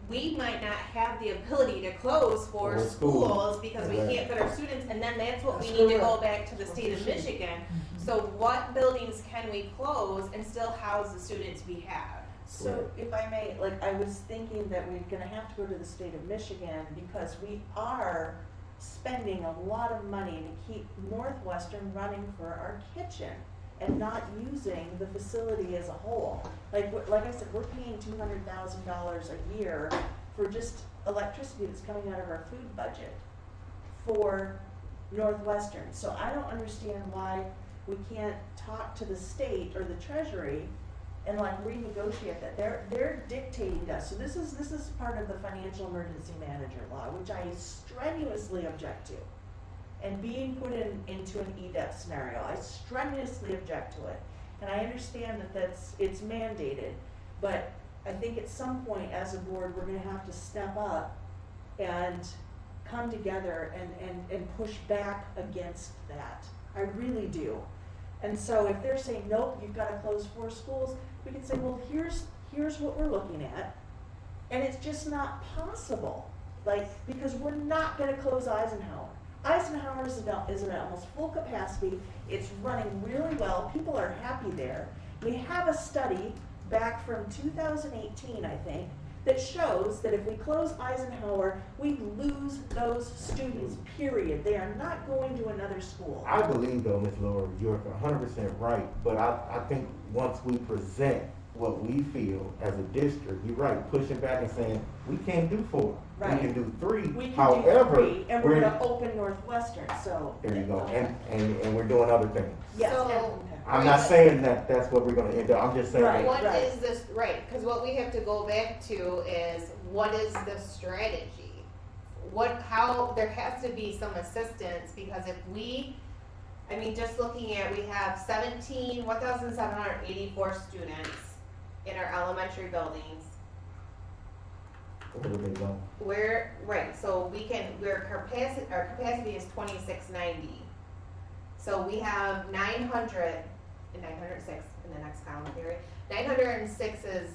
Speaker 9: we might not have the ability to close 4
Speaker 1: Four schools.
Speaker 9: schools because we
Speaker 1: Correct.
Speaker 9: can't fit our students, and then that's what we
Speaker 8: That's
Speaker 9: need to go
Speaker 8: correct.
Speaker 9: back to the state of Michigan. So what buildings can we close and still house the students we have?
Speaker 10: So if I may, like, I was thinking that we're gonna have to go to the state of Michigan because we are spending a lot of money to keep Northwestern running for our kitchen and not using the facility as a whole. Like I said, we're paying $200,000 a year for just electricity that's coming out of our food budget for Northwestern. So I don't understand why we can't talk to the state or the treasury and like renegotiate that. They're dictating to us. So this is part of the financial emergency manager law, which I strenuously object to. And being put into an EDEP scenario, I strenuously object to it. And I understand that it's mandated, but I think at some point as a board, we're gonna have to step up and come together and push back against that. I really do. And so if they're saying, nope, you've gotta close 4 schools, we can say, well, here's what we're looking at. And it's just not possible, like, because we're not gonna close Eisenhower. Eisenhower is at almost full capacity, it's running really well, people are happy there. We have a study back from 2018, I think, that shows that if we close Eisenhower, we lose those students, period. They are not going to another school.
Speaker 1: I believe though, Ms. Laura, you're 100% right, but I think once we present what we feel as a district, you're right, pushing back and saying, we can't do 4,
Speaker 10: Right.
Speaker 1: we can do 3.
Speaker 10: We can
Speaker 1: However,
Speaker 10: do 3, and we're gonna open Northwestern, so.
Speaker 1: there you go, and we're doing other things.
Speaker 10: Yes,
Speaker 9: So-
Speaker 10: and-
Speaker 1: I'm not saying that that's what we're gonna end up, I'm just saying.
Speaker 10: Right.
Speaker 9: What is this, right, cause what we have to go back to is, what is the strategy? There has to be some assistance, because if just looking at, we have 1,784 students in our elementary buildings.
Speaker 1: Where do they go?
Speaker 9: So our capacity is 2690. So we have 906 in the next column period. 906 is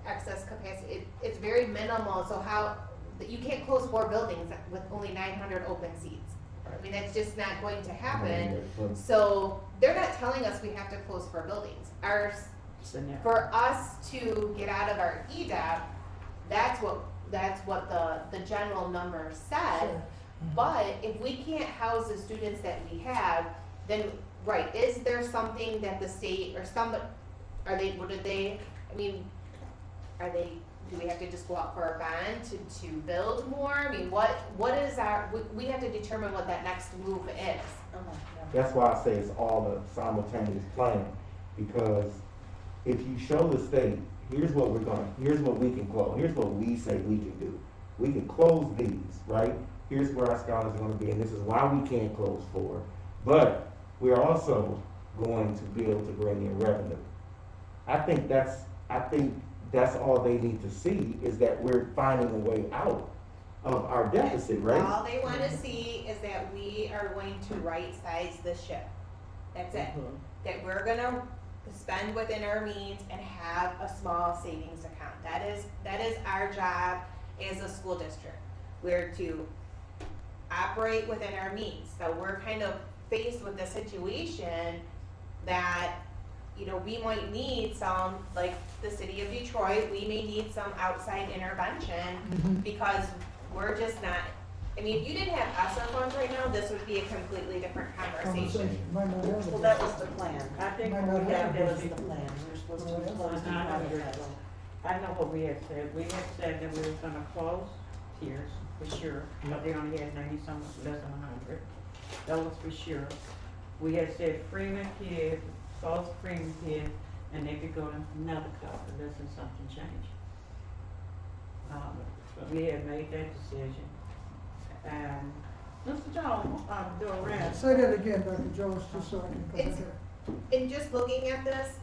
Speaker 9: excess capacity. It's very minimal, so you can't close 4 buildings with only 900 open seats. I mean, that's just not going to happen. So they're not telling us we have to close 4 buildings. For us to get out of our EDAP, that's what that's what the general number said. But if we can't house the students that we have, then, right, is there something that the state or somebody, are they, what did they, I mean, are they, do we have to just go out for a bond to build more? I mean, what is our, we have to determine what that next move is.
Speaker 1: That's why I say it's all a simultaneous plan, because if you show the state, here's what we can close, here's what we say we can do. We can close these, right? Here's where our scholars are gonna be, and this is why we can't close 4. But we're also going to be able to bring in revenue. I think that's all they need to see, is that we're finding a way out of our deficit, right?
Speaker 9: All they wanna see is that we are going to right-size the ship. That's it. That we're gonna spend within our means and have a small savings account. That is our job as a school district. We're to operate within our means. So we're kind of faced with the situation that, you know, we might need some, like the city of Detroit, we may need some outside intervention because we're just not, I mean, if you didn't have ESSER funds right now, this would be a completely different conversation.
Speaker 8: Might not have it.
Speaker 10: Well, that was the plan.
Speaker 2: I think
Speaker 8: Might
Speaker 2: what
Speaker 8: not
Speaker 2: we
Speaker 8: have
Speaker 2: had
Speaker 10: That was
Speaker 2: was,
Speaker 10: the plan, we were supposed to
Speaker 8: Well,
Speaker 10: close the
Speaker 2: I know you're-
Speaker 10: contract.
Speaker 2: I know what we had said. We had said that we were gonna close tiers for sure, but they only had 90 some, less than 100. That was for sure. We had said Freeman kids, close Freeman kids, and they could go to another club unless something changed. We had made that decision. And Mr. Jones, do a rant.
Speaker 8: Say that again, Dr. Jones, just so I can put it
Speaker 9: It's-
Speaker 8: there.
Speaker 9: And just looking at this,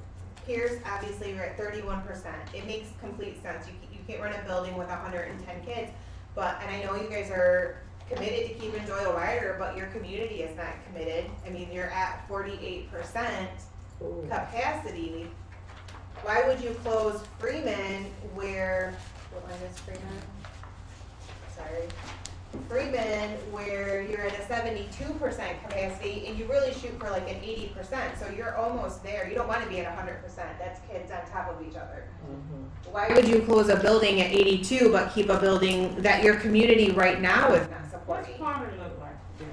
Speaker 9: here's obviously we're at 31%. It makes complete sense. You can't run a building with 110 kids. But, and I know you guys are committed to keeping Doyle Ryder, but your community is not committed. I mean, you're at 48% capacity. Why would you close Freeman where, what line is Freeman? Sorry. Freeman, where you're at a 72% capacity and you really shoot for like an 80%, so you're almost there. You don't want to be at 100%. That's kids on top of each other. Why would you close a building at 82 but keep a building that your community right now is not
Speaker 2: What's
Speaker 9: supporting?
Speaker 2: Potter look like, Jim?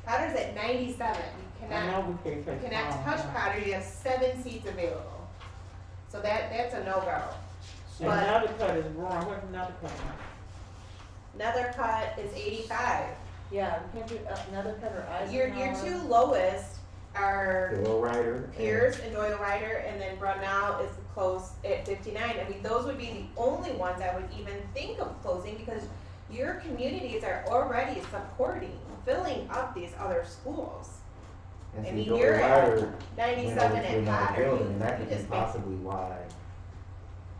Speaker 9: Potter's at 97. You
Speaker 2: I
Speaker 9: cannot.
Speaker 2: know we can't take
Speaker 9: You cannot
Speaker 2: Potter.
Speaker 9: touch Potter, you have 7 seats available. So that's a no-go.
Speaker 2: And
Speaker 9: But-
Speaker 2: another cut is wrong. What's another cut?
Speaker 9: Another cut is 85.
Speaker 10: Yeah, we can't do another cut or
Speaker 9: Your
Speaker 10: Eisenhower.
Speaker 9: two lowest are
Speaker 1: Doyle Ryder.
Speaker 9: Pierce and Doyle Ryder, and then Brunel is close at 59. I mean, those would be the only ones I would even think of closing because your communities are already supporting, filling up these other schools.
Speaker 1: And
Speaker 9: I
Speaker 1: see,
Speaker 9: mean,
Speaker 1: Doyle
Speaker 9: you're at
Speaker 1: Ryder
Speaker 9: 97
Speaker 1: went over to
Speaker 9: at
Speaker 1: another
Speaker 9: Potter.
Speaker 1: building, and that
Speaker 9: You
Speaker 1: could be
Speaker 9: just make
Speaker 1: possibly why,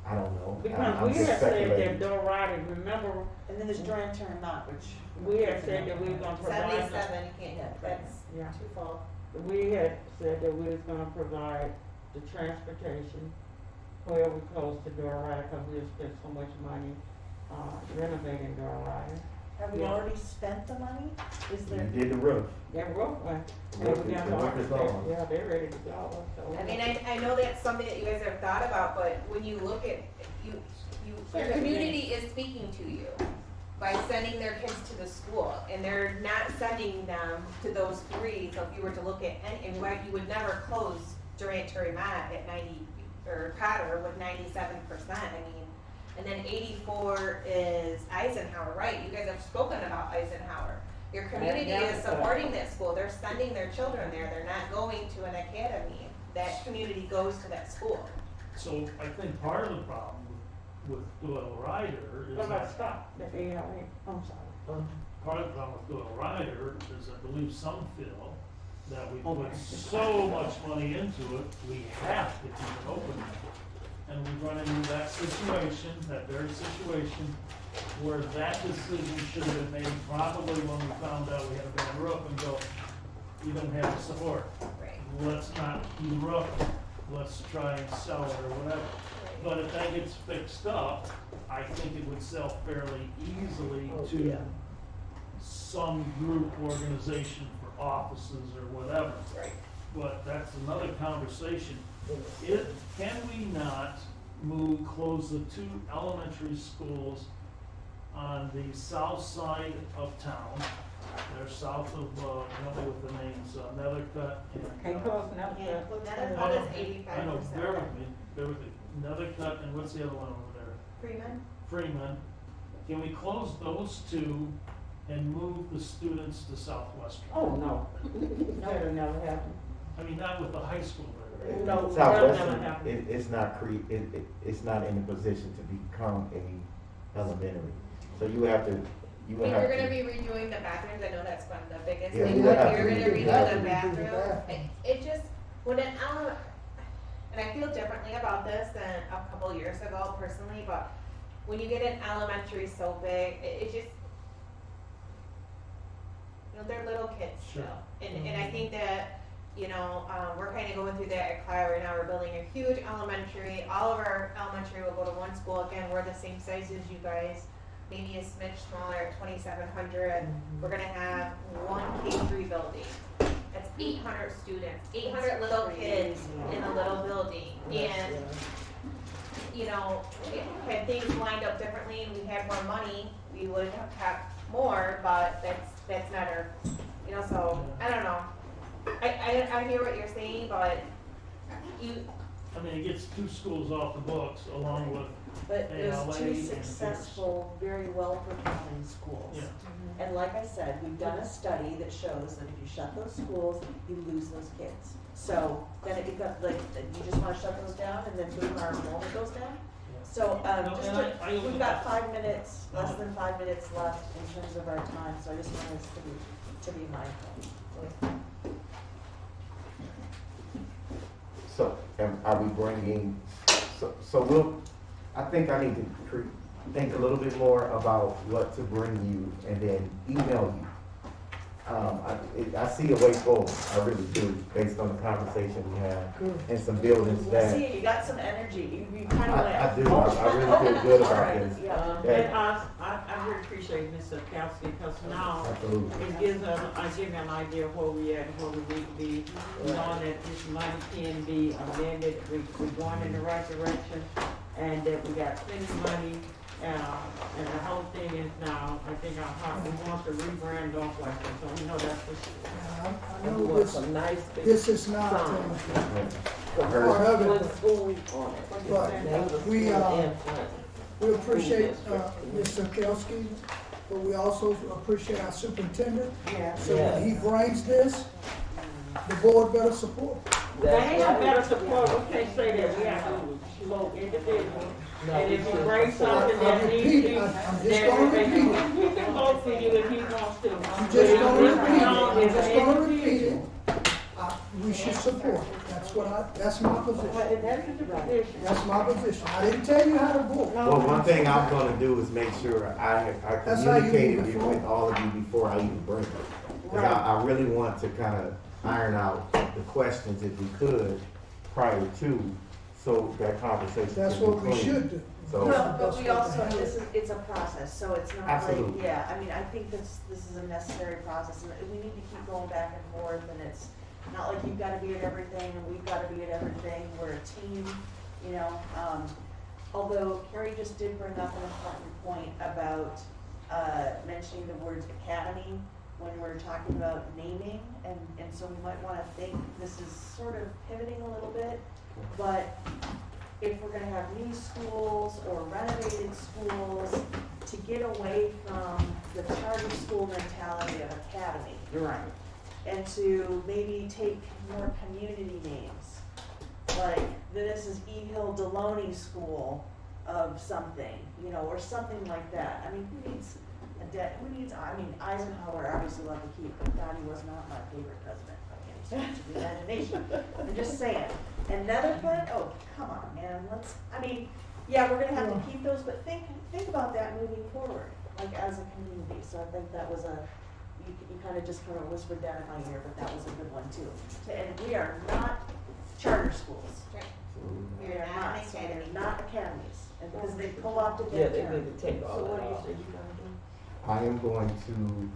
Speaker 1: I don't know.
Speaker 2: Because
Speaker 1: I'm
Speaker 2: we
Speaker 1: just
Speaker 2: had said that
Speaker 1: speculating.
Speaker 2: Doyle Ryder, remember,
Speaker 10: And then there's Durant Turner Knott, which.
Speaker 2: we had said that we were gonna provide.
Speaker 9: 77, you can't, that's
Speaker 2: Yeah.
Speaker 9: too full.
Speaker 2: We had said that we was gonna provide the transportation where we close to Doyle Ryder, cause we had spent so much money, renovating Doyle Ryder.
Speaker 10: Have we
Speaker 2: Yeah.
Speaker 10: already spent the money? Is
Speaker 1: You
Speaker 10: there?
Speaker 1: did the roof.
Speaker 2: That roof went,
Speaker 1: The roof is gone.
Speaker 2: yeah, they're ready to go, so.
Speaker 9: I mean, I know that's something that you guys have thought about, but when you look at, your community is speaking to you by sending their kids to the school, and they're not sending them to those 3, so if you were to look at any, and why you would never close Durant Turner-Mott at 90, or Potter with 97%, I mean, and then 84 is Eisenhower, right? You guys have spoken about Eisenhower. Your community is supporting that school, they're sending their children there, they're not going to an academy. That community goes to that school.
Speaker 4: So I think part of the problem with Doyle Ryder is
Speaker 2: Well, let's
Speaker 4: that,
Speaker 2: stop, I'm sorry.
Speaker 4: part of the problem with Doyle Ryder is I believe some feel that we
Speaker 2: Okay.
Speaker 4: put so much money into it, we have to keep it open. And we run into that situation, that very situation, where that decision should have been made probably when we found out we had a bad roof and go, you don't have the support.
Speaker 9: Right.
Speaker 4: Let's not do the roof, let's try and sell it or whatever. But if that gets fixed up, I think it would sell fairly easily to some group organization for offices or whatever.
Speaker 9: Right.
Speaker 4: But that's another conversation. Can we not close the two elementary schools on the south side of town. They're south of, help me with the names, Nethercutt and.
Speaker 2: Can't close enough.
Speaker 9: Nethercutt is
Speaker 4: I
Speaker 9: 85%.
Speaker 4: know, bear with me, Nethercutt and what's the other one over there?
Speaker 3: Freeman?
Speaker 4: Freeman. Can we close those two and move the students to Southwestern?
Speaker 2: Oh, no. That'll never happen.
Speaker 4: I mean, not with the high school, right?
Speaker 2: No,
Speaker 1: Southwestern,
Speaker 2: that'll never happen.
Speaker 1: it's not it's not in a position to become a elementary. So you have to, you
Speaker 9: We
Speaker 1: have
Speaker 9: were gonna
Speaker 1: to.
Speaker 9: be redoing the bathrooms, I know that's one of the biggest
Speaker 1: Yeah,
Speaker 9: things,
Speaker 1: we have
Speaker 9: but
Speaker 1: to
Speaker 9: you're gonna
Speaker 1: redo
Speaker 9: redo
Speaker 1: that.
Speaker 9: the
Speaker 8: Redo the
Speaker 9: bathroom.
Speaker 8: bathroom.
Speaker 9: It just, when an and I feel differently about this than a couple years ago personally, but when you get an elementary so big, it just, you know, they're little kids
Speaker 4: Sure.
Speaker 9: still. And I think that, you know, we're kinda going through that at COW right now, we're building a huge elementary, all of our elementary will go to one school, again, we're the same size as you guys, maybe a smidge smaller at 2,700, we're gonna have one K3 building. That's 800 students, 800 little kids in a little building, and, you know, had things lined up differently and we had more money, we would have kept more, but that's not our, you know, so, I don't know. I hear what you're saying, but you,
Speaker 4: I mean, it gets two schools off the books along with,
Speaker 10: But
Speaker 4: ALA
Speaker 10: there's two
Speaker 4: and Pierce.
Speaker 10: successful, very well-performing schools.
Speaker 4: yeah.
Speaker 10: And like I said, we've done a study that shows that if you shut those schools, you lose those kids. So then it becomes like, you just wanna shut those down and then boom, our enrollment goes down? So,
Speaker 4: No,
Speaker 10: just
Speaker 4: and
Speaker 10: to,
Speaker 4: I
Speaker 10: we've got 5 minutes, less than 5 minutes left in terms of our time, so I just want us to be mindful.
Speaker 1: So, are we bringing, so we'll, I think I need to think a little bit more about what to bring you and then email you. I see a way forward, I really do, based on the conversation we had and some buildings
Speaker 10: I
Speaker 1: that,
Speaker 10: see, you got some energy, you kinda like.
Speaker 1: I do, I really feel good
Speaker 10: All
Speaker 1: about
Speaker 10: right,
Speaker 1: this.
Speaker 10: yeah.
Speaker 2: And I really appreciate Mr. Kowski, because now
Speaker 1: Absolutely.
Speaker 2: it gives us, I give you an idea of where we at and where we need to be. Knowing that this money can be amended, we're going in the right direction, and that we got plenty of money. And the whole thing is now, I think we want to rebrand off like this, so we know that's for sure.
Speaker 8: I
Speaker 7: And
Speaker 8: know
Speaker 7: want
Speaker 8: this,
Speaker 7: some nice big
Speaker 8: this is not,
Speaker 7: sign.
Speaker 8: part of it,
Speaker 7: Flint school on it.
Speaker 8: but
Speaker 7: Name of the
Speaker 8: we,
Speaker 7: school and Flint.
Speaker 8: we appreciate, Mr. Kelski, but we also appreciate our superintendent.
Speaker 2: Yeah.
Speaker 8: So when he brings this, the board better support.
Speaker 2: They have
Speaker 7: That's
Speaker 2: better
Speaker 7: right.
Speaker 2: support, we can't say that, we have to vote individually.
Speaker 7: No,
Speaker 2: And if
Speaker 7: we
Speaker 2: you
Speaker 7: should
Speaker 2: bring
Speaker 7: support.
Speaker 2: something that
Speaker 8: I
Speaker 2: needs
Speaker 8: repeat
Speaker 2: to
Speaker 8: it.
Speaker 2: be,
Speaker 8: I'm just
Speaker 2: then
Speaker 8: gonna
Speaker 2: we
Speaker 8: repeat it.
Speaker 2: can, he can vote for you if he wants to.
Speaker 8: I'm just gonna repeat it, I'm
Speaker 2: If
Speaker 8: just
Speaker 2: it's
Speaker 8: gonna repeat it.
Speaker 2: individual.
Speaker 8: We should support, that's my position.
Speaker 2: But that's the position.
Speaker 8: That's my position. I didn't tell you how to vote.
Speaker 1: Well, one thing I'm gonna do is make sure I
Speaker 8: That's how you
Speaker 1: communicated
Speaker 8: move it
Speaker 1: with all of you before I even bring it. Cause
Speaker 2: Right.
Speaker 1: I really want to kind of iron out the questions if we could prior to, so that conversation can be
Speaker 8: That's what we
Speaker 1: clean.
Speaker 8: should do.
Speaker 1: So,
Speaker 10: No, but we also, it's a process, so it's not like,
Speaker 1: Absolutely.
Speaker 10: yeah, I mean, I think this is a necessary process, and we need to keep going back and forth, and it's not like you've gotta be at everything, and we've gotta be at everything, we're a team, you know, although Carrie just did bring up an important point about, mentioning the words academy when we're talking about naming, and so we might wanna think, this is sort of pivoting a little bit, but if we're gonna have new schools or renovated schools, to get away from the charter school mentality of academy,
Speaker 2: Right.
Speaker 10: and to maybe take more community names. Like, this is E. Hill Deloney School of something, you know, or something like that. I mean, I mean, Eisenhower obviously loved to keep, but God, he was not my favorite president by any stretch of the imagination. I'm just saying. And Nethercutt, oh, come on, man, yeah, we're gonna have to keep those, but think about that moving forward, like as a community. So I think that was you kind of whispered that in my ear, but that was a good one too. And we are not charter schools. We are not, so
Speaker 9: academy.
Speaker 10: they're not academies, and because they co-opted
Speaker 7: Yeah,
Speaker 10: that
Speaker 7: they
Speaker 10: term.
Speaker 7: need to take all
Speaker 2: So
Speaker 7: that
Speaker 2: what do you
Speaker 7: off.
Speaker 2: say you gonna do?
Speaker 1: I am going to,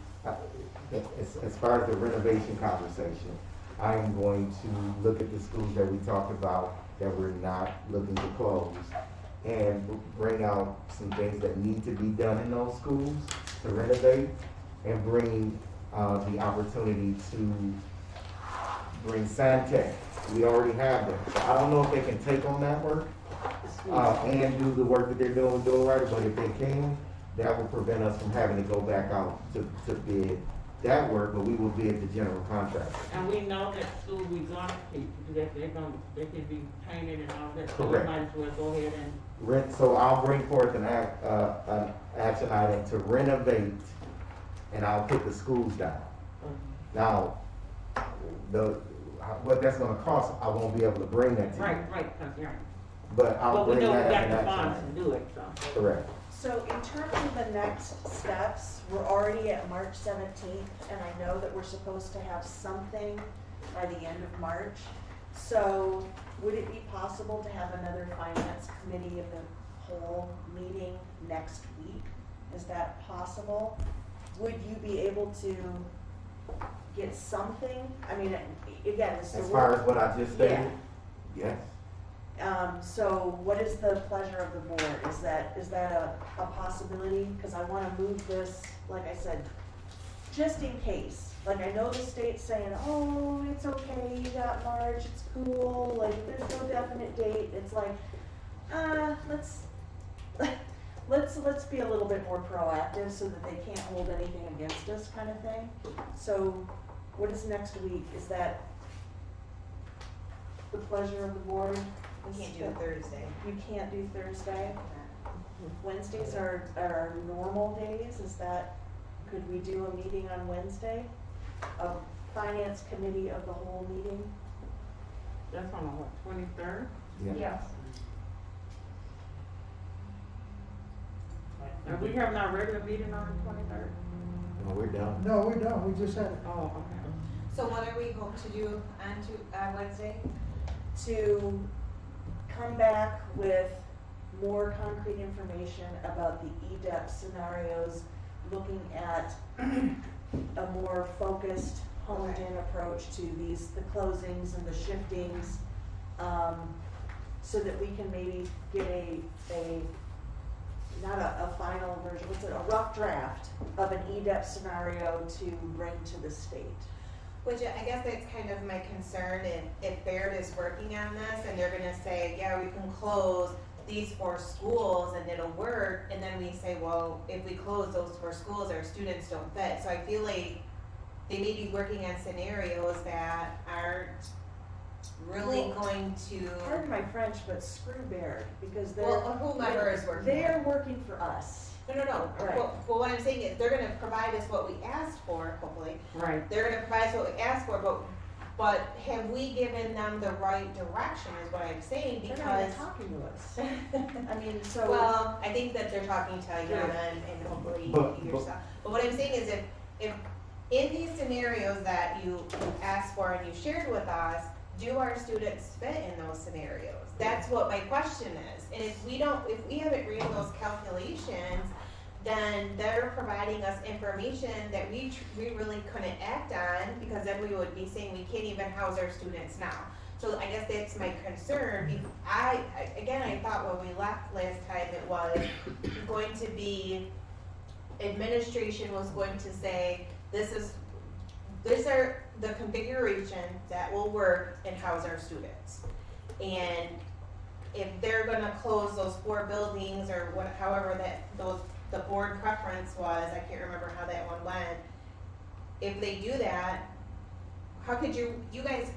Speaker 1: as far as the renovation conversation, I am going to look at the schools that we talked about that we're not looking to close, and bring out some things that need to be done in those schools to renovate, and bring, the opportunity to bring Santec. We already have them, so I don't know if they can take on that work, and do the work that they're doing right, but if they can, that will prevent us from having to go back out to bid that work, but we will bid the general contractor.
Speaker 2: And we know that school we gonna keep, that they can be painted and all that, so we
Speaker 1: Correct.
Speaker 2: might as well go ahead and,
Speaker 1: So I'll bring forth an action item to renovate, and I'll put the schools down. Now, what that's gonna cost, I won't be able to bring that to you.
Speaker 2: right, yeah.
Speaker 1: But I'll
Speaker 2: But we
Speaker 1: bring
Speaker 2: know we
Speaker 1: that
Speaker 2: got
Speaker 1: as
Speaker 2: the
Speaker 1: an action
Speaker 2: funds
Speaker 1: item.
Speaker 2: to do it, so.
Speaker 1: Correct.
Speaker 5: So in terms of the next steps, we're already at March 17th, and I know that we're supposed to have something by the end of March. So would it be possible to have another finance committee of the whole meeting next week? Is that possible? Would you be able to get something? I mean, again, this is.
Speaker 1: As far as what I just stated, yes.
Speaker 5: So what is the pleasure of the board? Is that a possibility? Because I want to move this, like I said, just in case. Like, I know the state's saying, oh, it's okay, you got March, it's cool, like, there's no definite date. It's like, let's be a little bit more proactive so that they can't hold anything against us, kind of thing. So what is next week? Is that the pleasure of the board?
Speaker 9: We can't do it Thursday.
Speaker 5: You can't do Thursday? Wednesdays are our normal days, is that, could we do a meeting on Wednesday? A finance committee of the whole meeting?
Speaker 2: That's on what, 23rd?
Speaker 1: Yeah.
Speaker 6: Yes.
Speaker 2: And we have our regular meeting on the 23rd?
Speaker 1: No, we're done.
Speaker 8: No, we don't, we just had it.
Speaker 2: Oh, okay.
Speaker 9: So what are we going to do on Wednesday?
Speaker 5: To come back with more concrete information about the EDEP scenarios, looking at a more focused, honed-in approach to the closings and the shiftings, so that we can maybe get not a final version, a rough draft of an EDEP scenario to bring to the state.
Speaker 9: Which I guess that's kind of my concern, if Baird is working on this and they're gonna say, yeah, we can close these 4 schools and it'll work, and then we say, well, if we close those 4 schools, our students don't fit. So I feel like they may be working on scenarios that aren't really going to,
Speaker 5: Pardon my French, but screw Baird, because
Speaker 9: well, whomever is working.
Speaker 5: they're working for us.
Speaker 9: No.
Speaker 5: Right.
Speaker 9: Well, what I'm saying is they're gonna provide us what we asked for, hopefully.
Speaker 2: Right.
Speaker 9: They're gonna provide us what we asked for, but have we given them the right direction is what I'm saying,
Speaker 5: They're not even
Speaker 9: because.
Speaker 5: talking to us. I mean, so.
Speaker 9: Well, I think that they're talking to Yana and hopefully yourself. But what I'm saying is if in these scenarios that you asked for and you shared with us, do our students fit in those scenarios? That's what my question is. And if we haven't read those calculations, then they're providing us information that we really couldn't act on, because then we would be saying we can't even house our students now. So I guess that's my concern. I thought when we left last time it was going to be, administration was going to say, these are the configuration that will work and house our students. And if they're gonna close those 4 buildings or however the board preference was, I can't remember how that one went. If they do that, how could you guys,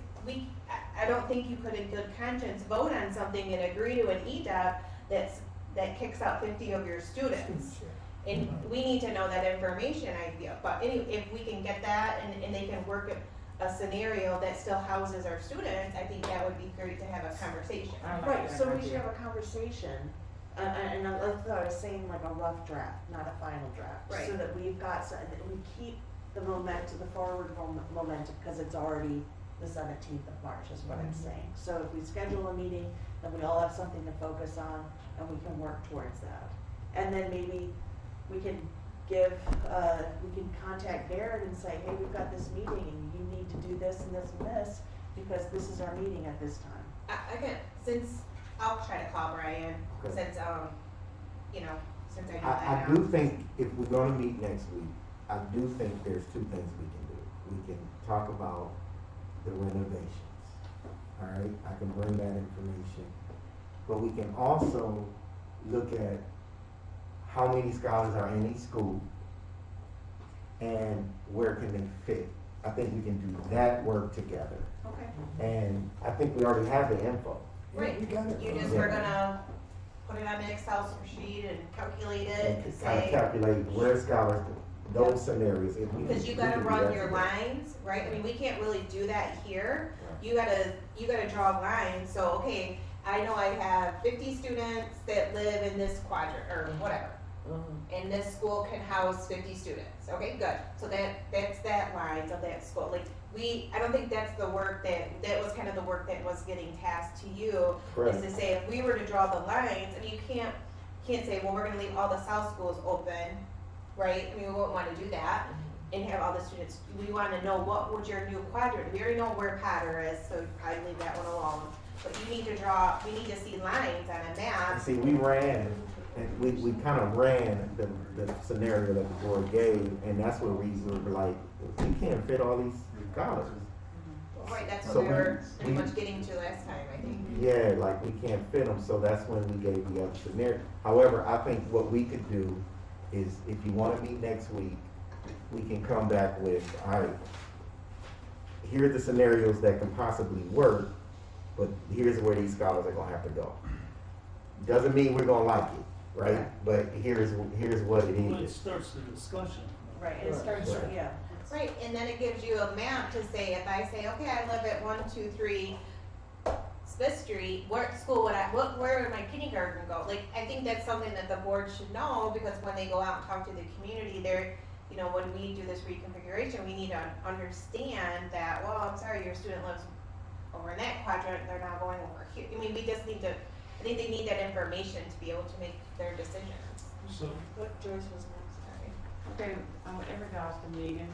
Speaker 9: I don't think you could in good conscience vote on something and agree to an EDEP that kicks out 50 of your students. And we need to know that information, I feel, but if we can get that and they can work a scenario that still houses our students, I think that would be great to have a conversation.
Speaker 5: Right, so we should have a conversation, and I thought I was saying like a rough draft, not a final draft.
Speaker 9: Right.
Speaker 5: So that we've got, that we keep the momentum, the forward momentum, because it's already the 17th of March is what I'm saying. So if we schedule a meeting, then we all have something to focus on, and we can work towards that. And then maybe we can we can contact Baird and say, hey, we've got this meeting, and you need to do this and this and this, because this is our meeting at this time.
Speaker 9: I can, I'll try to call Brian,
Speaker 1: Okay.
Speaker 9: since, you know, since I know that
Speaker 1: I
Speaker 9: now.
Speaker 1: do think if we're gonna meet next week, I do think there's two things we can do. We can talk about the renovations, all right? I can bring that information. But we can also look at how many scholars are in each school and where can they fit. I think we can do that work together.
Speaker 9: Okay.
Speaker 1: And I think we already have the info.
Speaker 9: Right,
Speaker 8: You got it.
Speaker 9: you just were gonna put it on an Excel sheet and calculate it
Speaker 1: And
Speaker 9: and
Speaker 1: kind of
Speaker 9: say,
Speaker 1: calculate where scholars, those scenarios, if we.
Speaker 9: because you
Speaker 1: we
Speaker 9: gotta
Speaker 1: can do
Speaker 9: run
Speaker 1: that
Speaker 9: your
Speaker 1: together.
Speaker 9: lines, right? I mean, we can't really do that here.
Speaker 1: Right.
Speaker 9: You gotta draw lines, so, okay, I know I have 50 students that live in this quadrant, or whatever. And this school can house 50 students, okay, good. So that's that line of that school, like, I don't think that's the work that was kind of the work that was getting tasked to you,
Speaker 1: Correct.
Speaker 9: is to say, if we were to draw the lines, and you can't say, well, we're gonna leave all the south schools open, right? I mean, we won't wanna do that, and have all the students, we wanna know what would your new quadrant, we already know where Potter is, so I'd leave that one alone. But we need to see lines on a map.
Speaker 1: And see, we ran, and we kind of ran the scenario that the board gave, and that's where we were like, we can't fit all these scholars.
Speaker 9: Right, that's
Speaker 1: So
Speaker 9: what we were
Speaker 1: we-
Speaker 9: pretty much getting to last time, I think.
Speaker 1: Yeah, like we can't fit them, so that's when we gave the other scenario. However, I think what we could do is, if you wanna meet next week, we can come back with, all right, here are the scenarios that can possibly work, but here's where these scholars are gonna have to go. Doesn't mean we're gonna like it, right? But here's what it
Speaker 4: Well, it
Speaker 1: is.
Speaker 4: starts the discussion.
Speaker 10: Right, and it starts,
Speaker 1: Right.
Speaker 10: yeah.
Speaker 9: Right, and then it gives you a map to say, if I say, okay, I live at 123 Smith Street, where would my kindergarten go? Like, I think that's something that the board should know, because when they go out and talk to the community, when we do this reconfiguration, we need to understand that, well, I'm sorry, your student lives over in that quadrant, they're now going over here. I mean, I think they need that information to be able to make their decisions.
Speaker 4: So,
Speaker 10: What Joyce was next, sorry.
Speaker 2: Okay, in regards to meeting,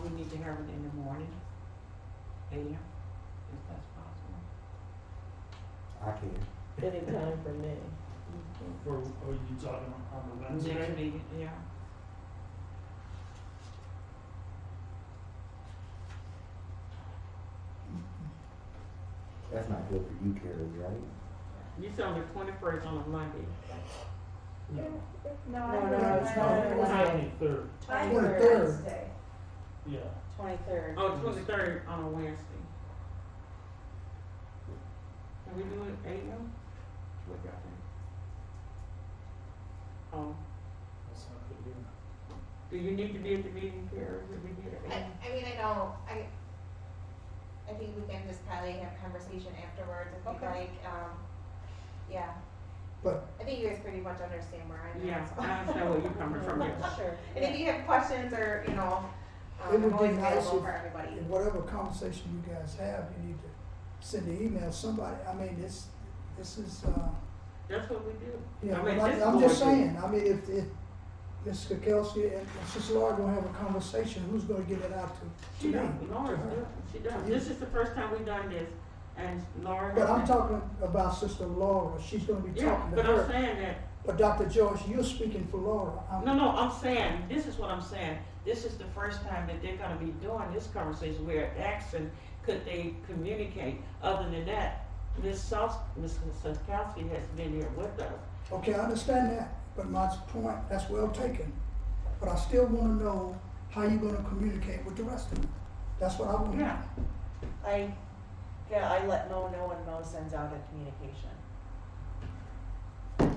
Speaker 2: we need to have it in the morning, AM, if that's possible.
Speaker 1: I can.
Speaker 7: Anytime for me.
Speaker 4: are you talking on the Wednesday?
Speaker 2: Next meeting, yeah.
Speaker 1: That's not good for you, Carrie, right?
Speaker 2: You said on the 21st on a Monday.
Speaker 4: No.
Speaker 10: No, it's not.
Speaker 4: Twenty-third,
Speaker 6: I'm
Speaker 8: 23rd.
Speaker 6: Wednesday.
Speaker 4: yeah.
Speaker 10: 23rd.
Speaker 2: Oh, 23rd on a Wednesday. Can we do it AM? What y'all think? Oh,
Speaker 4: That's not good here.
Speaker 2: do you need to be at the meeting, Carrie? Would we get it
Speaker 9: I
Speaker 2: AM?
Speaker 9: mean, I think we can just probably have conversation afterwards if you'd
Speaker 2: Okay.
Speaker 9: like, yeah.
Speaker 8: But-
Speaker 9: I think you guys pretty much understand where I'm at.
Speaker 2: Yeah,
Speaker 9: so.
Speaker 2: I understand where you're coming from, yeah.
Speaker 10: Sure.
Speaker 9: And if you have questions or,
Speaker 8: It
Speaker 9: I'm
Speaker 8: would be
Speaker 9: always
Speaker 8: nice
Speaker 9: available
Speaker 8: if-
Speaker 9: for everybody.
Speaker 8: In whatever conversation you guys have, you need to send an email, somebody, I mean, this is,
Speaker 2: That's what we do.
Speaker 8: yeah,
Speaker 2: I mean,
Speaker 8: but
Speaker 2: this
Speaker 8: I'm
Speaker 2: board
Speaker 8: just
Speaker 2: do.
Speaker 8: saying, I mean, if Ms. Kelsey and Sister Laura gonna have a conversation, who's gonna get it out to
Speaker 2: She
Speaker 8: me?
Speaker 2: does, Laura's
Speaker 8: to her?
Speaker 2: good, she does. This is the first time we've done this, and Laura.
Speaker 8: But I'm
Speaker 2: has-
Speaker 8: talking about Sister Laura, she's gonna be
Speaker 2: Yeah,
Speaker 8: talking to
Speaker 2: but I'm
Speaker 8: her.
Speaker 2: saying that,
Speaker 8: But Dr. Joyce, you're speaking for Laura.
Speaker 2: no, I'm saying, this is what I'm saying. This is the first time that they're gonna be doing this conversation, where asking, could they communicate? Other than that, Ms. Saskowski has been here with us.
Speaker 8: Okay, I understand that, but my point, that's well taken. But I still wanna know how you're gonna communicate with the rest of them. That's what I want to know.
Speaker 2: Yeah.
Speaker 10: I let Mo know when Mo sends out a communication.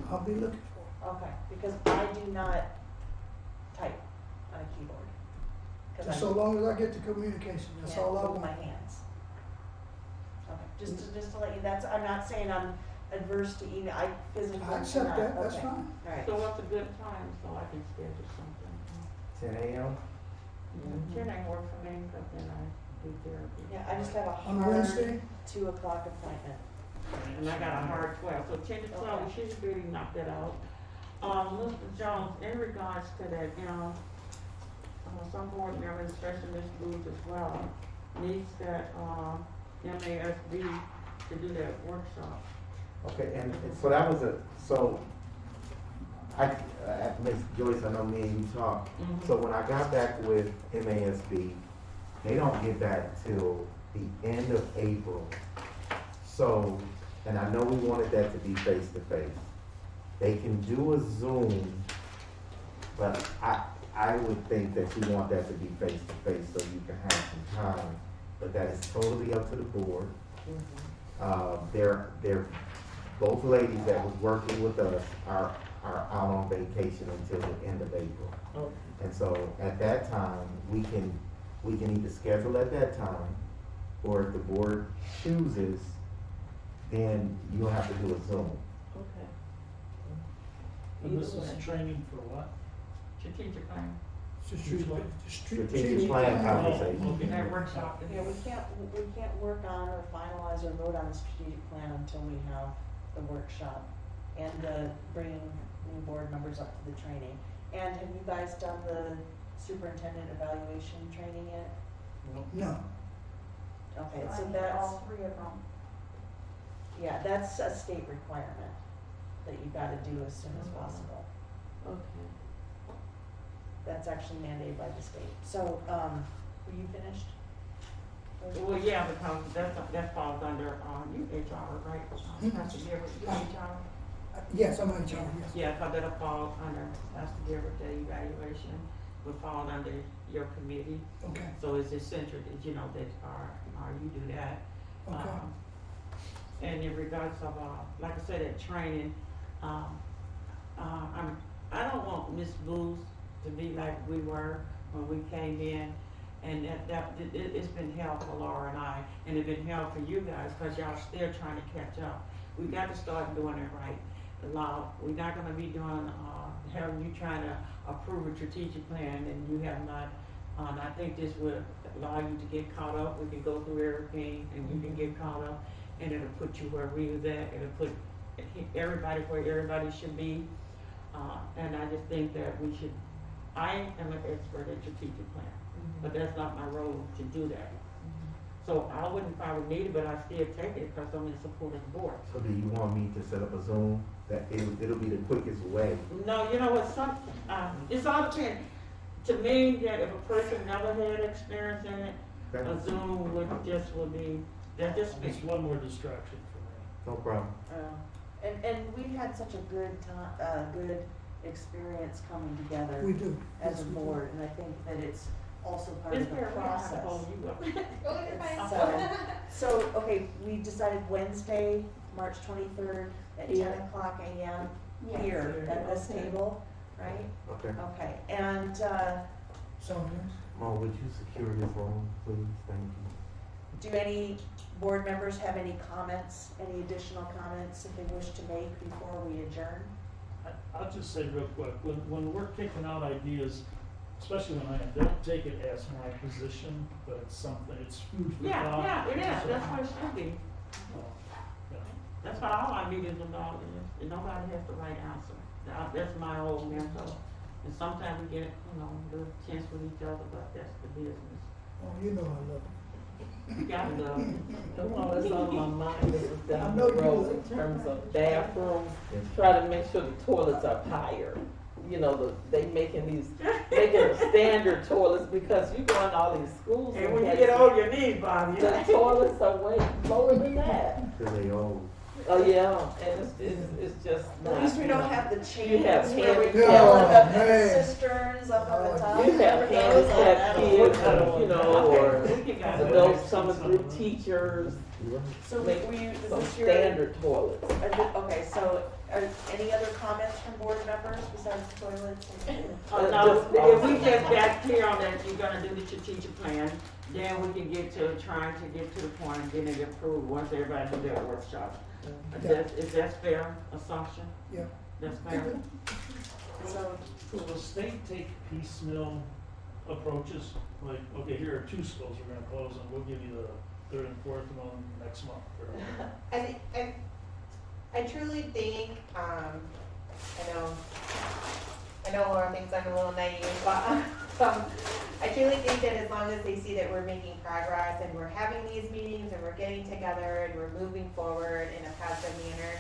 Speaker 8: I'll be looking for
Speaker 10: Okay, because I do not type on a keyboard.
Speaker 8: it.
Speaker 10: 'Cause
Speaker 8: Just
Speaker 10: I
Speaker 8: so long as I get the communication, that's
Speaker 10: can't
Speaker 8: all I
Speaker 10: move my
Speaker 8: want.
Speaker 10: hands. Okay, just to let you, I'm not saying I'm adverse to email, I physically
Speaker 8: I
Speaker 10: cannot.
Speaker 8: accept that, that's
Speaker 10: Okay.
Speaker 8: fine.
Speaker 10: Alright,
Speaker 2: So what's a good time, so I can schedule something?
Speaker 1: 10 a.m.
Speaker 2: Ten ain't work for me, cause then I do therapy.
Speaker 10: yeah, I just have a
Speaker 8: On
Speaker 10: hard
Speaker 8: Wednesday,
Speaker 10: 2:00 appointment.
Speaker 2: And I got a hard 12, so 10 to 12, we should really knock that out. Mr. Jones, in regards to that, some board members, especially Ms. Booth as well, needs that, MASB to do that workshop.
Speaker 1: Okay, and so that was Ms. Joyce, I know me and you talked.
Speaker 2: Mhm.
Speaker 1: So when I got back with MASB, they don't get back till the end of April. So, and I know we wanted that to be face to face. They can do a Zoom, but I would think that you want that to be face to face so you can have some time. But that is totally up to the board. They're both ladies that was working with us are out on vacation until the end of April.
Speaker 7: Okay.
Speaker 1: And so at that time, we can either schedule at that time, or if the board chooses, then you'll have to do a Zoom.
Speaker 7: Okay.
Speaker 4: And this is training for what?
Speaker 2: Strategic plan.
Speaker 1: Strategic plan conversation.
Speaker 4: Oh, okay.
Speaker 2: That workshop.
Speaker 10: Yeah, we can't work on or finalize or vote on the strategic plan until we have the workshop and bringing new board members up to the training. And have you guys done the superintendent evaluation training yet?
Speaker 8: No,
Speaker 10: Okay,
Speaker 6: I
Speaker 10: so
Speaker 6: need
Speaker 10: that's,
Speaker 6: all three of them.
Speaker 10: yeah, that's a state requirement that you gotta do as soon as possible.
Speaker 7: Okay.
Speaker 10: That's actually mandated by the state. So, were you finished?
Speaker 2: Well, yeah, because that falls under, you HR, right? Pastor Gilbert, you HR?
Speaker 8: yes, I'm in charge, yes.
Speaker 2: Yeah, because that'll fall under Pastor Gilbert, the evaluation would fall under your committee.
Speaker 8: Okay,
Speaker 2: So it's essential that, you know, that, you do that.
Speaker 8: okay.
Speaker 2: And in regards of, like I said, that training, I don't want Miss Booth to be like we were when we came in. And it's been hell for Laura and I, and it's been hell for you guys, cause y'all still trying to catch up. We got to start doing it right. We're not gonna be doing, having you trying to approve a strategic plan and you have not. I think this would allow you to get caught up. We can go through everything and you can get caught up, and it'll put you where we was at. It'll put everybody where everybody should be. And I just think that I am an expert at strategic plan, but that's not my role to do that. So I wouldn't probably need it, but I still take it because I'm in support of the board.
Speaker 1: So do you want me to set up a Zoom? That it'll be the quickest way.
Speaker 2: No, you know what, it's all depends. To me, that if a person never had experience in it,
Speaker 1: Okay?
Speaker 2: a Zoom would be, that just
Speaker 4: It's
Speaker 2: makes.
Speaker 4: one more distraction for me.
Speaker 1: No problem.
Speaker 10: And we've had such a good good experience coming together
Speaker 8: We do.
Speaker 10: as a
Speaker 8: Yes, we do.
Speaker 10: board, and I think that it's also part
Speaker 2: It's
Speaker 10: of the
Speaker 2: fair, we have to
Speaker 10: process.
Speaker 2: hold you up.
Speaker 10: So, okay, we decided Wednesday, March 23rd at 10 o'clock a.m.
Speaker 6: Yes.
Speaker 10: here at this table, right?
Speaker 1: Okay.
Speaker 10: Okay, and
Speaker 8: So,
Speaker 1: Mo, would you secure this room, please? Thank you.
Speaker 10: do any board members have any comments, any additional comments that they wish to make before we adjourn?
Speaker 4: I'll just say real quick, when we're kicking out ideas, especially when don't take it as my position, but it's something, it's food for thought.
Speaker 2: Yeah, it is,
Speaker 4: So,
Speaker 2: that's what it should be.
Speaker 4: yeah.
Speaker 2: That's what all our meetings about is, and nobody has the right answer. That's my old mentor. And sometimes we get, a little tense with each other, but that's the business.
Speaker 8: oh, you know I love it.
Speaker 2: You gotta love it.
Speaker 7: The one that's on my mind is
Speaker 8: I
Speaker 7: down
Speaker 8: know
Speaker 7: the
Speaker 8: you
Speaker 7: road
Speaker 8: will.
Speaker 7: in terms of bathrooms.
Speaker 1: Yes.
Speaker 7: Try to make sure the toilets are higher. They making standard toilets because you go in all these schools
Speaker 2: And
Speaker 7: and
Speaker 2: when you
Speaker 7: have
Speaker 2: get old, your knees bother
Speaker 7: the
Speaker 2: you.
Speaker 7: toilets are way lower than that.
Speaker 1: Till they old.
Speaker 7: Oh, yeah, and it's just
Speaker 10: At least we don't have the chains
Speaker 7: have
Speaker 10: where we
Speaker 7: handicapped-
Speaker 10: fill up
Speaker 8: Oh,
Speaker 10: the
Speaker 8: man.
Speaker 10: cisterns up on the top.
Speaker 7: You have handicapped kids, or
Speaker 2: We can go.
Speaker 7: adults coming through, teachers,
Speaker 1: You right?
Speaker 10: So
Speaker 7: make
Speaker 10: is
Speaker 7: some
Speaker 10: this your?
Speaker 7: standard toilets.
Speaker 10: Okay, so are any other comments from board members besides the toilets?
Speaker 2: No, if we just got clear on that, you're gonna do the strategic plan, then we can get to trying to get to the point and getting it approved once everybody do their workshop. Is that fair assumption?
Speaker 8: Yeah.
Speaker 2: That's fair?
Speaker 10: So,
Speaker 4: Will the state take piecemeal approaches? Like, okay, here are 2 schools we're gonna close and we'll give you the 3rd and 4th one next month. Or,
Speaker 9: I truly think, I know Laura thinks I'm a little naive, but, I
Speaker 3: I truly think that as long as they see that we're making progress and we're having these meetings and we're getting together and we're moving forward in a positive manner,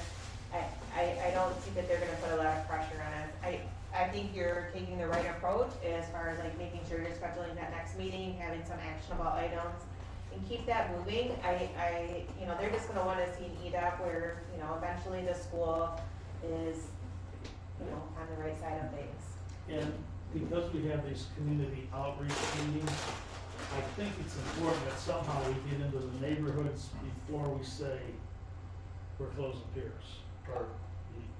Speaker 3: I don't think that they're gonna put a lot of pressure on us. I think you're taking the right approach as far as like making sure you're scheduling that next meeting, having some actionable items, and keep that moving. You know, they're just gonna wanna see an EDAP where, you know, eventually the school is, you know, on the right side of things.
Speaker 4: And because we have these community outreach meetings, I think it's important that somehow we get into the neighborhoods before we say we're closing piers. Or,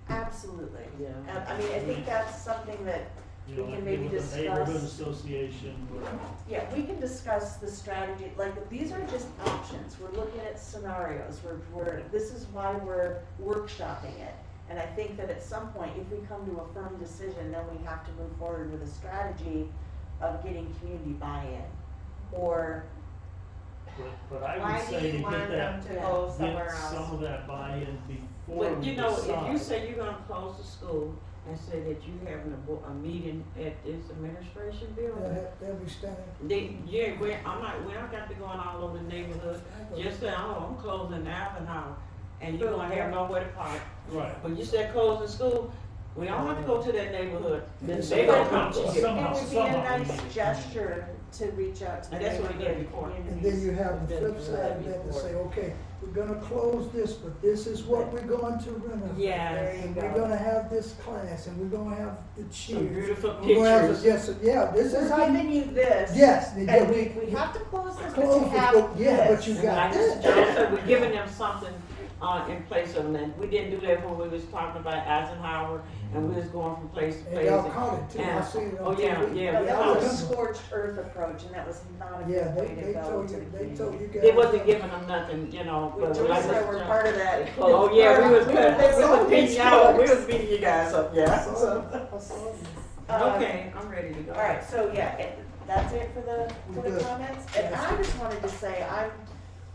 Speaker 10: Absolutely.
Speaker 7: Yeah.
Speaker 10: I mean, I think that's something that,
Speaker 4: you
Speaker 10: We
Speaker 4: know,
Speaker 10: can
Speaker 4: get
Speaker 10: maybe
Speaker 4: with the neighborhood
Speaker 10: discuss-
Speaker 4: association, or,
Speaker 10: yeah, we can discuss the strategy, like, these are just options, we're looking at scenarios, this is why we're workshopping it. And I think that at some point, if we come to a firm decision, then we have to move forward with a strategy of getting community buy-in. Or,
Speaker 4: but I
Speaker 3: Why
Speaker 4: would
Speaker 3: do
Speaker 4: say to
Speaker 3: you want
Speaker 4: get
Speaker 3: them
Speaker 4: that,
Speaker 3: to go somewhere
Speaker 4: get
Speaker 3: else?
Speaker 4: some of that buy-in before
Speaker 2: But
Speaker 4: we
Speaker 2: you know,
Speaker 4: decide.
Speaker 2: if you say you're gonna close the school and say that you having a meeting at this administration building,
Speaker 8: They'll be standing.
Speaker 2: we don't got to be going all over the neighborhood, just say, oh, I'm closing Eisenhower, and you gonna have nowhere to park.
Speaker 4: Right.
Speaker 2: When you said closing school, we don't have to go to that neighborhood,
Speaker 8: Yeah,
Speaker 2: they gonna come to
Speaker 4: Some-
Speaker 2: you.
Speaker 4: Somehow-
Speaker 10: it would be a
Speaker 4: somehow we
Speaker 10: nice
Speaker 4: need to
Speaker 10: gesture to reach out to the
Speaker 2: And that's what we did
Speaker 10: neighborhood
Speaker 2: before.
Speaker 8: And then
Speaker 10: communities.
Speaker 8: you have the flip side of that to say, okay, we're gonna close this, but this is what we're going to renovate.
Speaker 2: Yes.
Speaker 10: There you
Speaker 8: And
Speaker 10: go.
Speaker 8: we're gonna have this class, and we're gonna have the cheers.
Speaker 2: Some beautiful
Speaker 8: We're gonna have
Speaker 2: pictures.
Speaker 8: yes, yeah, this is
Speaker 10: We're
Speaker 8: how you,
Speaker 10: giving you this.
Speaker 8: yes,
Speaker 10: And we have to close this, but
Speaker 8: close
Speaker 10: to
Speaker 8: it,
Speaker 10: have
Speaker 8: but- yeah, but you
Speaker 10: this.
Speaker 8: got
Speaker 2: Like
Speaker 8: this.
Speaker 2: Mr. Jones said, we're giving them something, in place of that. We didn't do that when we was talking about Eisenhower, and we was going from place to
Speaker 8: And
Speaker 2: place.
Speaker 8: y'all caught it too, I
Speaker 2: And-
Speaker 8: seen it
Speaker 2: oh,
Speaker 8: on
Speaker 2: yeah,
Speaker 8: TV.
Speaker 2: yeah,
Speaker 10: But
Speaker 2: we
Speaker 10: that
Speaker 2: caught
Speaker 10: was a
Speaker 2: it.
Speaker 10: scorched earth approach, and that was not a
Speaker 8: Yeah,
Speaker 10: good way to
Speaker 8: they
Speaker 10: go
Speaker 8: told
Speaker 10: to the
Speaker 8: you, they
Speaker 10: community.
Speaker 8: told you guys.
Speaker 2: They wasn't giving them nothing, you know,
Speaker 10: We
Speaker 2: but
Speaker 10: Joyce
Speaker 2: like
Speaker 10: and I
Speaker 2: Mr.
Speaker 10: were
Speaker 2: Jones-
Speaker 10: part of that.
Speaker 2: Oh, yeah, we was
Speaker 10: That's
Speaker 2: beating y'all, we was beating you guys up,
Speaker 8: I
Speaker 2: yeah.
Speaker 8: saw it, I saw it.
Speaker 2: Okay, I'm ready to go.
Speaker 10: All right, so yeah, that's it for the
Speaker 8: We're good.
Speaker 10: comments. And I just wanted to say,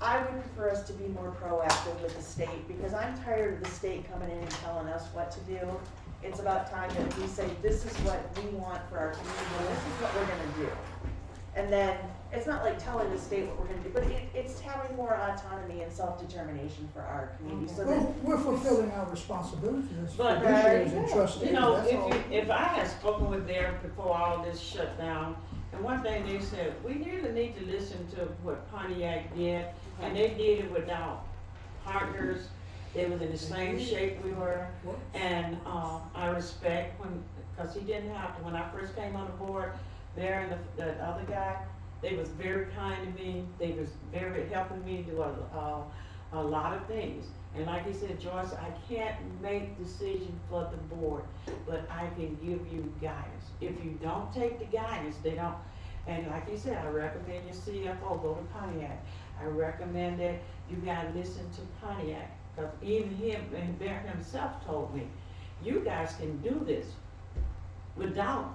Speaker 10: I would prefer us to be more proactive with the state, because I'm tired of the state coming in and telling us what to do. It's about time that we say, this is what we want for our community, and this is what we're gonna do. And then, it's not like telling the state what we're gonna do, but it's having more autonomy and self-determination for our community, so that.
Speaker 8: We're fulfilling our responsibilities as
Speaker 2: But,
Speaker 8: fiduciaries and trustees,
Speaker 2: You know,
Speaker 8: that's all.
Speaker 2: if I had spoken with them before all this shut down, and one thing they said, we really need to listen to what Pontiac did, and they did it without partners. They was in the same shape we were, and, I respect cause he didn't have to, when I first came on the board, there and the other guy, they was very kind to me, they was very helping me do a lot of things. And like he said, Joyce, I can't make decisions for the board, but I can give you guidance. If you don't take the guidance, they don't, and like you said, I recommend your CFO, go to Pontiac. I recommend that you gotta listen to Pontiac, cause even him, and Bear himself told me, you guys can do this without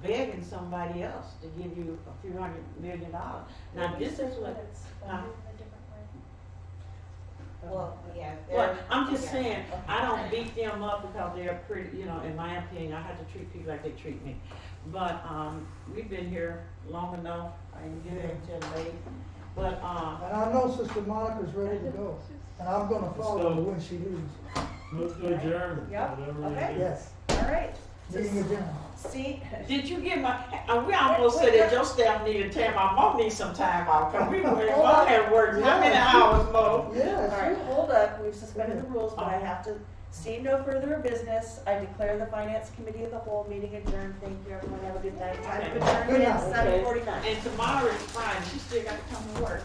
Speaker 2: begging somebody else to give you a few $100 million. Now, this is what, huh?
Speaker 3: Well, yeah.
Speaker 2: Well, I'm just
Speaker 3: yeah.
Speaker 2: saying, I don't beat them up because they're pretty, you know, in my opinion, I have to treat people like they treat me. But, we've been here long enough, I didn't get it until late, but,
Speaker 8: And I know Sister Monica's ready to go, and I'm gonna follow her when she leaves.
Speaker 4: Move to adjourn,
Speaker 10: Yep,
Speaker 4: whatever
Speaker 10: okay.
Speaker 4: it is.
Speaker 8: Yes,
Speaker 10: All right,
Speaker 8: meeting adjourned.
Speaker 10: see,
Speaker 2: did you get my, we almost said that your staff needed time, my mom needs some time off, cause we were, I had worked, how many hours more?
Speaker 10: all
Speaker 8: Yes.
Speaker 10: right, hold up, we've suspended the rules, but I have to, seeing no further business, I declare the Finance Committee of the whole meeting adjourned. Thank you, everyone, have a good night. Time of
Speaker 2: Okay.
Speaker 10: adjournment
Speaker 8: Good
Speaker 10: is
Speaker 8: night.
Speaker 10: 7:49.
Speaker 2: And tomorrow is Friday, she still got to come to work.